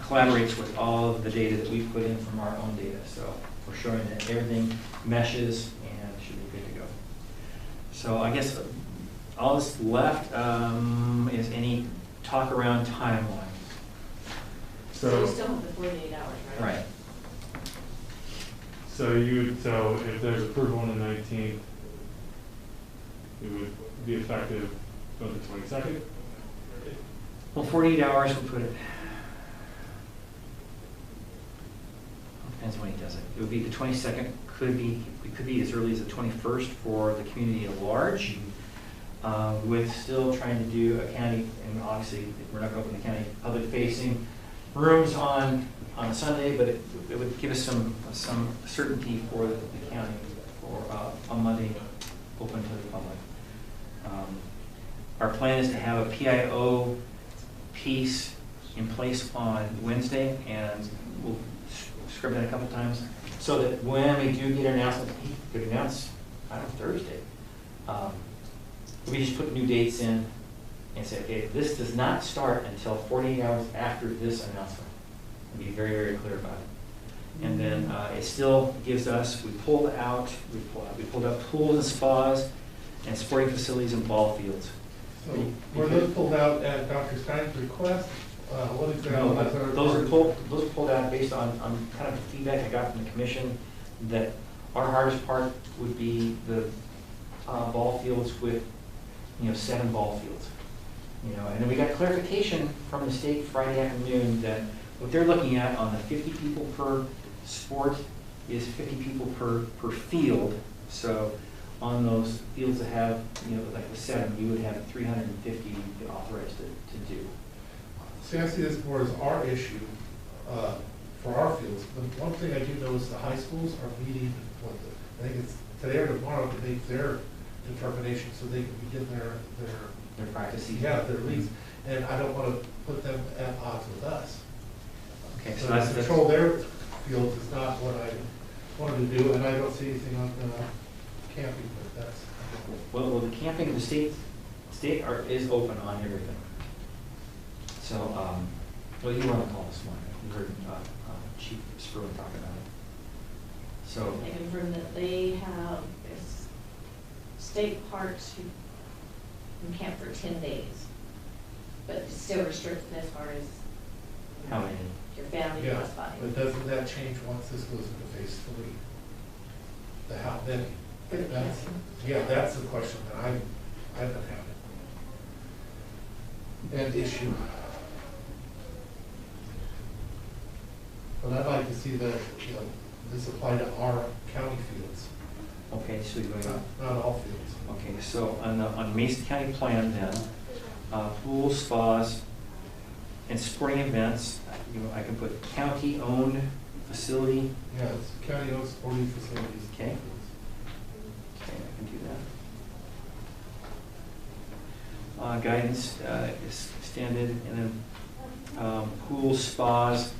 collaborates with all of the data that we've put in from our own data. So we're showing that everything meshes and should be good to go. So I guess all that's left is any talk around timeline. So you still have the 48 hours, right? Right. So if there's approval on the 19th, it would be effective on the 22nd? Well, 48 hours, we'll put it. Depends when he does it. It would be the 22nd, it could be as early as the 21st for the community at large. With still trying to do a county, and obviously we're not going to open the county public facing rooms on Sunday, but it would give us some certainty for the county for on Monday open to the public. Our plan is to have a PIO piece in place on Wednesday, and we'll script that a couple times so that when we do get an announcement, we could announce on Thursday. We just put new dates in and say, okay, this does not start until 48 hours after this announcement. And be very, very clear about it. And then it still gives us, we pulled out pools and spas and sporting facilities and ball fields. So were those pulled out at Dr. Stein's request? What exactly? No, those are pulled out based on kind of the feedback I got from the commission that our hardest part would be the ball fields with 7 ball fields. And then we got clarification from the state Friday afternoon that what they're looking at on the 50 people per sport is 50 people per field. So on those fields that have, like the 7, you would have 350 authorized to do. See, I see this more as our issue for our fields. The one thing I do know is the high schools are meeting, I think it's today or tomorrow to make their determination so they can begin their practice season. Yeah, their leagues. And I don't want to put them at odds with us. Okay, so that's to control their fields is not what I wanted to do, and I don't see anything on camping, but that's. Well, the camping, the state is open on everything. So, well, you were on the call this morning. You heard Chief Spruan talk about it. So. I confirm that they have state parks who can camp for 10 days, but it's still restricted as far as How many? Your family plus 5. But doesn't that change once this goes into phase 3? The how then? That's the question that I've been having. And issue. But I'd like to see that, this apply to our county fields. Okay, so you're going not all fields. Okay, so on Mason County plan then, pools, spas, and sporting events, I can put county-owned facility. Yeah, it's county-owned sporting facilities. Okay. Okay, I can do that. Guidance is extended, and then pools, spas.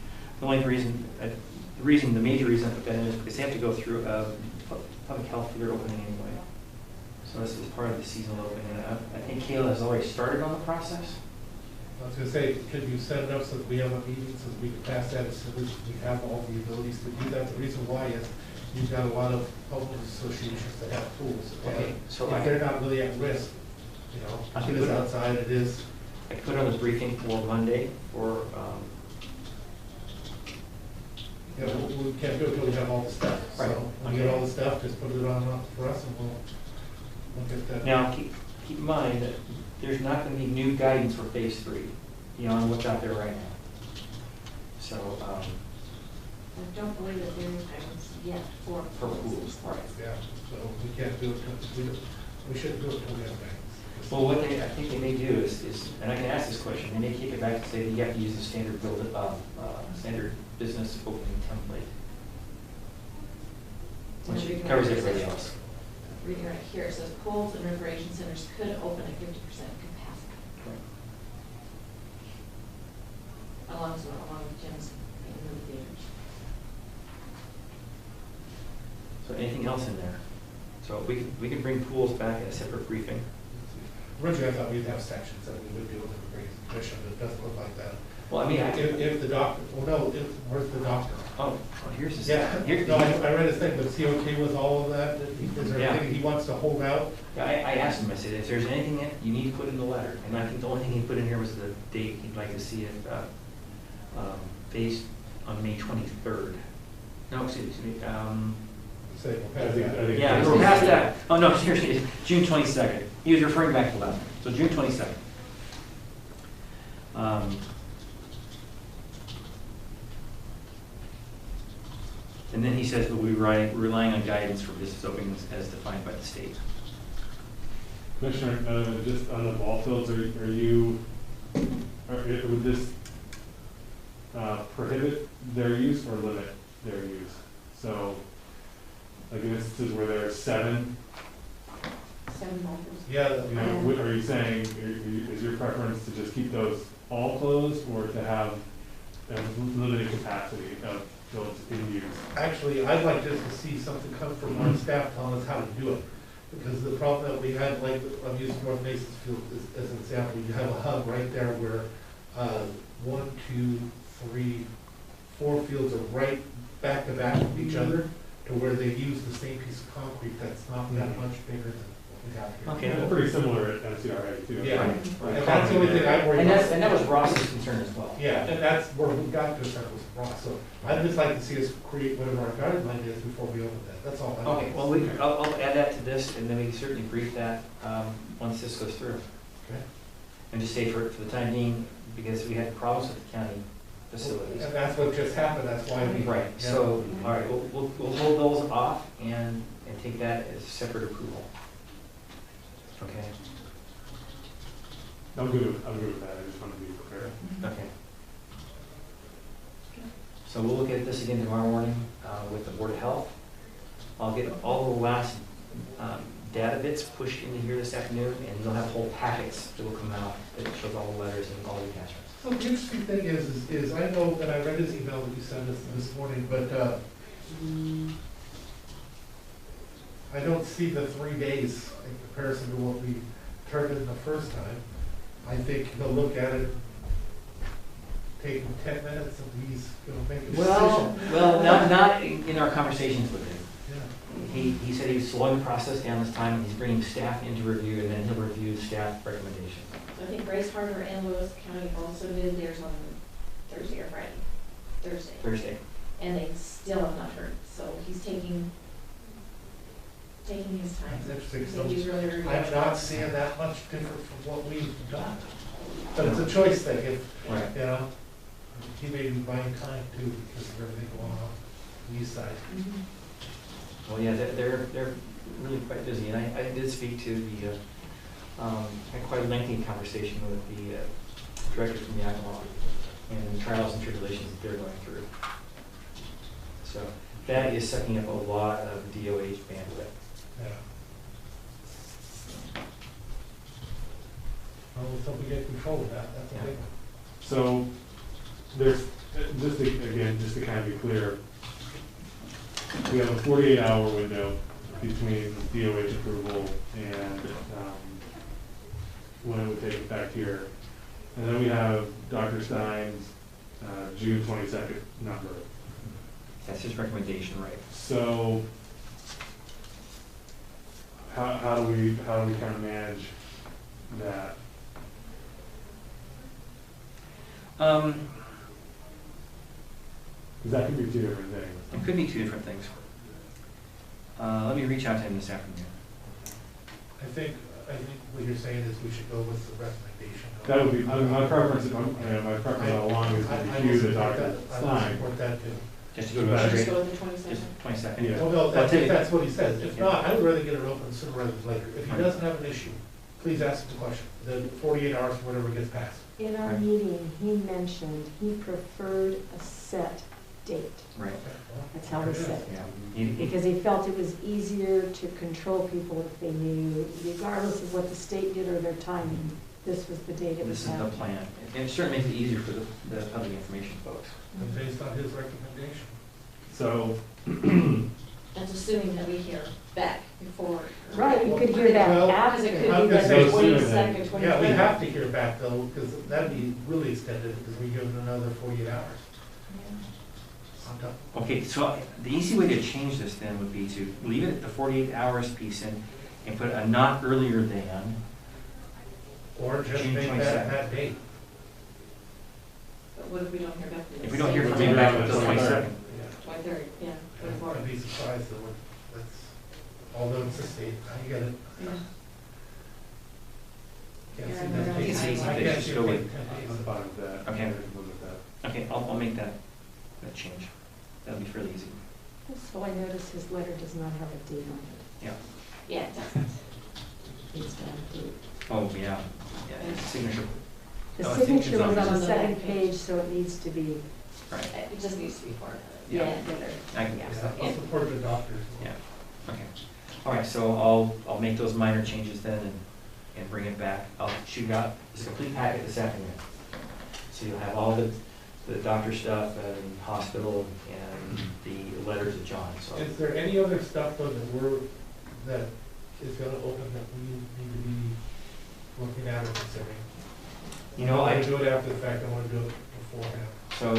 The only reason, the major reason I put that in is because they have to go through public health for their opening anyway. So this is part of the seasonal opening. And I think Kayla has already started on the process. I was gonna say, could you set it up so that we have a meeting, so that we can pass that as soon as we have all the abilities to do that? The reason why is you've got a lot of homeowners associations that have pools. Okay, so if they're not really at risk, you know, I it can is put it- outside, it is. I put on the briefing for Monday for, You know, we can't do it until we have all the stuff. Right. So when we get all the stuff, just put it on for us and we'll look at that. now, keep in mind that there's not going to be new guidance for phase 3 beyond what's out there right now. So, I don't believe that there is guidance yet for pools, right. Yeah, so we can't do it, we shouldn't do it until we have guidance. Well, what I think they may do is, and I can ask this question, they may kick it back and say that you have to use the standard standard business opening template, which covers everybody else. Reading right here, it says pools and recreation centers could open at 50% capacity. Along with gyms and movie theaters. So anything else in there? So we can bring pools back at a separate briefing. Originally, I thought we'd have sections that we would deal with the Recreation Commission, but it doesn't look like that. Well, I mean, If the doctor, well, no, where's the doctor? Oh, well, here's the. Yeah, no, I read his thing, but is he okay with all of that? Is there Yeah. anything he wants to hold out? Yeah, I asked him, I said, if there's anything that you need to put in the letter, and I think the only thing he put in here was the date, he'd like to see it phased on May 23rd. No, excuse me, Say, we'll I pass think- that. I think- yeah, we're past that. Oh, no, seriously, it's June 22nd. He was referring back to last one, so June 22nd. And then he says we'll be relying on guidance for business openings as defined by the state. Commissioner, just on the ball fields, would this prohibit their use or limit their use? So, like in instances where there are 7, 7 holders. Yeah, you know, are you saying, is your preference to just keep those all closed or to have a limited capacity of fields in use? actually, I'd like just to see something come from our staff telling us how to do it. Because the problem that we had, like, I'm using North Mason's field as an example, you have a hub right there where 1, 2, 3, 4 fields are right back to back with each other, to where they use the same piece of concrete that's not that much bigger than what we have here. Okay. Yeah, pretty similar at NCRA too. Yeah. Right. And that's the only thing I worry about. And that was Ross's concern as well. Yeah, and that's where we got to a circle with Ross, so I'd just like to see us create whatever our guideline is before we open that, that's all. Okay, well, I'll add that to this, and then we can certainly brief that once this goes through. Okay. And just say for the time being, because we had problems with the county facilities. And that's what just happened, that's why we. Right, yeah. so, all right, we'll hold those off and take that as separate approval. Okay, I'm good with that, I just want to be prepared. okay. So we'll look at this again tomorrow morning with the Board of Health. I'll get all the last data bits pushed into here this afternoon, and you'll have whole packets that will come out that shows all the letters and all the attachments. So the interesting thing is I know that I read his email that you sent us this morning, but I don't see the 3 days in comparison to what we turned in the first time. I think he'll look at it, take him 10 minutes, and he's gonna make a decision. Well, not in our conversations with him. Yeah. He said he was slowing the process down this time, and he's bringing staff in to review, and then he'll review staff recommendations. So I think Grace Harbor and Lewis County also did theirs on Thursday or Friday? Thursday. And they still have not heard, so he's taking his time. That's interesting, I think he's really reviewing. I'm not seeing that much different from what we've done. But it's a choice thing, if, Right. you know, he may be buying time too, because of everything going on the east side. Mhm. Well, yeah, they're really quite busy, and I did speak to the, had quite a lengthy conversation with the director from the Yakima and the trials and tribulations that they're going through. So that is sucking up a lot of DOH bandwidth. Yeah. Well, let's hope we get control of that, that's a big one. So there's just to kind of be clear, we have a 48-hour window between DOH approval and when it would take effect here. And then we have Dr. Stein's June 22nd number. That's his recommendation, right? So how do we kind of manage that? Because that could be two different things. It could be two different things. Let me reach out to him this afternoon. I think what you're saying is we should go with the recommendation. That would be, I mean, my preference all along is to diffuse the Dr. I Stein. support that too. Just to go to Just straight, go with the 22nd. just 22nd. Yeah. Well, no, I'll tell you- that's what he says. If Yeah. not, I would rather get it open sooner rather than later. If he Right. doesn't have an issue, please ask the question. The 48 hours, whatever gets passed. In our Right. meeting, he mentioned he preferred a set date. Right. That's how he said it. Yeah. You- Because he felt it was easier to control people if they knew, regardless of what the state did or their timing, this was the date it This was is the happening. plan. And it certainly makes it easier for the public information folks. And based on his recommendation. So, That's assuming that we hear back before. Right, you could hear that Well, after. Because it I'm could be gonna the say 22nd, 23rd. Yeah, we have to hear back though, because that'd be really extended because we give it another 48 hours. On top. Okay, so the easy way to change this then would be to leave it at the 48 hours piece and put a not earlier than. Or just June make 22nd. that date. But what if we don't hear back? If we don't hear from him back until the 22nd. 23rd, yeah, 24th. I'd be surprised that that's, although it's a state, I get it. Yeah. Can't Yeah, see I that know. taking- It's easy, I they can't just see go it with- taking 10 days. I'm fine with that. Okay. I can live with that. Okay, I'll make that change. That'll be fairly easy. So I noticed his letter does not have a date on it. Yeah. Yeah, it doesn't. It's got a date. Oh, yeah. Yeah, it's signature. The Oh, I think signature it's was on on the the second back page, so it needs to be, Right. It just needs to be part of it. Yeah. I can Yeah. guess Yeah, that. I'll support the doctors. Yeah, okay. All right, so I'll make those minor changes then and bring it back. I'll shoot out this complete packet this afternoon. So you'll have all the doctor stuff and hospital and the letters to John, so. Is there any other stuff though that is gonna open that we need to be looking at or considering? You know, I wanna do it after the fact, I wanna do it beforehand. So,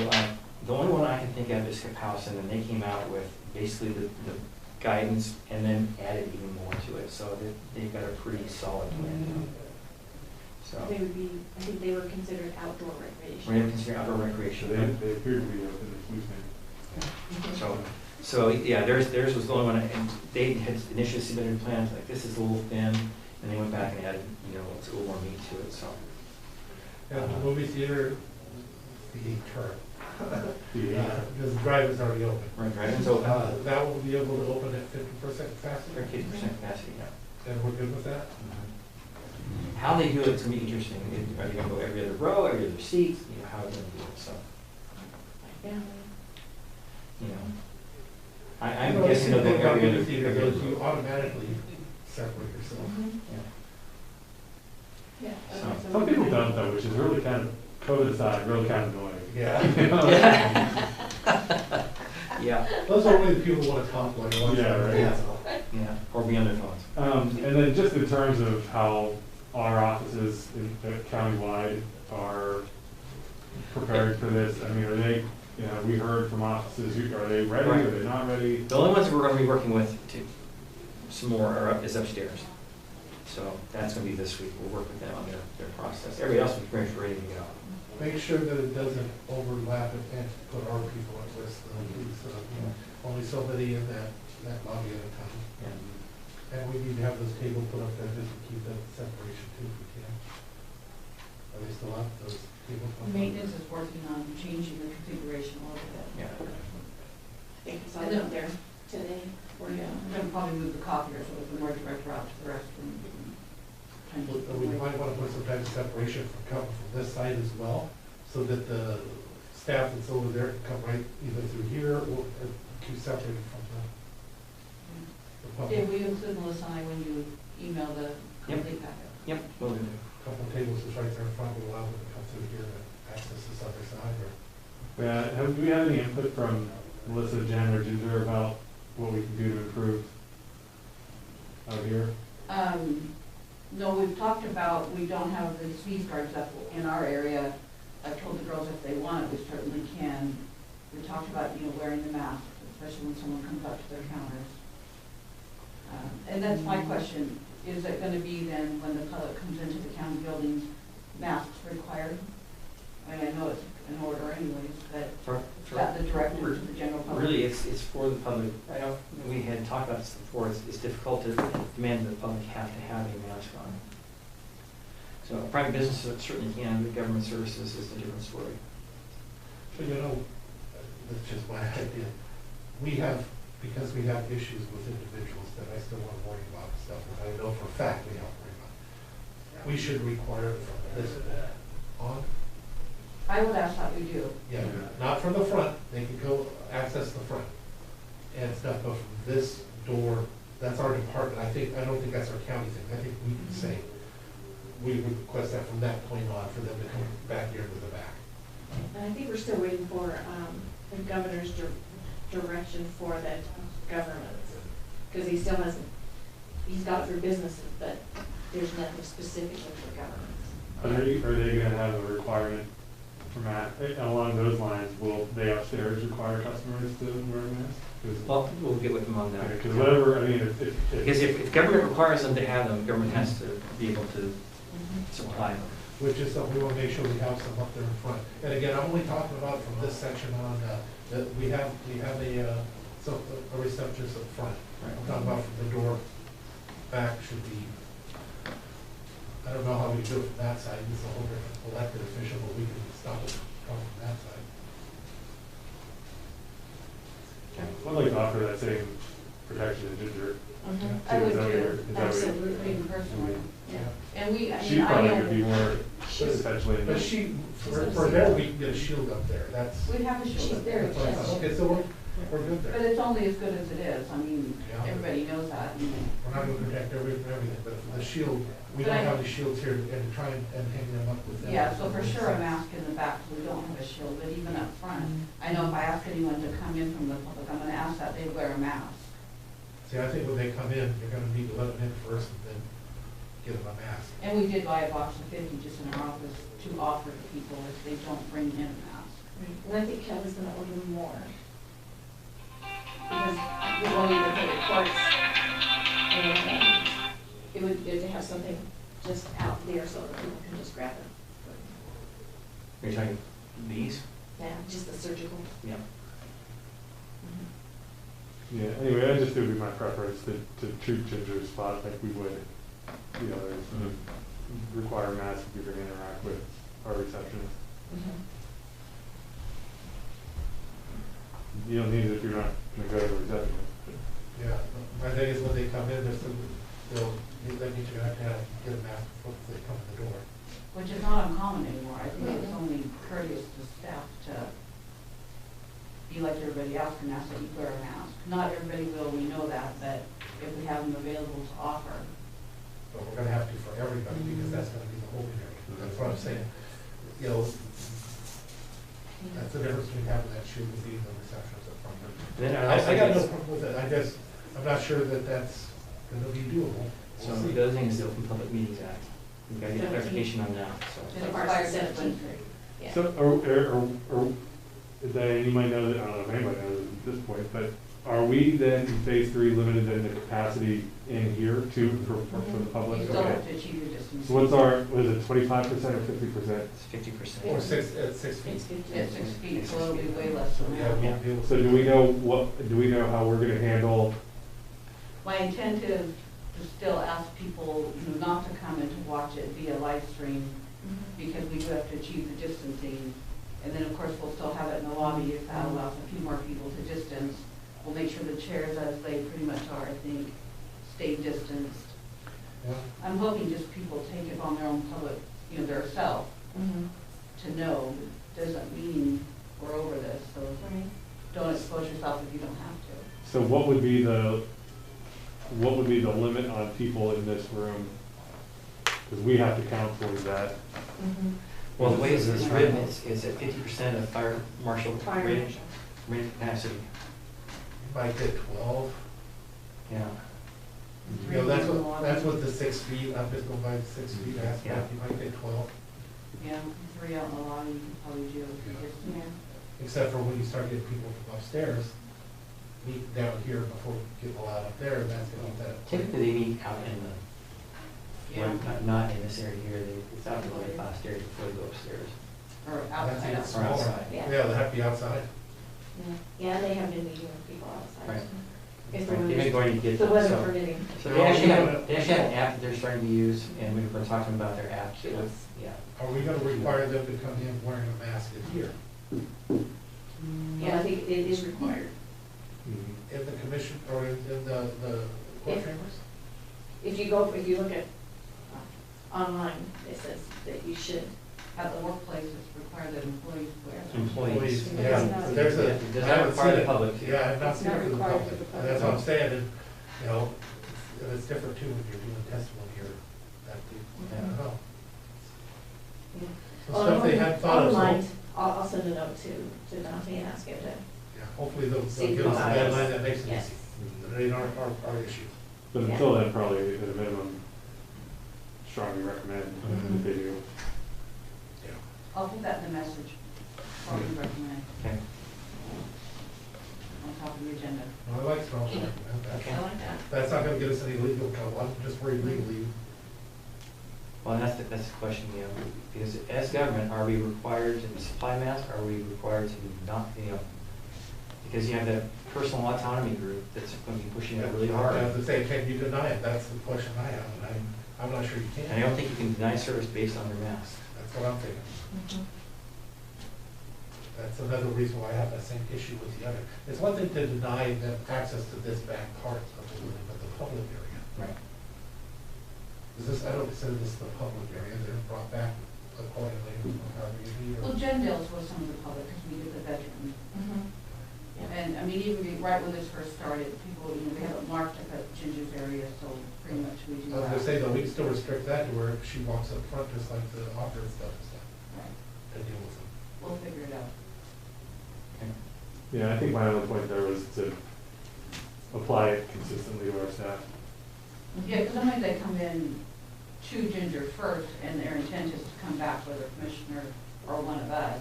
the only one I can think of is Kapowson, and they came out with basically the guidance and then added even more to it, so they've got a pretty solid plan now. So, They would be, I think they were considered outdoor recreation. we're gonna consider outdoor So recreation. they appear to be open this weekend. So, yeah, theirs was the only one, and they had initially submitted plans, like, this is a little thin, and they went back and added, it's a little more meat to it, so. And the movie theater, the term. Yeah. Because the drive-in's already open. Right, so, That will be able to open at 50% capacity? 50% capacity, yeah. And we're good with that? How they do it's gonna be interesting. Are they gonna go every other row, every other seat, how are they gonna do it, so, Yeah. I'm guessing they'll go every other. Movie theater goes, you automatically separate yourself. Yeah. So- Some people don't though, which is really kind of, COVID aside, really kind of annoying. Yeah. Yeah, Those are only the people who want to talk when they watch. Yeah, right. yeah, or be on their phones. And then just in terms of how our offices countywide are prepared for this, I mean, are they, we heard from offices, are they ready, Right. are they not ready? The only ones we're gonna be working with some more is upstairs. So that's gonna be this week. We'll work with them on their process. Everybody else is pretty much ready to go. Make sure that it doesn't overlap and put our people at risk. Only somebody in that lobby at a time. Yeah. And we need to have those tables put up there just to keep that separation too, if we can. Are they still up, those tables? Maintenance is working on changing the configuration a little bit. Yeah. I think it's all up there today. Yeah, I'm gonna probably move the copier so it's a more direct route to the restroom. We might want to put some type of separation coming from this side as well, so that the staff that's over there can come right either through here or keep separated from the public. Did we include Melissa and I when you email the complete packet? Yep, we'll do. Couple tables is right there in front, will allow them to come through here and access this other side, or Yeah, do we have any input from Melissa, Jen, or Ginger about what we can do to improve out here? No, we've talked about, we don't have the sneeze guards up in our area. I've told the girls if they want it, we certainly can. We talked about, wearing the mask, especially when someone comes up to their counters. And that's my question, is it gonna be then, when the public comes into the county buildings, masks required? I mean, I know it's an order anyways, but is that the directive to the general public? Really, it's for the public. I don't, we had talked about this before, it's difficult to demand that the public have to have a mask on. So private businesses certainly can, but government services is a different story. But that's just my idea. Because we have issues with individuals that I still want to worry about stuff, and I know for a fact we don't worry about. We should require it from this on. I would ask that we do. Yeah, not from the front, they can go access the front and stuff, but from this door, that's our department. I don't think that's our county thing. I think we can say, we would request that from that point on for them to come back here with the back. And I think we're still waiting for the governor's direction for the governments, because he still hasn't, he's got it for businesses, but there's nothing specifically for governments. Are they gonna have a requirement from along those lines? Will they upstairs require customers to wear a mask? Well, we'll get with them on that. Because whatever, I mean, Because if government requires them to have them, government has to be able to supply them. Which is something we want to make sure we have some up there in front. And again, I'm only talking about from this section on, that we have a receptionist up front. I'm talking about from the door back should be, I don't know how we do it from that side, it's a whole different elected official, but we can stop it coming from that side. I'd like to offer that same protection to Ginger. I would too. do, absolutely, personally, yeah. And She probably would be more essentially. But for there, we can get a shield up there, that's. We'd have a shield there, that's what I thought. Okay, so we're good but there. it's only as good as it is, I mean, Yeah. everybody knows that. We're not gonna protect everything, but the shield, we don't have the shields here and try and hang them up with them. Yeah, so for sure a mask in the back, we don't have a shield, but even up front, I know if I ask anyone to come in from the public, I'm gonna ask that they wear a mask. See, I think when they come in, you're gonna need to let them in first and then give them a mask. And we did buy a box of 50 just in our office to offer to people if they don't bring in a mask. And I think Kelly's gonna order more. Because we won't even put reports. And it would be good to have something just out there so that people can just grab it. Are you talking these? Yeah, just the surgical. Yeah. Yeah, anyway, it would be my preference to treat Ginger's spot like we would the others. Require masks if you're going to interact with our receptionist. You don't need it if you're not going to go to the receptionist. Yeah, my thing is when they come in, they need to have to get a mask before they come in the door. Which is not uncommon anymore. I think it's only courteous to staff to be like everybody else and ask that you wear a mask. Not everybody will, we know that, but if we have them available to offer. But we're gonna have to for everybody because that's gonna be the whole area. That's what I'm saying. That's the difference between having that shoe and being the receptionist up front. I got no problem with it. I'm not sure that that's gonna be doable. So the other thing is the Open Public Meetings Act. We've got to get clarification on that, so. So far, 17th. Yeah. So, Diane, you might know that, I don't know if anybody knows at this point, but are we then in phase 3 limited in the capacity in here too for the public? You still have to achieve your distance. So was it 25% or 50%? It's 50%. Or 6 feet. It's 6 feet, so it'll be way less than Yeah, that. we won't be able to- So do we know how we're gonna handle? My intent is to still ask people, not to come and to watch it via live stream, because we do have to achieve the distancing. And then, of course, we'll still have it in the lobby if that allows a few more people to distance. We'll make sure the chairs, as they pretty much are, I think, stay distanced. Yeah. I'm hoping just people take it on their own public, their self, to know. Doesn't mean we're over this, so don't expose yourself if you don't have to. So what would be the limit on people in this room? Because we have to count towards that. Well, the way it's written is at 50% of fire marshal Fire rated marshal. capacity. You might get 12. Yeah. You know, that's what the 6 feet, I'm just going by the 6 feet asphalt, Yeah. you might get 12. Yeah, 3 out in the lobby, you can probably do it. Yeah. Except for when you start getting people from upstairs, meet down here before people out up there, and that's gonna be that. Typically, they meet out in the, Yeah. not in this area here, it's out in the lake upstairs before they go upstairs. Or That's outside. even Or smaller. outside. Yeah, they have to be outside. Yeah, they have been meeting with people outside. Right. If the Right, they've been weather's- going to get the them, weather so- permitting. So they actually have an app that they're starting to use, and we're talking about their app, so, yeah. Are we gonna require them to come in wearing a mask in here? Yeah, I think it is required. In the commission, or in the court If- chambers? If you look at online, it says that you should. At the workplace, it's required that employees wear them. Employees. Yeah, It's not- but there's a. It does I not haven't require seen the it. public to. Yeah, I've not It's seen not it for the required public, for the and that's what I'm public. saying, and, and it's different too when you're doing testimony or that, I don't know. Yeah. The stuff they hadn't thought of, so, Online, I'll send a note to Dante and ask him to. yeah, hopefully they'll See give us a how it is. deadline that makes it Yes. easy. That ain't our issue. But Yeah. until then, probably at a minimum, strongly recommend Mhm. that they do. I'll put that in the message, probably recommend, Okay. on top of the agenda. No, I like strong recommend. I like that. That's not gonna get us any legal trouble, I'm just worried legally. Well, that's the question, because as government, are we required to supply masks, are we required to not, because you have that personal autonomy group that's going to be pushing it really hard. As I say, can you deny it? That's the question I have, and I'm not sure you can. And I don't think you can deny service based on their mask. That's what I'm thinking. Mhm. That's another reason why I have that same issue with the other. It's one thing to deny them access to this back part of the building, but the public area. Right. Is this, I don't consider this the public area, they're brought back accordingly, however you need. Well, Jendale's was some of the public, because we did the veterans. Mhm. Yeah. And, I mean, even right when this first started, people, we have it marked up at Ginger's area, so pretty much we do I was that. gonna say, though, we can still restrict that to where she walks up front, just like the opera stuff and stuff, Right. to deal with them. We'll figure it out. Yeah, I think my only point there was to apply it consistently to our staff. Yeah, because sometimes they come in to Ginger first, and their intent is to come back with a commissioner or one of us.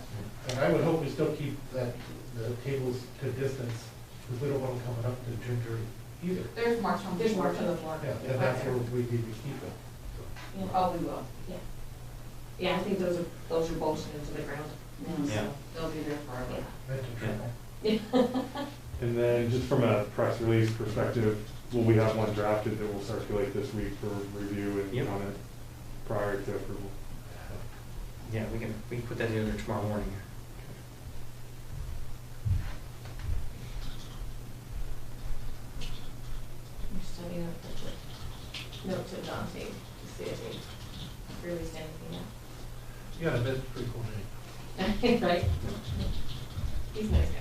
And I would hope we still keep that, the tables to distance, because we don't want them coming up to Ginger either. There's marks on the There's floor. marks on the floor. Yeah, and that's where we need to keep it. Yeah. Oh, we will. Yeah. Yeah, I think those are bolted into the ground. Yeah. They'll be there forever. Meant to triple. And then just from a press release perspective, will we have one drafted that will circulate this week for review and Yep. comment prior to approval? Yeah, we can put that together tomorrow morning. I'm studying up the note to Dante to see if he released anything Yeah, that's pretty cool name. yet. Right? He's a nice guy.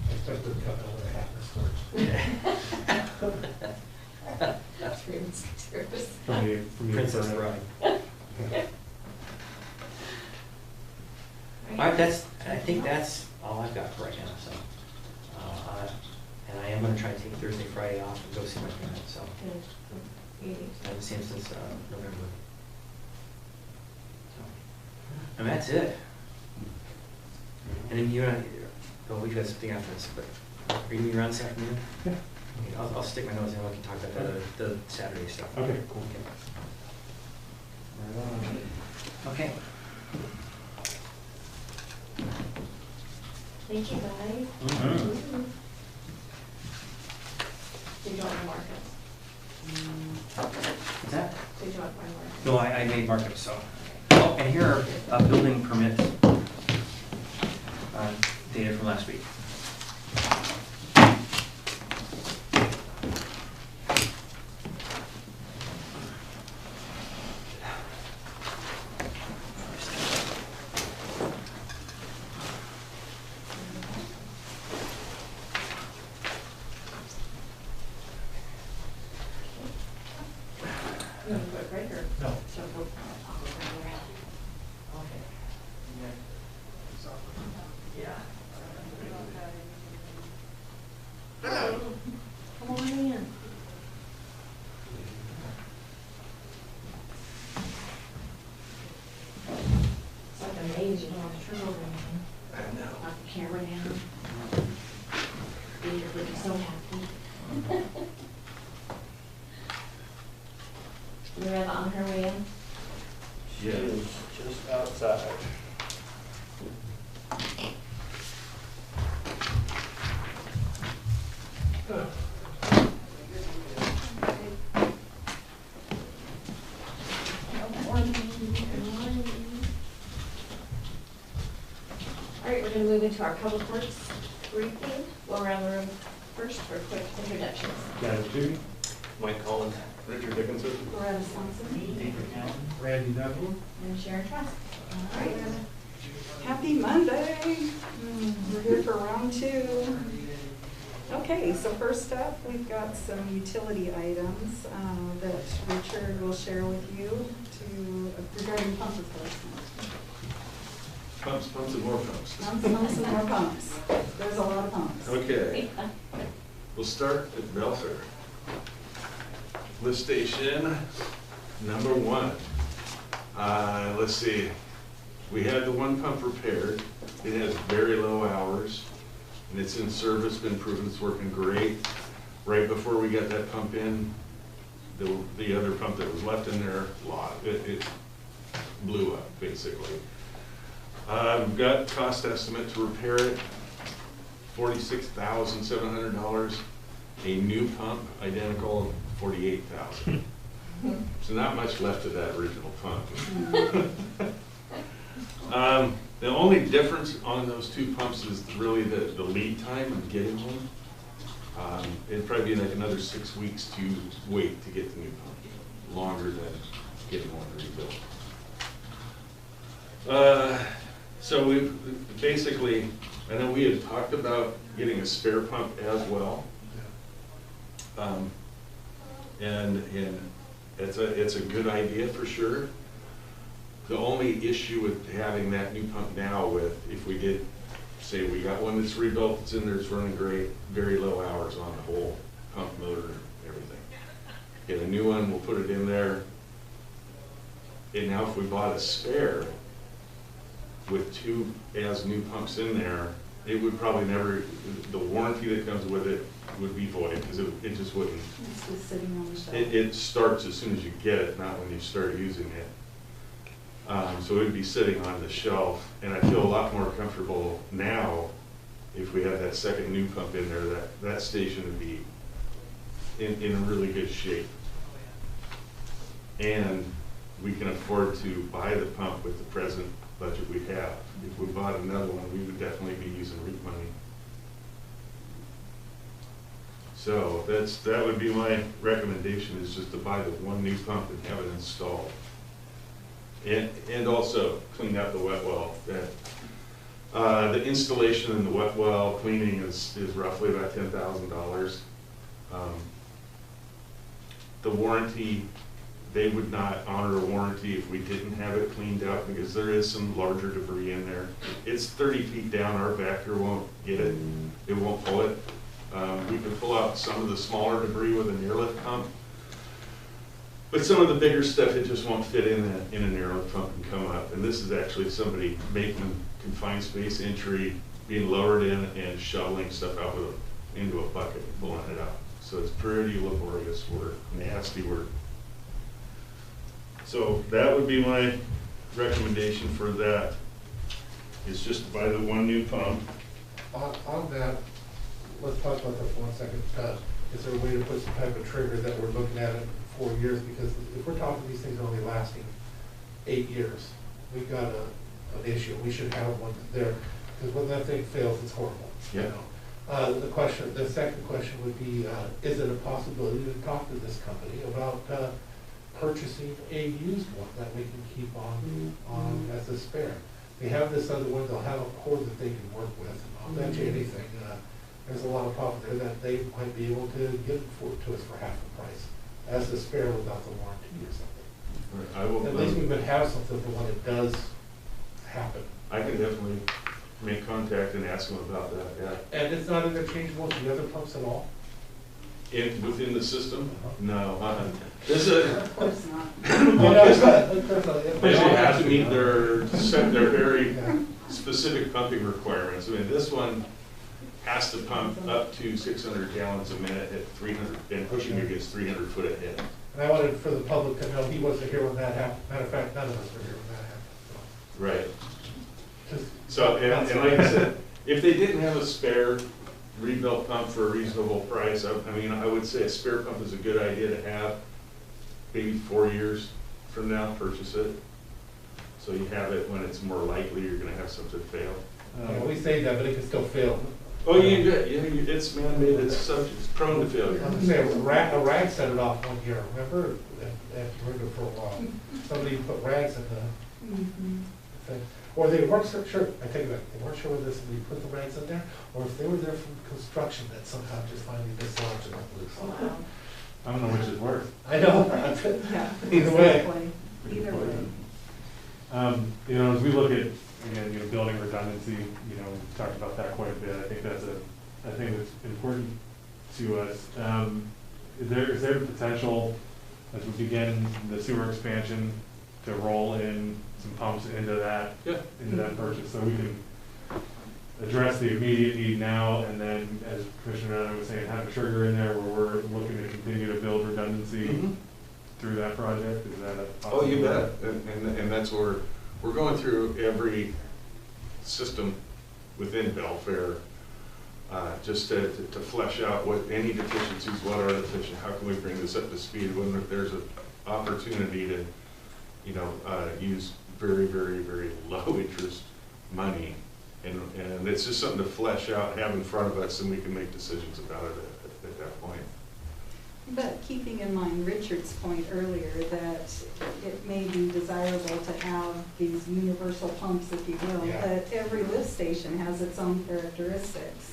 I expect them to come out with a hat and a skirt. That's really serious. From the Princess Bride. Bride. All right, I think that's all I've got for right now, so. And I am gonna try to take Thursday, Friday off and go see my parents, so. Good. I haven't seen them since November. So, and that's it. And then we've got something after this, but are you around this afternoon? Yeah. Okay, I'll stick my nose in, we can talk about the Saturday stuff. Okay, cool. Okay. Thank you, guys. Mhm. Did you want my markups? What's that? Did you want my markups? No, I made markups, so. Oh, and here are building permits, data from last week. You want to put it right here? No. So we'll- I'll go right around. Okay. Loretta on her way in? She is just outside. All right, we're gonna move into our public works briefing. Go around the room first for quick introductions. Janet Judy? Mike Collins, Richard Dickinson. Loretta Swanson. Randy Neville. And Sharon Trask. All right. Happy Monday. We're here for round 2. Okay, so first up, we've got some utility items that Richard will share with you regarding pump replacement. Pumps and more pumps. Pumps and more pumps. There's a lot of pumps. Okay. We'll start at Belfair. Lift station number 1. Let's see. We had the one pump repaired. It has very low hours, and it's in service, been proven it's working great. Right before we got that pump in, the other pump that was left in there, it blew up, basically. We've got cost estimate to repair it, $46,700. A new pump, identical, $48,000. So not much left of that original pump. The only difference on those 2 pumps is really the lead time of getting one. It'd probably be like another 6 weeks to wait to get the new pump, longer than getting one rebuilt. So we basically, I know we had talked about getting a spare pump as well. And it's a good idea for sure. The only issue with having that new pump now if we did, say we got one that's rebuilt, it's in there, it's running great, very low hours on the whole pump motor, everything. Get a new one, we'll put it in there. And now if we bought a spare with 2 as new pumps in there, it would probably never, the warranty that comes with it would be void, because it just wouldn't. It's just sitting on the shelf. It starts as soon as you get it, not when you start using it. So it would be sitting on the shelf, and I feel a lot more comfortable now if we had that second new pump in there, that station would be in really good shape. And we can afford to buy the pump with the present budget we have. If we bought another one, we would definitely be using REAP money. So that would be my recommendation, is just to buy the one new pump and have it installed. And also clean out the wet well. The installation in the wet well cleaning is roughly about $10,000. The warranty, they would not honor a warranty if we didn't have it cleaned out, because there is some larger debris in there. It's 30 feet down, our Vector won't get it, it won't pull it. We can pull out some of the smaller debris with an airlift pump, but some of the bigger stuff, it just won't fit in an airlift pump and come up. And this is actually somebody making confined space entry, being lowered in and shoveling stuff out into a bucket and pulling it out. So it's pretty laborious work, nasty work. So that would be my recommendation for that, is just to buy the one new pump. On that, let's talk about that for 1 second. Is there a way to put some type of trigger that we're looking at it in 4 years? Because if we're talking these things only lasting 8 years, we've got an issue. We should have one there, because when that thing fails, it's horrible. Yeah. You know? The second question would be, is it a possibility to talk to this company about purchasing a used one that we can keep on as a spare? They have this other one, they'll have a cord that they can work with, and I'll bet you anything, there's a lot of pop there that they might be able to give it to us for half the price as a spare without the warranty or something. I will, at least we would have something for when it does happen. I can definitely make contact and ask them about that, yeah. And it's not interchangeable with the other pumps at all? Within the system? No. This is Of course not. They have to meet their very specific pumping requirements. I mean, this one has to pump up to 600 gallons a minute at 300, and pushing it gets 300 foot ahead. And I wanted for the public to know he wasn't here when that happened. Matter of fact, none of us were here when that happened. Right. So, just- So, and like I said, if they didn't have a spare rebuilt pump for a reasonable price, I mean, I would say a spare pump is a good idea to have. Maybe 4 years from now, purchase it. So you have it when it's more likely you're gonna have something fail. Yeah, we say that, but it can still fail. Oh, it's man-made, it's prone to failure. I'm saying, a rag set it off one year, remember? After we were there for a while. Somebody put rags in the thing. Or they weren't so sure, I take it back, they weren't sure whether this, we put the rags in there, or if they were there from construction that somehow just finally dislodged it up loose. I don't know which is worse. I know. Yeah. Either way. Either way. You know, as we look at, again, you know, building redundancy, you know, we've talked about that quite a bit. I think that's important to us. Is there the potential, as we begin the sewer expansion, to roll in some pumps into that purchase, so we can address the immediate need now, and then, as Commissioner Madsen was saying, have a trigger in there where we're looking to continue to build redundancy through that project? Is that a possibility? Oh, you bet. And that's where we're going through every system within Belfair, just to flesh out what any deficiencies, what are deficient, how can we bring this up to speed when there's an opportunity to, you know, use very, very, very low interest money. And it's just something to flesh out, have in front of us, and we can make decisions about it at that point. But keeping in mind Richard's point earlier that it may be desirable to have these universal pumps, if you will, but every lift station has its own characteristics.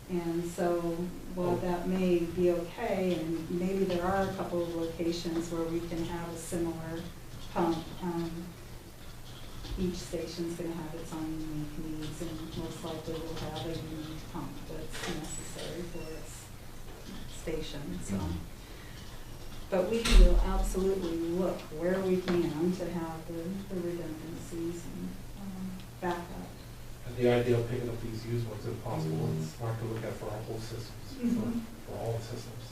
And so while that may be okay, and maybe there are a couple of locations where we can have a similar pump, each station's going to have its own unique needs, and most likely will have a unique pump that's necessary for its station. So, but we will absolutely look where we can to have the redundancies and backup. And the idea of picking up these used ones if possible, it's smart to look at for our whole systems, for all the systems.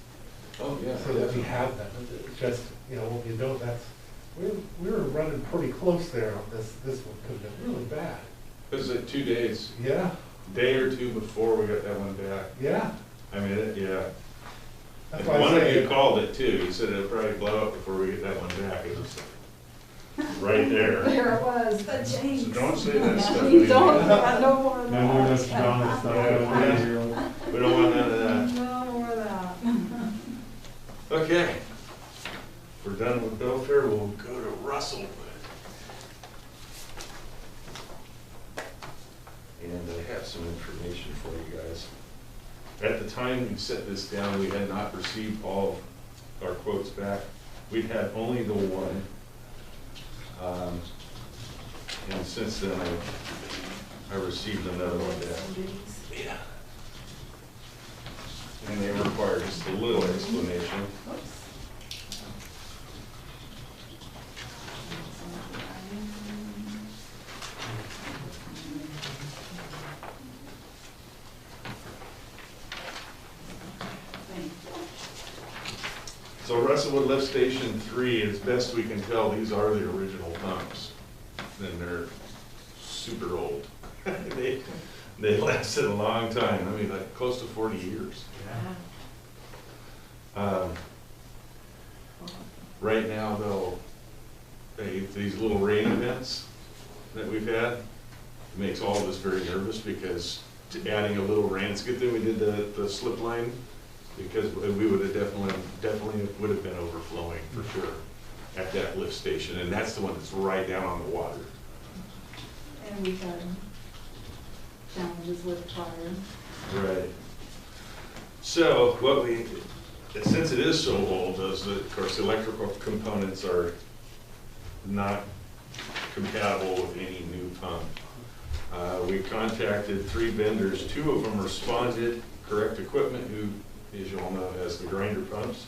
Oh, yeah. So that we have them. It's just, you know, when you don't, that's, we were running pretty close there on this one could have been really bad. It was like 2 days. Yeah. Day or two before we got that one back. Yeah. I mean, That's And why one I of say you called it too. You said it'll probably blow up before we get that one back. It was right there. There it was, the change. So don't say that stuff We anymore. don't, no more of No more that. Nostradamus stuff. Yeah. We don't want none of that. No more of that. Okay. We're done with Belfair. We'll go to Russellwood. And I have some information for you guys. At the time we set this down, we had not received all of our quotes back. We'd had only the one. And since then, I received another one back. Yeah. And they require just a little explanation. So Russellwood Lift Station 3, as best we can tell, these are the original pumps. And they're super old. They lasted a long time. I mean, like close to 40 years. Right now, though, these little rain events that we've had makes all of us very nervous because adding a little rain, it's a good thing we did the slip line, because we would have definitely would have been overflowing for sure at that lift station, and that's the one that's right down on the water. And we've had challenges with fire. Right. So since it is so old, of course, the electrical components are not compatible with any new pump. We contacted 3 vendors. 2 of them responded, Correct Equipment, who, as you all know, has the grinder pumps.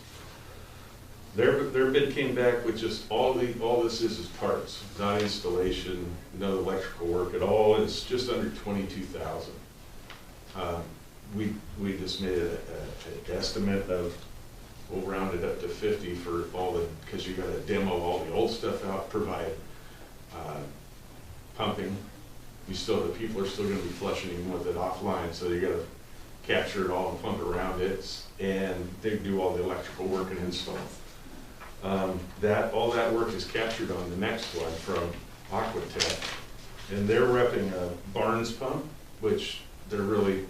Their bid came back with just all this is parts, not installation, no electrical work at all. It's just under $22,000. We just made an estimate of we'll round it up to 50 for all the, because you gotta demo all the old stuff out, provide pumping. You still, the people are still gonna be flushing even with it offline, so you gotta capture it all and pump around it, and they do all the electrical work and install. All that work is captured on the next one from Aquatech, and they're repping a Barnes pump, which they're really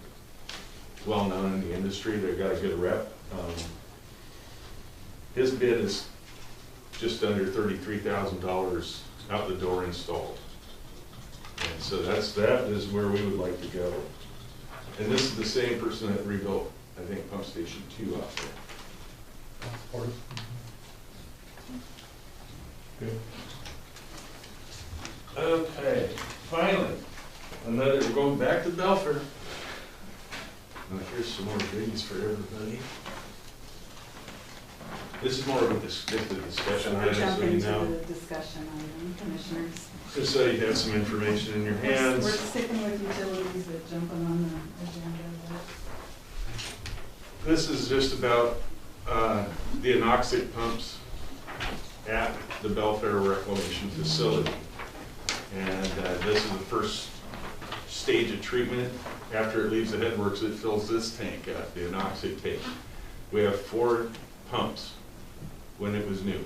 well known in the industry. They've got a good rep. His bid is just under $33,000 out the door installed. And so that is where we would like to go. And this is the same person that rebuilt, I think, Pump Station 2 out there. Good. Okay, finally, we're going back to Belfair. Now here's some more goodies for everybody. This is more of a discussion item, so you know. Jump into the discussion item, commissioners. Just so you have some information in your hands. We're sticking with utilities, but jumping on the agenda. This is just about the anoxic pumps at the Belfair Reclamation Facility. And this is the first stage of treatment. After it leaves the headworks, it fills this tank up, the anoxic tank. We have 4 pumps when it was new.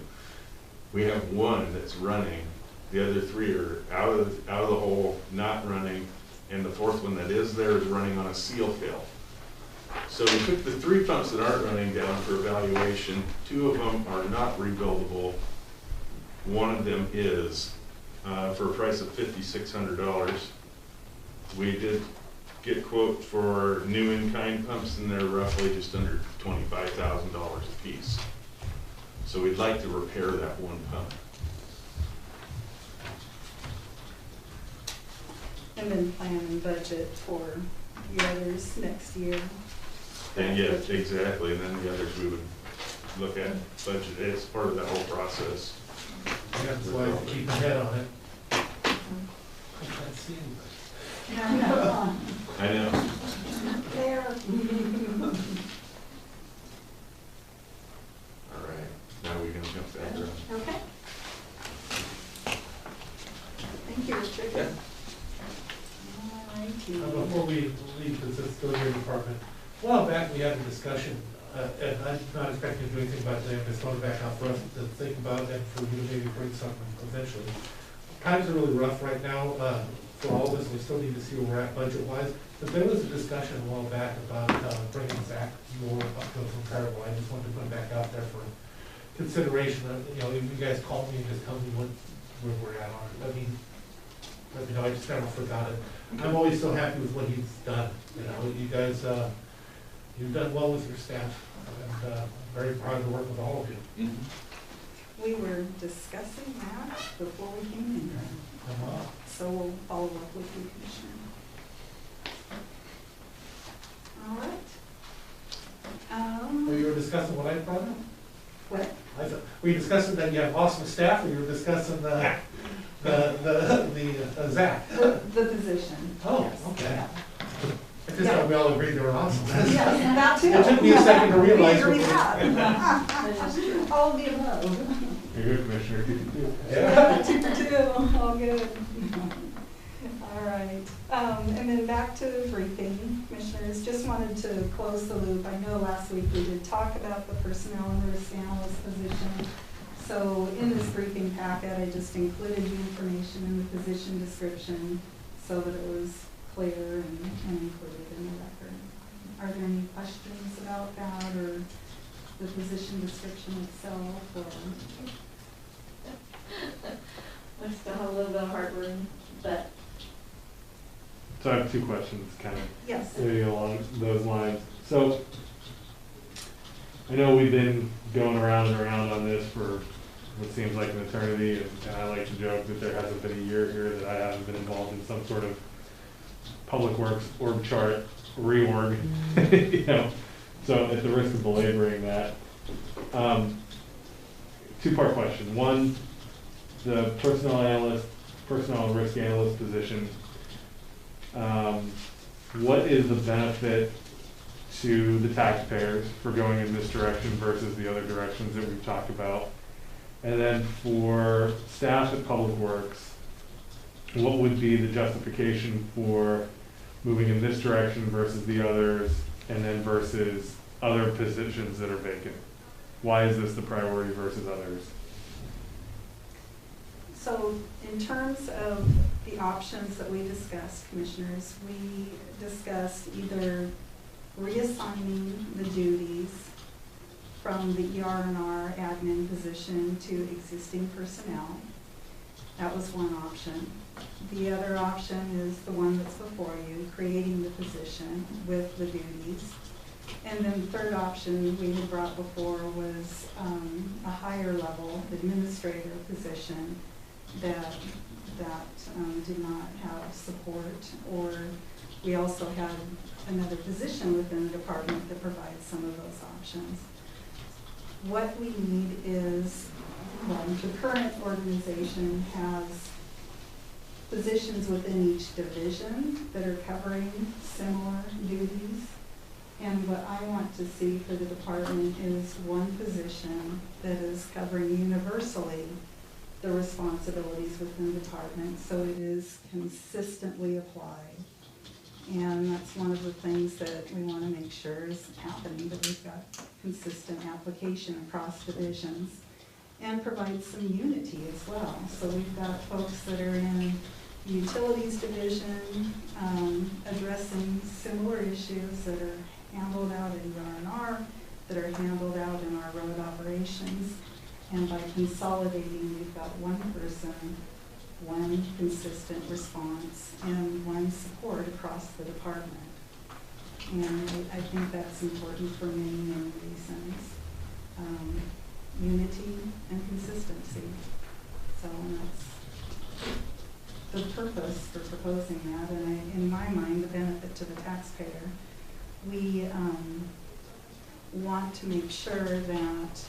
We have 1 that's running. The other 3 are out of the hole, not running, and the 4th one that is there is running on a seal fill. So we took the 3 pumps that aren't running down for evaluation. 2 of them are not rebuildable. 1 of them is, for a price of $5,600. We did get quote for new in-kind pumps, and they're roughly just under $25,000 a piece. So we'd like to repair that 1 pump. And then plan and budget for the others next year. And yeah, exactly, and then the others we would look at budget. It's part of that whole process. Yeah, that's why I keep my head on it. I can't see anybody. I know. There. All right, now we can jump back around. Okay. Thank you, Richard. Yeah. Before we leave the custodial department, a while back we had a discussion, and I'm not expecting to do anything about today, I'm just throwing it back out for us to think about and for you to maybe bring something eventually. Times are really rough right now for all of us, we still need to see where we're at budget-wise, but there was a discussion a while back about bringing Zach more up to a comparable. I just wanted to put it back out there for consideration. You know, if you guys call me and just tell me where we're at on it. I mean, let me know, I just never forgot it. I'm always so happy with what he's done. You know, you guys, you've done well with your staff, and I'm very proud to work with all of you. We were discussing that before we came in here. So we'll follow up with you, Commissioner. All right. Well, you were discussing what I brought up? What? I thought, were you discussing that you have awesome staff, or you were discussing the Zach? The position. Oh, yes. okay. Yeah. I just thought we all agreed they were awesome. Yes, that too. It took me a second to realize. We agree what that. All of the above. You're good, Commissioner. 2 for 2. Yeah, 2 for 2, all good. All right, and then back to briefing, Commissioners, just wanted to close the loop. I know last week we did talk about the personnel and risk analyst position. So in this briefing packet, I just included the information in the position description so that it was clear and included in the record. Are there any questions about that or the position description itself? Or? I still have a little bit of heartburn, but. So I have 2 questions, kind of Yes. maybe along those lines. So I know we've been going around and around on this for what seems like an eternity, and I like to joke that there hasn't been a year here that I haven't been involved in some sort of public works org chart reorg, you know. So at the risk of belaboring that, 2-part question. One, the personnel and risk analyst position. What is the benefit to the taxpayers for going in this direction versus the other directions that we've talked about? And then for staff at Public Works, what would be the justification for moving in this direction versus the others, and then versus other positions that are vacant? Why is this the priority versus others? So in terms of the options that we discussed, commissioners, we discussed either reassigning the duties from the ER&R admin position to existing personnel. That was one option. The other option is the one that's before you, creating the position with the duties. And then the third option we had brought before was a higher level administrator position that did not have support, or we also had another position within the department that provides some of those options. What we need is, well, the current organization has positions within each division that are covering similar duties. And what I want to see for the department is one position that is covering universally the responsibilities within the department, so it is consistently applied. And that's one of the things that we want to make sure is happening, that we've got consistent application across divisions, and provide some unity as well. So we've got folks that are in the utilities division addressing similar issues that are handled out in R&R, that are handled out in our road operations. And by consolidating, we've got one person, one consistent response, and one support across the department. And I think that's important for many, many reasons. Unity and consistency. So that's the purpose for proposing that, and in my mind, the benefit to the taxpayer. We want to make sure that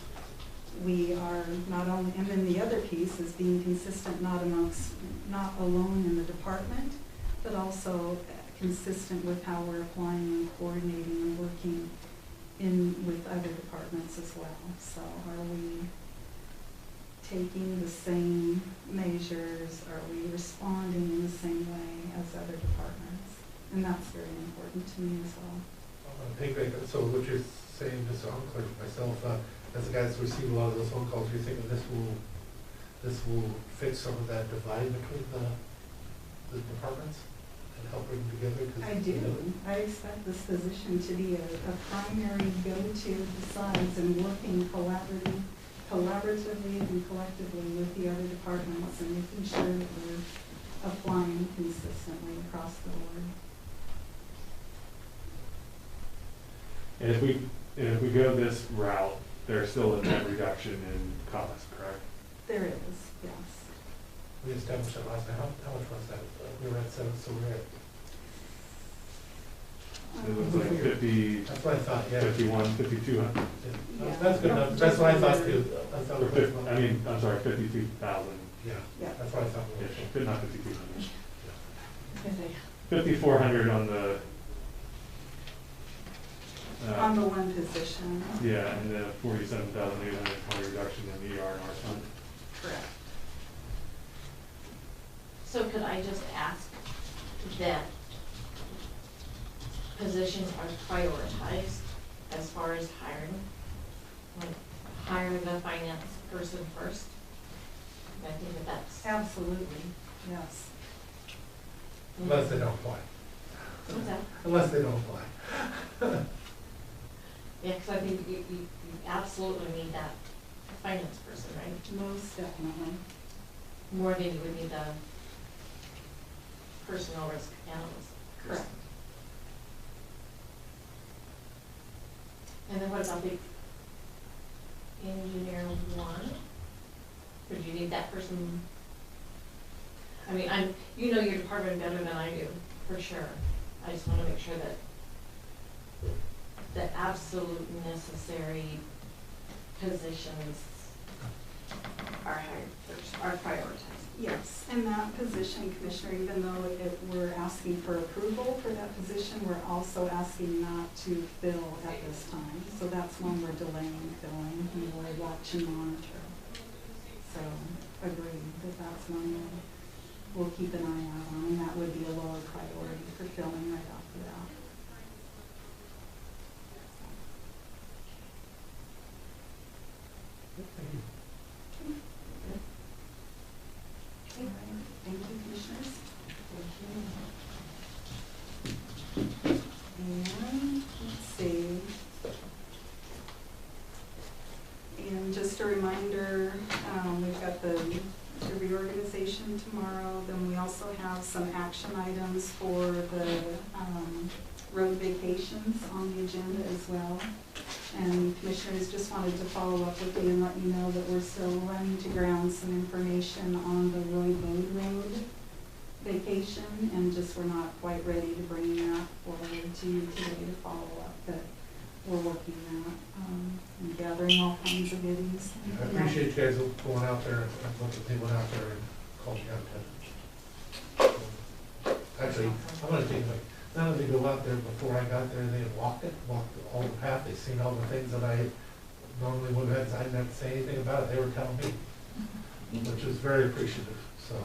we are not only, and then the other piece is being consistent, not alone in the department, but also consistent with how we're applying and coordinating and working with other departments as well. So are we taking the same measures? Are we responding in the same way as other departments? And that's very important to me as well. So what you're saying, just so I'm clear for myself, as the guy that's received a lot of those phone calls, you're thinking this will fix some of that divide between the departments and help bring them together? I do. I expect this position to be a primary go-to besides and working collaboratively and collectively with the other departments and making sure that we're applying consistently across the board. And if we go this route, there's still a net reduction in cost, correct? There is, yes. We established that last time. How much was that? We were at 7, so we're at. It looks like 50. That's what I thought, yeah. 51, 5,200. Yeah. That's good enough. That's what I thought too. I'm sorry, 52,000. Yeah, that's what I thought. Yeah, not 5,200. 5,400 on the. On the one position. Yeah, and then 47,820 reduction in the ER and R fund. Correct. So could I just ask that positions are prioritized as far as hiring? Like hire the finance person first? I think that's. Absolutely, yes. Unless they don't apply. What's that? Unless they don't apply. Yeah, because I think you absolutely need that finance person, right? Most definitely. More than you would need the personnel risk analyst. Correct. And then what about the engineer one? Would you need that person? I mean, you know your department better than I do, for sure. I just want to make sure that the absolute necessary positions are hired first, are prioritized. Yes, and that position, Commissioner, even though we're asking for approval for that position, we're also asking not to fill at this time. So that's when we're delaying filling, and we'll watch and monitor. So agree that that's one we'll keep an eye out on, and that would be a lower priority for filling right off the bat. Thank you. All right, thank you, Commissioners. And let's see. And just a reminder, we've got the reorganization tomorrow. Then we also have some action items for the road vacations on the agenda as well. And Commissioners, just wanted to follow up with you and let you know that we're still running to ground some information on the Roy Bode Road vacation, and just we're not quite ready to bring that forward to you today to follow up, but we're working that and gathering all kinds of goodies. I appreciate you guys going out there and looking, they went out there and called me out to. Actually, I'm gonna take like, none of them go out there before I got there, they had walked all the path, they seen all the things that I normally would have had, I didn't have to say anything about it, they were telling me, which was very appreciative, so.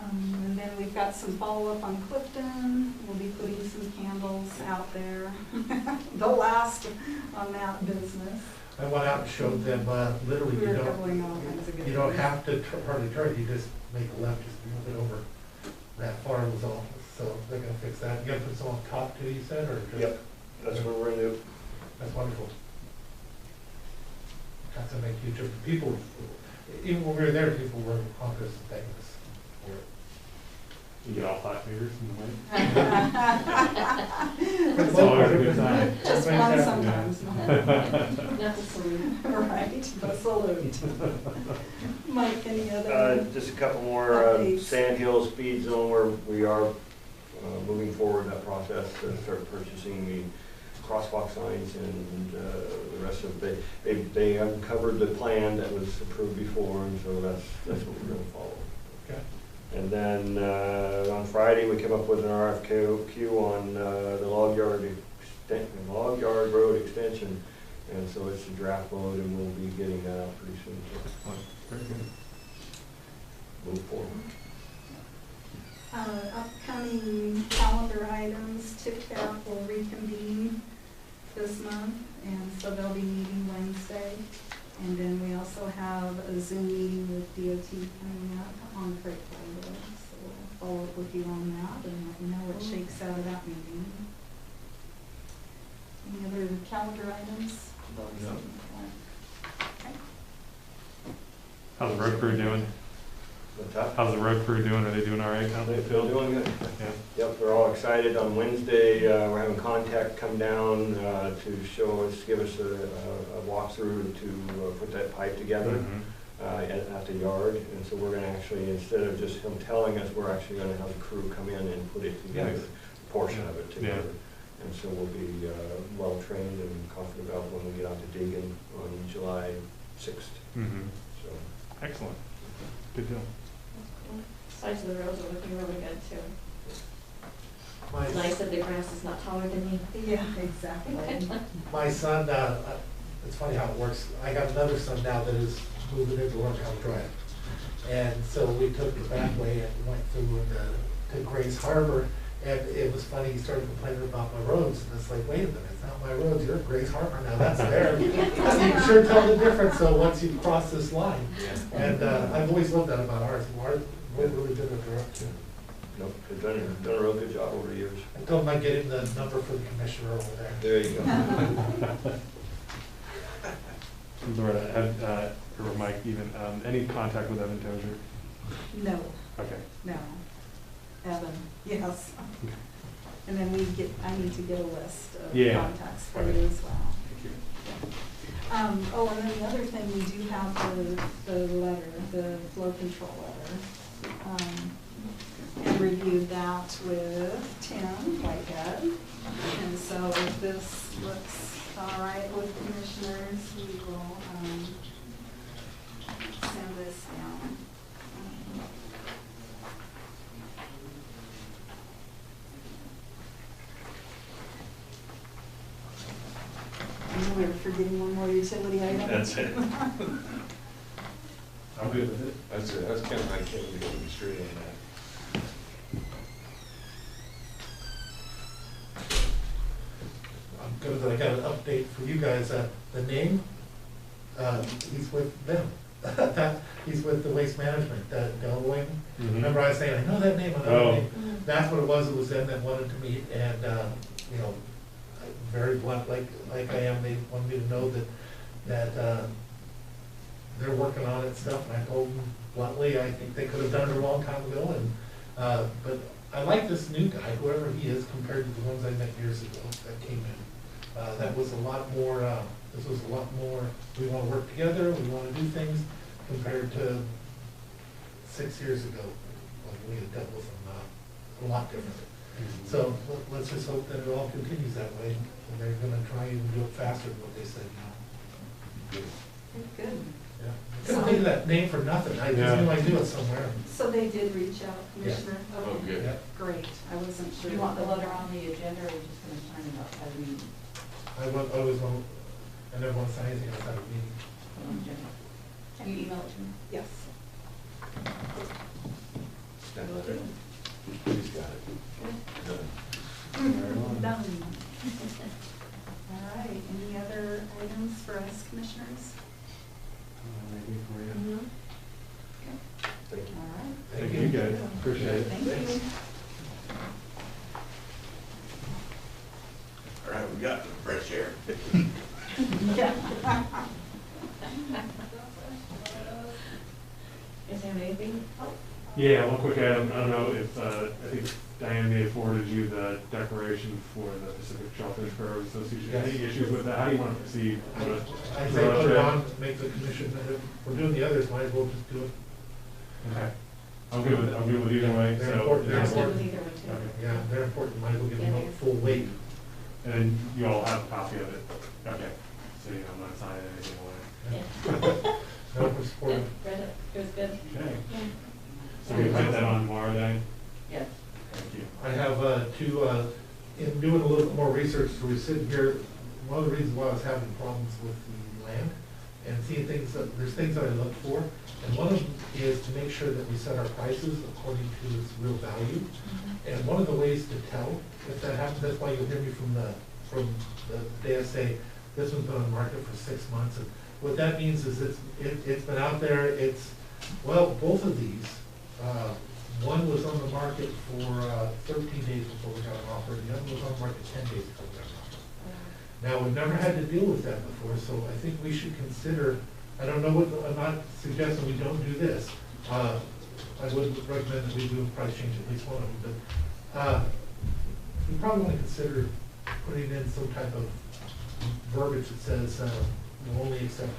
And then we've got some follow-up on Clifton. We'll be putting some candles out there. The last on that business. I went out and showed them, literally, We were covering all kinds of good you don't things. have to hardly turn, you just make a left, just move it over. That far was all, so they're gonna fix that. You gotta put some on top too, you said, or just? Yep, that's what we're gonna do. That's wonderful. That's gonna make huge difference. People, even when we were there, people were on this and thanking us for it. You get all 5 fingers in the way. That's always a good sign. Just one sometimes. Not the salute. Right, but salute. Mike, any other? Just a couple more, updates? Sand Hill speed zone where we are moving forward in that process to start purchasing the crosswalk signs and the rest of it. They uncovered the plan that was approved before, and so that's what we're gonna follow. Okay. And then on Friday, we came up with an RFQ on the log yard road extension. And so it's a draft load, and we'll be getting that out pretty soon. Very good. Move forward. Upcoming calendar items, TIPCAP will reconvene this month, and so they'll be meeting Wednesday. And then we also have a Zoom meeting with DOT coming up on freight corridor. So we'll follow up with you on that and let you know what shakes out of that meeting. Any other calendar items? No. Okay. How's the road crew doing? What's that? How's the road crew doing? Are they doing all right? They're doing good. Yeah. Yep, they're all excited. On Wednesday, we're having contact come down to show us, give us a walkthrough to put that pipe together at the yard. And so we're gonna actually, instead of just him telling us, we're actually gonna have the crew come in and put it together, a portion of it together. Yeah. And so we'll be well-trained and confident about when we get out to digging on July 6th. So. Excellent. Good deal. Sides of the roads are looking really good too. My- Nice that the grass is not taller than me. Yeah, exactly. My son, it's funny how it works. I got another son now that is moving into Loretta Drive. And so we took the back way and went through to Grace Harbor. And it was funny, he started complaining about my roads. And it's like, wait a minute, it's not my roads, you're at Grace Harbor now, that's there. You can sure tell the difference so once you cross this line. And I've always loved that about ours. We're really good at direct too. Nope, they've done a real good job over the years. I told him I'd get him the number for the commissioner over there. There you go. Loretta, or Mike even, any contact with Evan Tozier? No. Okay. No. Evan, yes. And then I need to get a list of contacts for you as well. Thank you. And then the other thing, we do have the letter, the flow control letter. And reviewed that with Tim Whitehead. And so if this looks all right with commissioners, we will send this down. forgetting one more utility item. That's it. I'm good with it. That's it, that's kind of like Kevin to get me straight on that. I'm good that I got an update for you guys. The name, he's with them. He's with the Waste Management, Delaware. Mhm. Remember I was saying, I know that name, I know Oh. that name. That's what it was them that wanted to meet, and, you know, very blunt, like I am, they wanted me to know that they're working on it and stuff, and I told them bluntly, I think they could have done it a long time ago, and, but I like this new guy, whoever he is, compared to the ones I met years ago that came in. That was a lot more, this was a lot more, we want to work together, we want to do things, compared to 6 years ago, when we had dealt with them, a lot different. So let's just hope that it all continues that way, and they're gonna try and do it faster than what they said now. Good. Yeah. Couldn't think of that name for nothing, I just knew I knew it somewhere. So they did reach out, Commissioner? Oh, Okay. good. Yeah. Great, I wasn't Do sure. you want the letter on the agenda, or are we just gonna sign it up as we, I always want, I never want to say anything outside of meeting. on the agenda? Can you email it to me? Yes. Will do. He's got it. Done. Done. All right, any other items for us, commissioners? Maybe for you. No? Thank you. All right. Thank you guys, appreciate it. Thank you. All right, we got the fresh air. Yeah. Is there anything? Yeah, one quick item, I don't know if, I think Diane may have forwarded you the declaration for the Pacific Shellfish Growers Association. Yes. Any issues with that? How do you want to proceed? I say put it on, make the commission, if we're doing the others, might as well just do it. Okay. I'm good with either way, They're so. important, they're I'm good with important. either one too. Okay. Yeah, they're important, might as well give them a full weight. And then you all have a copy of it? Okay. So you know, I'm not signing anything away. No, we're supportive. Read it, it was good. Okay. So we put that on tomorrow then? Yes. Thank you. I have in doing a little bit more research, so we're sitting here, one of the reasons why I was having problems with the land and seeing things, there's things that I look for. And one of them is to make sure that we set our prices according to its real value. And one of the ways to tell if that happens, that's why you'll hear me from the day I say, this one's been on the market for 6 months. And what that means is it's been out there, well, both of these, one was on the market for 13 days before we got an offer, the other was on the market 10 days before we got an offer. Now, we've never had to deal with that before, so I think we should consider, I don't know what, I'm not suggesting we don't do this. I would recommend that we do a price change, at least one of them, but we probably want to consider putting in some type of verbiage that says we'll only accept,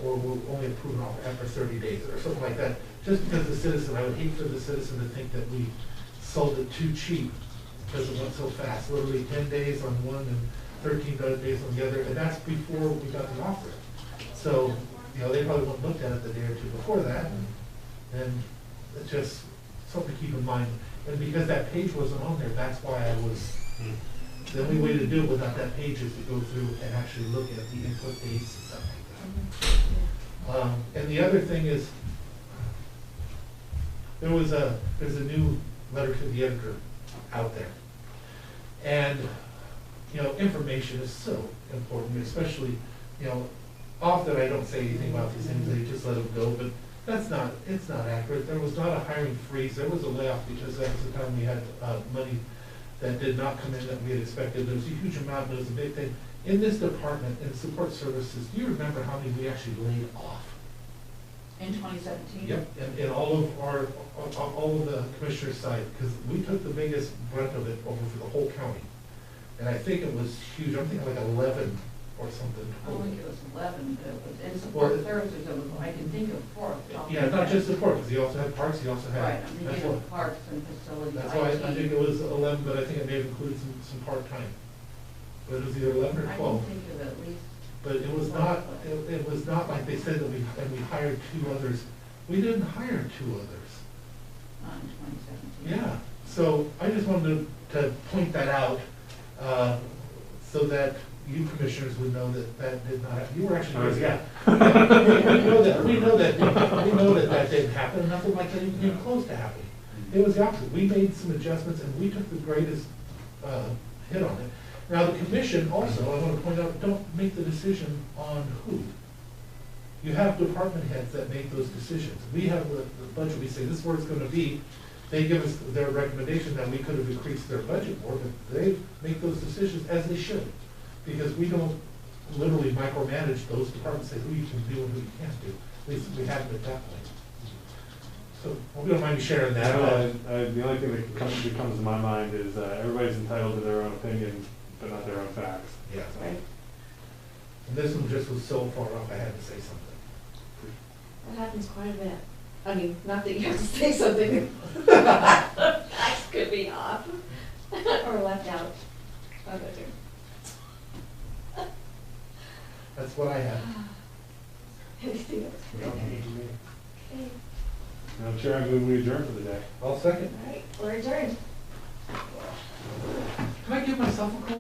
or we'll only approve an offer after 30 days, or something like that. Just because the citizen, I would hate for the citizen to think that we sold it too cheap because it went so fast, literally 10 days on one and 13 days on the other, and that's before we got the offer. So, you know, they probably wouldn't looked at it the day or two before that, and it's just something to keep in mind. And because that page wasn't on there, that's why I was, the only way to do it without that page is to go through and actually look at the input dates and stuff like that. And the other thing is, there's a new letter to the editor out there. And, you know, information is so important, especially, you know, often I don't say anything about these things, they just let them go, but it's not accurate. There was not a hiring freeze, there was a layoff because that was the time we had money that did not come in that we had expected. There was a huge amount, there was a big thing. In this department, in support services, do you remember how many we actually laid off? In 2017? Yep, and all of the commissioner's side, because we took the biggest brunt of it over for the whole county. And I think it was huge, I'm thinking like 11 or something. I don't think it was 11, but it was in support services, it was, I can think of 4. Yeah, not just support, because he also had parks, he also had. Right, I'm that's thinking why- of parks and facilities. That's why I IT. think it was 11, but I think it may have included some part-time. But it was either 11 or 12. I can think of at least. But it was not, it was not like they said that we hired 2 others. We didn't hire 2 others. Not in 2017. Yeah, so I just wanted to point that out, so that you commissioners would know that that did not happen. You were actually, yeah. We know that that didn't happen, and nothing like that even came close to happening. It was the opposite. We made some adjustments and we took the greatest hit on it. Now, the commission also, I want to point out, don't make the decision on who. You have department heads that make those decisions. We have the budget, we say this is where it's going to be. They give us their recommendation that we could have increased their budget more, but they make those decisions as they should. Because we don't literally micromanage those departments, say who you can do and who you can't do. At least we haven't at that point. So, well, we don't mind me sharing that. The only thing that comes to my mind is everybody's entitled to their own opinion, but not their own facts. Yeah, right. And this one just was so far off, I had to say something. That happens quite a bit. I mean, not that you have to say something. Facts could be off or left out. I'll go through. That's what I had. Anything else? Okay. Madam Chair, I move we adjourn for the day. I'll second. All right, we're adjourned. Can I give myself a call?